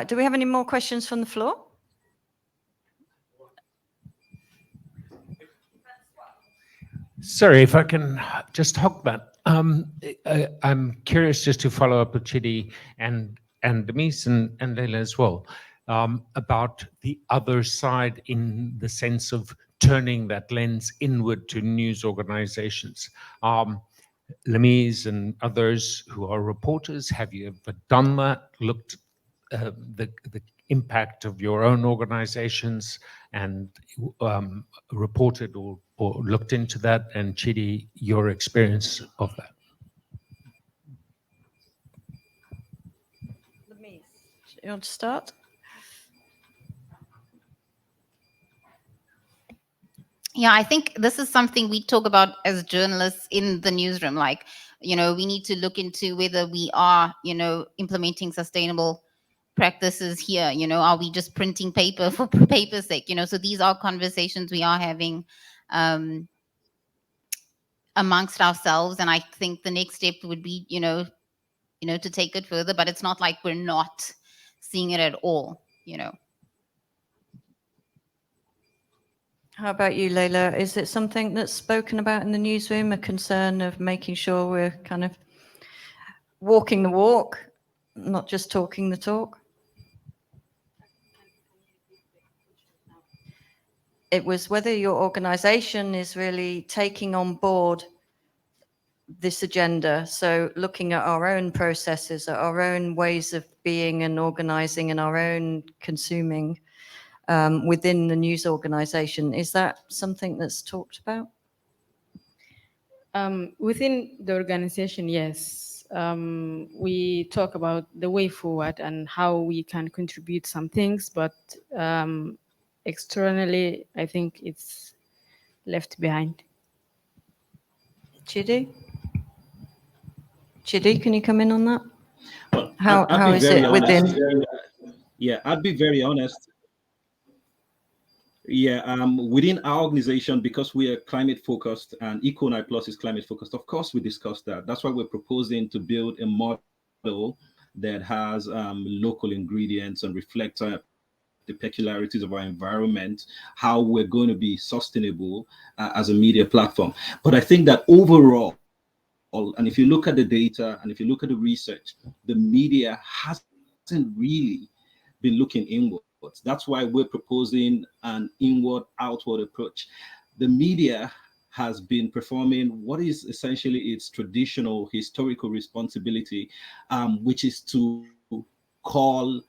Do we have any more questions from the floor? Sorry, if I can just hop back. I'm curious just to follow up with Chidi and Demise and Leila as well, about the other side in the sense of turning that lens inward to news organizations. Lemise and others who are reporters, have you ever done that? Looked the impact of your own organizations and reported or looked into that? And Chidi, your experience of that? Lemise, you want to start? Yeah, I think this is something we talk about as journalists in the newsroom. Like, we need to look into whether we are, implementing sustainable practices here. Are we just printing paper for paper's sake? So these are conversations we are having amongst ourselves. And I think the next step would be, to take it further. But it's not like we're not seeing it at all, How about you, Leila? Is it something that's spoken about in the newsroom, a concern of making sure we're kind of walking the walk, not just talking the talk? It was whether your organization is really taking on board this agenda. So looking at our own processes, at our own ways of being and organizing and our own consuming within the news organization. Is that something that's talked about? Within the organization, yes. We talk about the way forward and how we can contribute some things, but externally, I think it's left behind. Chidi, can you come in on that? Well, how is it within? Yeah, I'd be very honest. Yeah, within our organization, because we are climate focused and Eco9 Plus is climate focused, of course we discussed that. That's why we're proposing to build a model that has local ingredients and reflects the peculiarities of our environment, how we're going to be sustainable as a media platform. But I think that overall, and if you look at the data and if you look at the research, the media hasn't really been looking inward. That's why we're proposing an inward outward approach. The media has been performing what is essentially its traditional historical responsibility, which is to call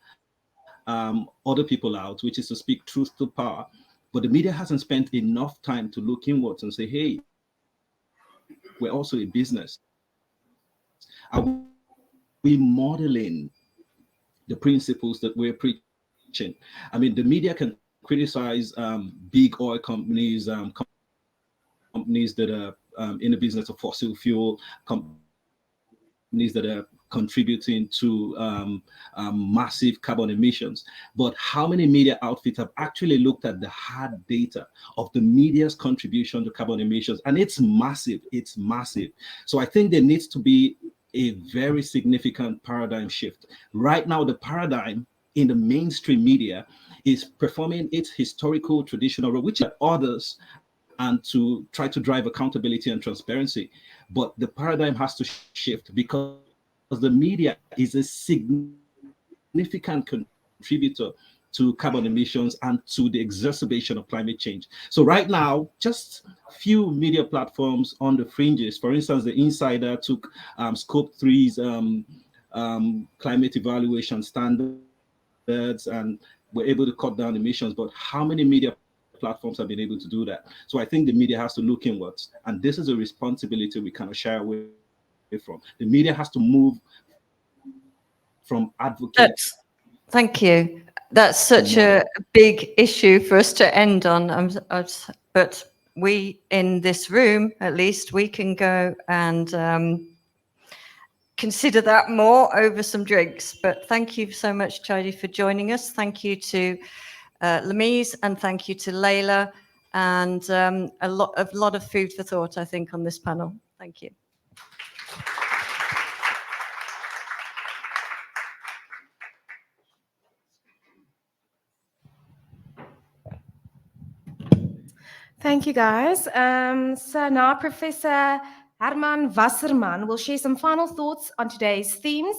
other people out, which is to speak truth to power. But the media hasn't spent enough time to look inwards and say, hey, we're also a business. Are we modeling the principles that we're preaching? I mean, the media can criticize big oil companies, companies that are in the business of fossil fuel, companies that are contributing to massive carbon emissions. But how many media outfits have actually looked at the hard data of the media's contribution to carbon emissions? And it's massive. It's massive. So I think there needs to be a very significant paradigm shift. Right now, the paradigm in the mainstream media is performing its historical traditional role, which are others, and to try to drive accountability and transparency. But the paradigm has to shift because the media is a significant contributor to carbon emissions and to the exacerbation of climate change. So right now, just few media platforms on the fringes, for instance, the Insider took Scope 3's climate evaluation standards and were able to cut down emissions. But how many media platforms have been able to do that? So I think the media has to look inwards, and this is a responsibility we cannot shy away from. The media has to move from advocating. Thank you. That's such a big issue for us to end on. But we in this room, at least, we can go and consider that more over some drinks. But thank you so much, Chadi, for joining us. Thank you to Lamise, and thank you to Layla, and a lot of food for thought, I think, on this panel. Thank you. Thank you, guys. So now Professor Herman Wasserman will share some final thoughts on today's themes.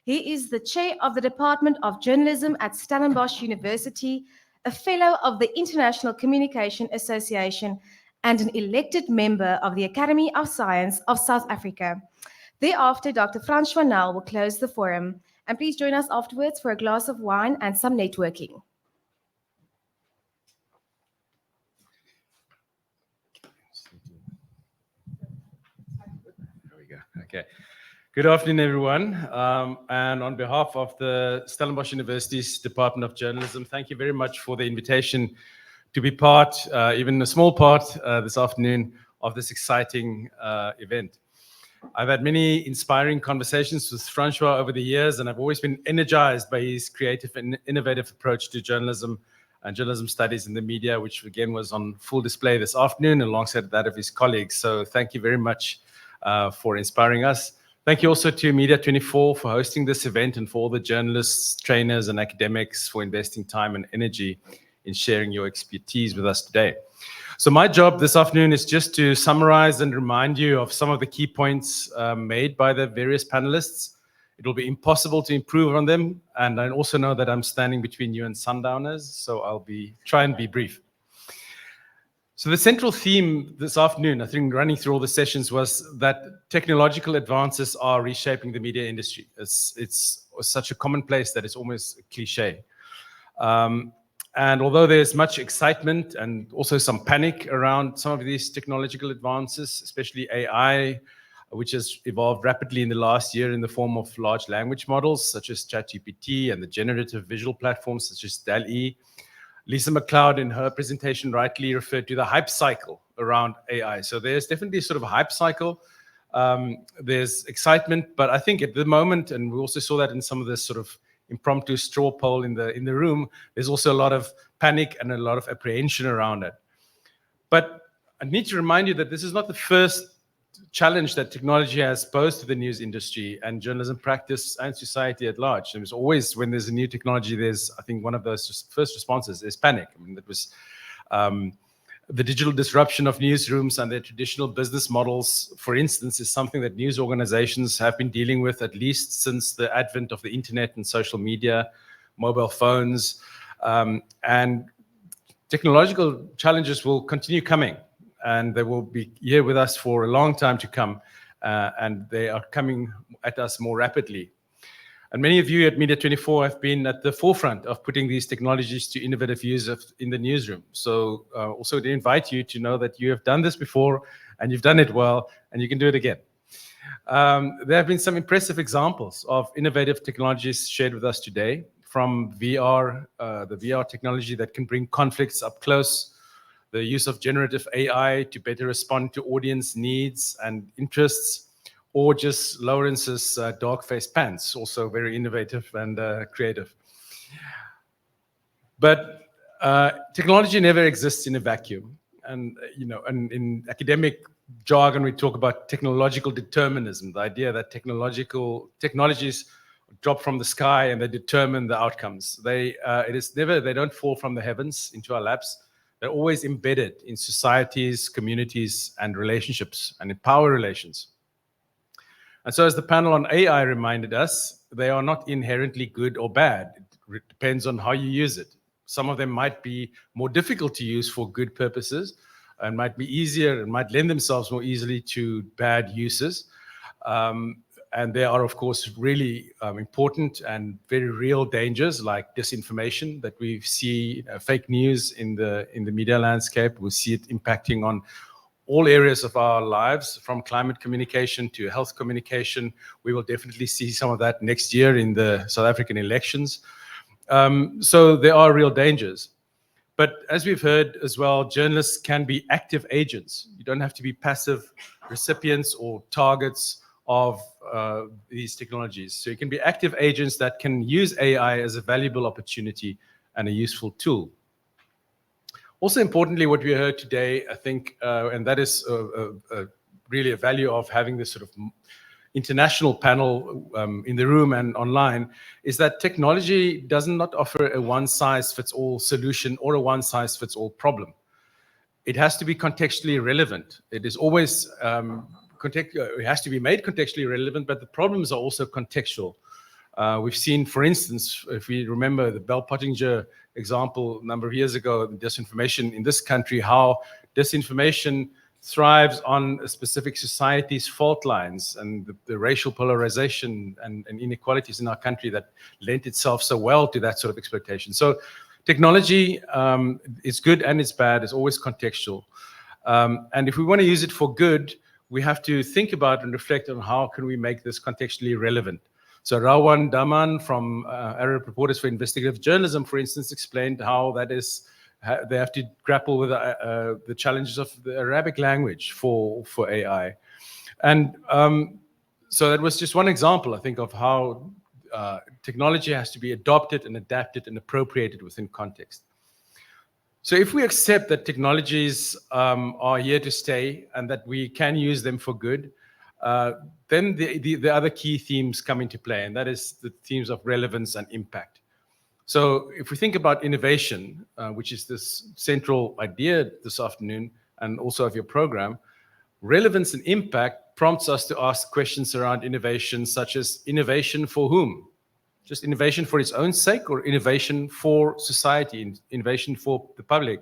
He is the chair of the Department of Journalism at Stellenbosch University, a fellow of the International Communication Association, and an elected member of the Academy of Science of South Africa. Thereafter, Dr. François Nel will close the forum. And please join us afterwards for a glass of wine and some networking. Okay. Good afternoon, everyone. And on behalf of the Stellenbosch University's Department of Journalism, thank you very much for the invitation to be part, even a small part, this afternoon of this exciting event. I've had many inspiring conversations with François over the years, and I've always been energized by his creative and innovative approach to journalism and journalism studies in the media, which again was on full display this afternoon alongside that of his colleagues. So thank you very much for inspiring us. Thank you also to Media24 for hosting this event, and for all the journalists, trainers, and academics for investing time and energy in sharing your expertise with us today. So my job this afternoon is just to summarize and remind you of some of the key points made by the various panelists. It will be impossible to improve on them, and I also know that I'm standing between you and sundowners, so I'll try and be brief. So the central theme this afternoon, I think running through all the sessions, was that technological advances are reshaping the media industry. It's such a commonplace that it's almost a cliche. And although there's much excitement and also some panic around some of these technological advances, especially AI, which has evolved rapidly in the last year in the form of large language models such as ChatGPT and the generative visual platforms such as DALL-E, Lisa McLeod in her presentation rightly referred to the hype cycle around AI. So there's definitely sort of a hype cycle. There's excitement, but I think at the moment, and we also saw that in some of this sort of impromptu straw poll in the room, there's also a lot of panic and a lot of apprehension around it. But I need to remind you that this is not the first challenge that technology has posed to the news industry and journalism practice and society at large. There's always, when there's a new technology, there's, I think, one of those first responses is panic. I mean, that was the digital disruption of newsrooms and their traditional business models, for instance, is something that news organizations have been dealing with at least since the advent of the internet and social media, mobile phones, and technological challenges will continue coming. And they will be here with us for a long time to come, and they are coming at us more rapidly. And many of you at Media24 have been at the forefront of putting these technologies to innovative use in the newsroom. So also to invite you to know that you have done this before, and you've done it well, and you can do it again. There have been some impressive examples of innovative technologies shared with us today, from VR, the VR technology that can bring conflicts up close, the use of generative AI to better respond to audience needs and interests, or just Lawrence's dark face pants, also very innovative and creative. But technology never exists in a vacuum. And, and in academic jargon, we talk about technological determinism, the idea that technologies drop from the sky and they determine the outcomes. They don't fall from the heavens into our laps. They're always embedded in societies, communities, and relationships, and in power relations. And so as the panel on AI reminded us, they are not inherently good or bad. It depends on how you use it. Some of them might be more difficult to use for good purposes and might be easier and might lend themselves more easily to bad uses. And there are, of course, really important and very real dangers like disinformation that we see, fake news in the media landscape. We see it impacting on all areas of our lives, from climate communication to health communication. We will definitely see some of that next year in the South African elections. So there are real dangers. But as we've heard as well, journalists can be active agents. You don't have to be passive recipients or targets of these technologies. So you can be active agents that can use AI as a valuable opportunity and a useful tool. Also importantly, what we heard today, I think, and that is really a value of having this sort of international panel in the room and online, is that technology does not offer a one-size-fits-all solution or a one-size-fits-all problem. It has to be contextually relevant. It is always it has to be made contextually relevant, but the problems are also contextual. We've seen, for instance, if we remember the Bell Pottinger example a number of years ago, disinformation in this country, how disinformation thrives on a specific society's fault lines and the racial polarization and inequalities in our country that lent itself so well to that sort of exploitation. So technology is good and it's bad. It's always contextual. And if we want to use it for good, we have to think about and reflect on how can we make this contextually relevant. So Rawan Daman from Arab Reporters for Investigative Journalism, for instance, explained how that is, they have to grapple with the challenges of the Arabic language for AI. And so that was just one example, I think, of how technology has to be adopted and adapted and appropriated within context. So if we accept that technologies are here to stay and that we can use them for good, then the other key themes come into play, and that is the themes of relevance and impact. So if we think about innovation, which is this central idea this afternoon and also of your program, relevance and impact prompts us to ask questions around innovation, such as innovation for whom? Just innovation for its own sake, or innovation for society, innovation for the public,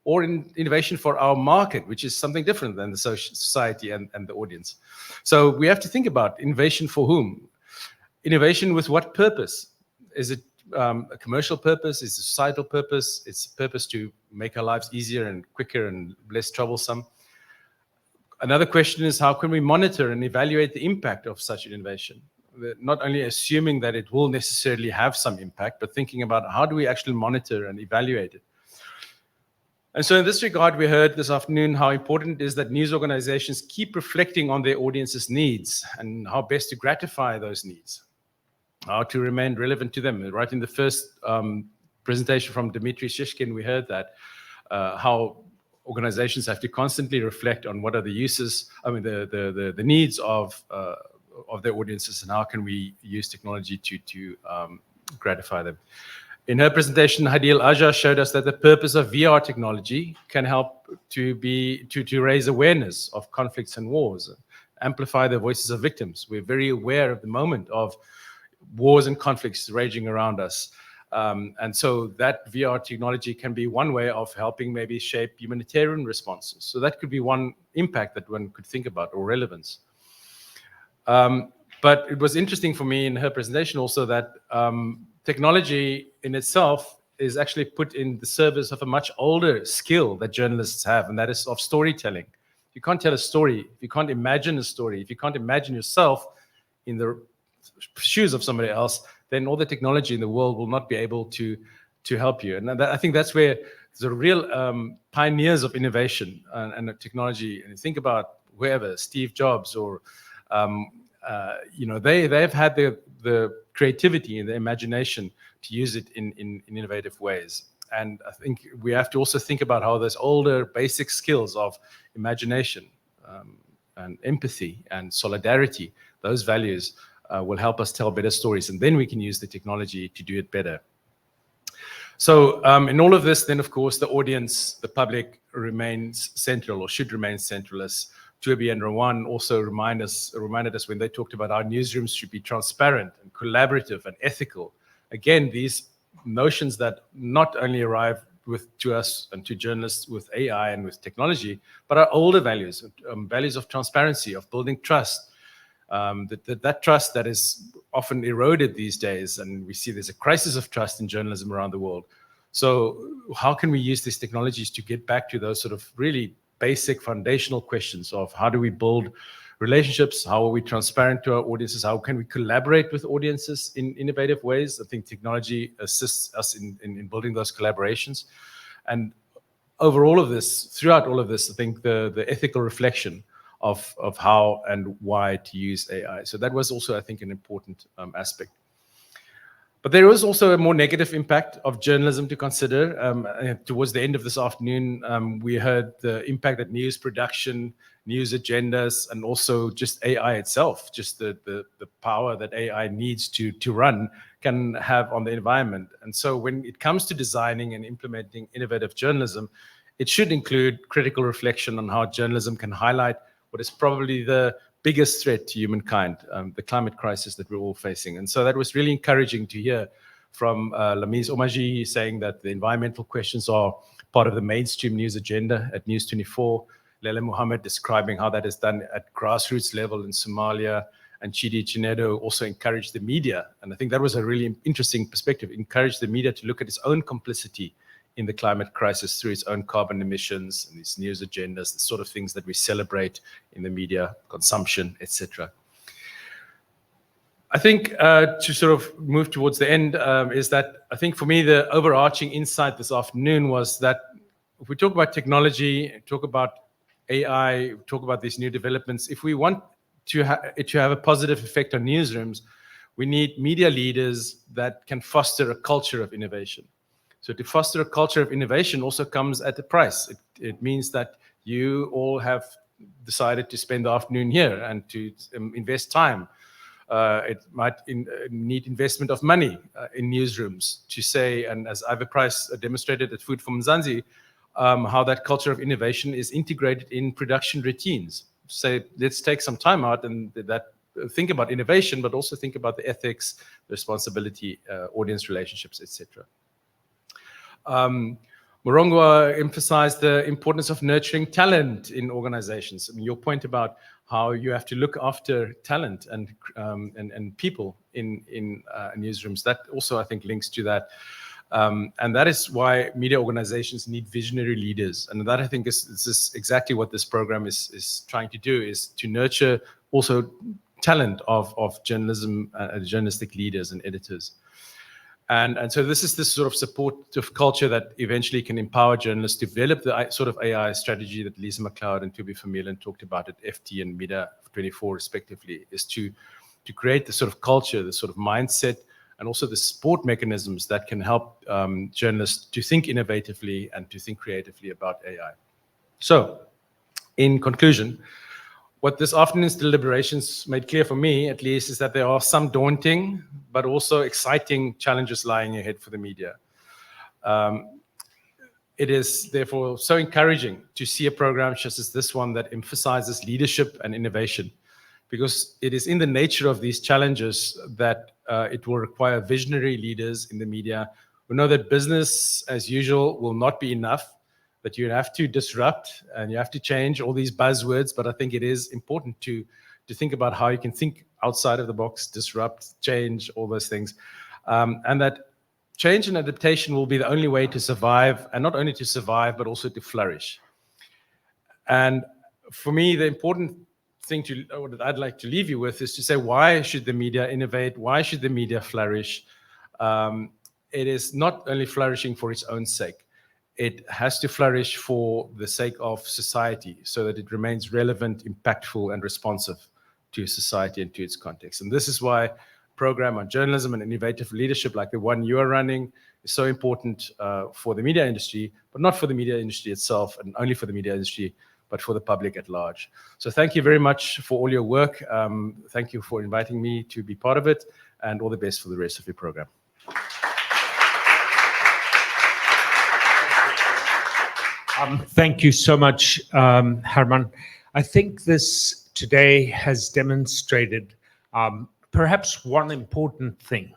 or innovation for our market, which is something different than the society and the audience. So we have to think about innovation for whom? Innovation with what purpose? Is it a commercial purpose? Is it a societal purpose? It's a purpose to make our lives easier and quicker and less troublesome. Another question is, how can we monitor and evaluate the impact of such innovation? Not only assuming that it will necessarily have some impact, but thinking about how do we actually monitor and evaluate it. And so in this regard, we heard this afternoon how important it is that news organizations keep reflecting on their audience's needs and how best to gratify those needs, how to remain relevant to them. Right in the first presentation from Dmitry Shishkin, we heard that how organizations have to constantly reflect on what are the uses, the needs of their audiences, and how can we use technology to gratify them. In her presentation, Hadil Aja showed us that the purpose of VR technology can help to raise awareness of conflicts and wars, amplify the voices of victims. We're very aware of the moment of wars and conflicts raging around us. And so that VR technology can be one way of helping maybe shape humanitarian responses. So that could be one impact that one could think about, or relevance. But it was interesting for me in her presentation also that technology in itself is actually put in the service of a much older skill that journalists have, and that is of storytelling. You can't tell a story, if you can't imagine a story, if you can't imagine yourself in the shoes of somebody else, then all the technology in the world will not be able to help you. And I think that's where the real pioneers of innovation and technology, and think about whoever, Steve Jobs or they've had the creativity and the imagination to use it in innovative ways. And I think we have to also think about how those older basic skills of imagination and empathy and solidarity, those values will help us tell better stories. And then we can use the technology to do it better. So in all of this, then, of course, the audience, the public remains central, or should remain central, as Tubi and Rowan also reminded us when they talked about our newsrooms should be transparent and collaborative and ethical. Again, these notions that not only arrive to us and to journalists with AI and with technology, but are older values, values of transparency, of building trust. That trust that is often eroded these days, and we see there's a crisis of trust in journalism around the world. So how can we use these technologies to get back to those sort of really basic foundational questions of how do we build relationships, how are we transparent to our audiences, how can we collaborate with audiences in innovative ways? I think technology assists us in building those collaborations. And throughout all of this, I think the ethical reflection of how and why to use AI. So that was also, I think, an important aspect. But there is also a more negative impact of journalism to consider. Towards the end of this afternoon, we heard the impact that news production, news agendas, and also just AI itself, just the power that AI needs to run, can have on the environment. And so when it comes to designing and implementing innovative journalism, it should include critical reflection on how journalism can highlight what is probably the biggest threat to humankind, the climate crisis that we're all facing. And so that was really encouraging to hear from Lamise Omarjee saying that the environmental questions are part of the mainstream news agenda at News 24. Leila Mohammed describing how that is done at grassroots level in Somalia. And Chidi Chinedo also encouraged the media. And I think that was a really interesting perspective, encouraged the media to look at its own complicity in the climate crisis through its own carbon emissions and these news agendas, the sort of things that we celebrate in the media, consumption, etc. I think to sort of move towards the end is that I think for me, the overarching insight this afternoon was that if we talk about technology, talk about AI, talk about these new developments, if we want to have a positive effect on newsrooms, we need media leaders that can foster a culture of innovation. So to foster a culture of innovation also comes at a price. It means that you all have decided to spend the afternoon here and to invest time. It might need investment of money in newsrooms to say, and as Ivor Price demonstrated at Food for Mzansi, how that culture of innovation is integrated in production routines. Say, let's take some time out and think about innovation, but also think about the ethics, the responsibility, audience relationships, etc. Morongwa emphasized the importance of nurturing talent in organizations. I mean, your point about how you have to look after talent and people in newsrooms, that also, I think, links to that. And that is why media organizations need visionary leaders. And that, I think, is exactly what this program is trying to do, is to nurture also talent of journalism, journalistic leaders and editors. And so this is this sort of supportive culture that eventually can empower journalists to develop the sort of AI strategy that Lisa McLeod and Toby Vermeulen talked about at FT and Media 24 respectively, is to create the sort of culture, the sort of mindset, and also the support mechanisms that can help journalists to think innovatively and to think creatively about AI. So, in conclusion, what this afternoon's deliberations made clear for me, at least, is that there are some daunting but also exciting challenges lying ahead for the media. It is therefore so encouraging to see a program such as this one that emphasizes leadership and innovation, because it is in the nature of these challenges that it will require visionary leaders in the media who know that business as usual will not be enough, that you have to disrupt and you have to change all these buzzwords. But I think it is important to think about how you can think outside of the box, disrupt, change, all those things. And that change and adaptation will be the only way to survive, and not only to survive, but also to flourish. And for me, the important thing that I'd like to leave you with is to say, why should the media innovate? Why should the media flourish? It is not only flourishing for its own sake. It has to flourish for the sake of society, so that it remains relevant, impactful, and responsive to society and to its context. And this is why a program on journalism and innovative leadership like the one you are running is so important for the media industry, but not for the media industry itself and only for the media industry, but for the public at large. So thank you very much for all your work. Thank you for inviting me to be part of it, and all the best for the rest of your program. Thank you so much, Herman. I think this today has demonstrated perhaps one important thing,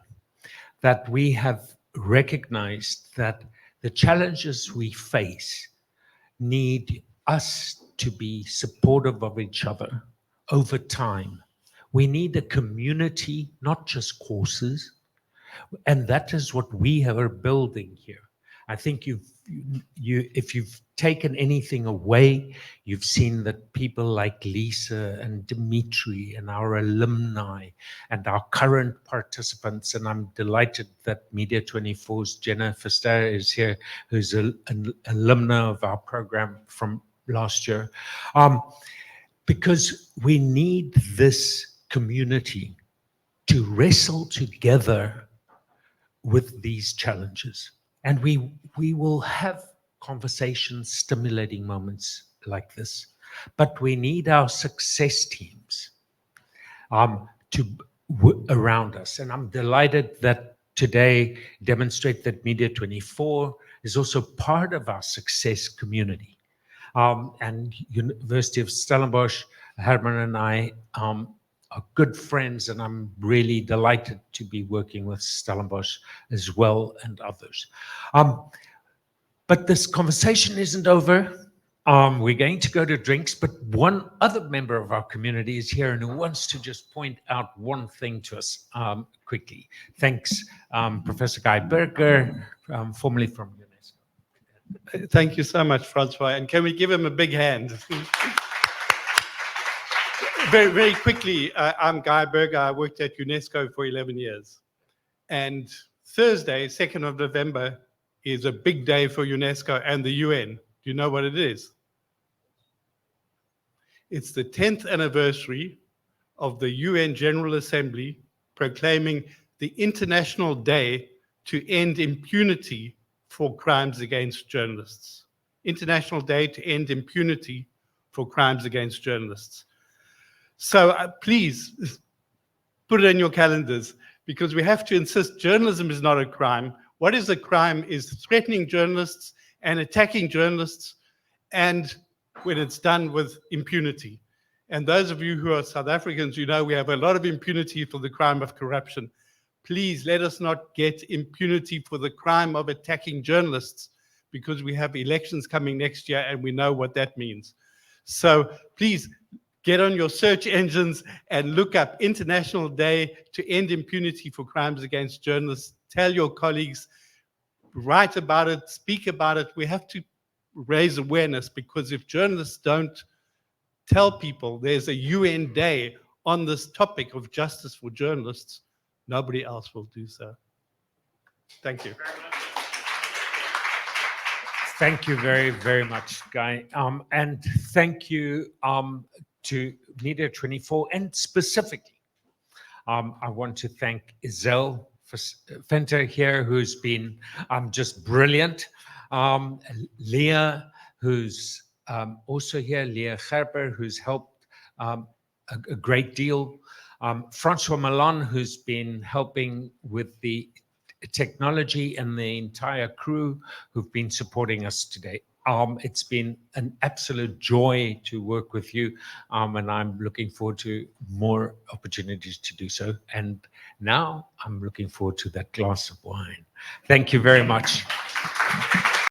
that we have recognized that the challenges we face need us to be supportive of each other over time. We need a community, not just courses, and that is what we are building here. I think if you've taken anything away, you've seen that people like Lisa and Dimitri and our alumni and our current participants, and I'm delighted that Media 24's Jenna Fester is here, who's an alumna of our program from last year, because we need this community to wrestle together with these challenges. And we will have conversations, stimulating moments like this. But we need our success teams around us. And I'm delighted that today demonstrate that Media 24 is also part of our success community. And University of Stellenbosch, Herman and I are good friends, and I'm really delighted to be working with Stellenbosch as well and others. But this conversation isn't over. We're going to go to drinks, but one other member of our community is here and who wants to just point out one thing to us quickly. Thanks, Professor Guy Berger, formerly from UNESCO. Thank you so much, Francois. And can we give him a big hand? Very, very quickly, I'm Guy Berger. I worked at UNESCO for 11 years. And Thursday, 2nd of November, is a big day for UNESCO and the UN. Do you know what it is? It's the 10th anniversary of the UN General Assembly proclaiming the International Day to End Impunity for Crimes Against Journalists. International Day to End Impunity for Crimes Against Journalists. So please put it in your calendars, because we have to insist journalism is not a crime. What is a crime is threatening journalists and attacking journalists, and when it's done with impunity. And those of you who are South Africans, you know we have a lot of impunity for the crime of corruption. Please let us not get impunity for the crime of attacking journalists, because we have elections coming next year and we know what that means. So please, get on your search engines and look up International Day to End Impunity for Crimes Against Journalists. Tell your colleagues, write about it, speak about it. We have to raise awareness, because if journalists don't tell people there's a UN Day on this topic of justice for journalists, nobody else will do so. Thank you. Thank you very, very much, Guy. And thank you to Media 24, and specifically, I want to thank Isel Fenter here, who's been just brilliant. Leah, who's also here, Leah Gerber, who's helped a great deal. François Nel, who's been helping with the technology, and the entire crew who've been supporting us today. It's been an absolute joy to work with you, and I'm looking forward to more opportunities to do so. And now I'm looking forward to that glass of wine. Thank you very much.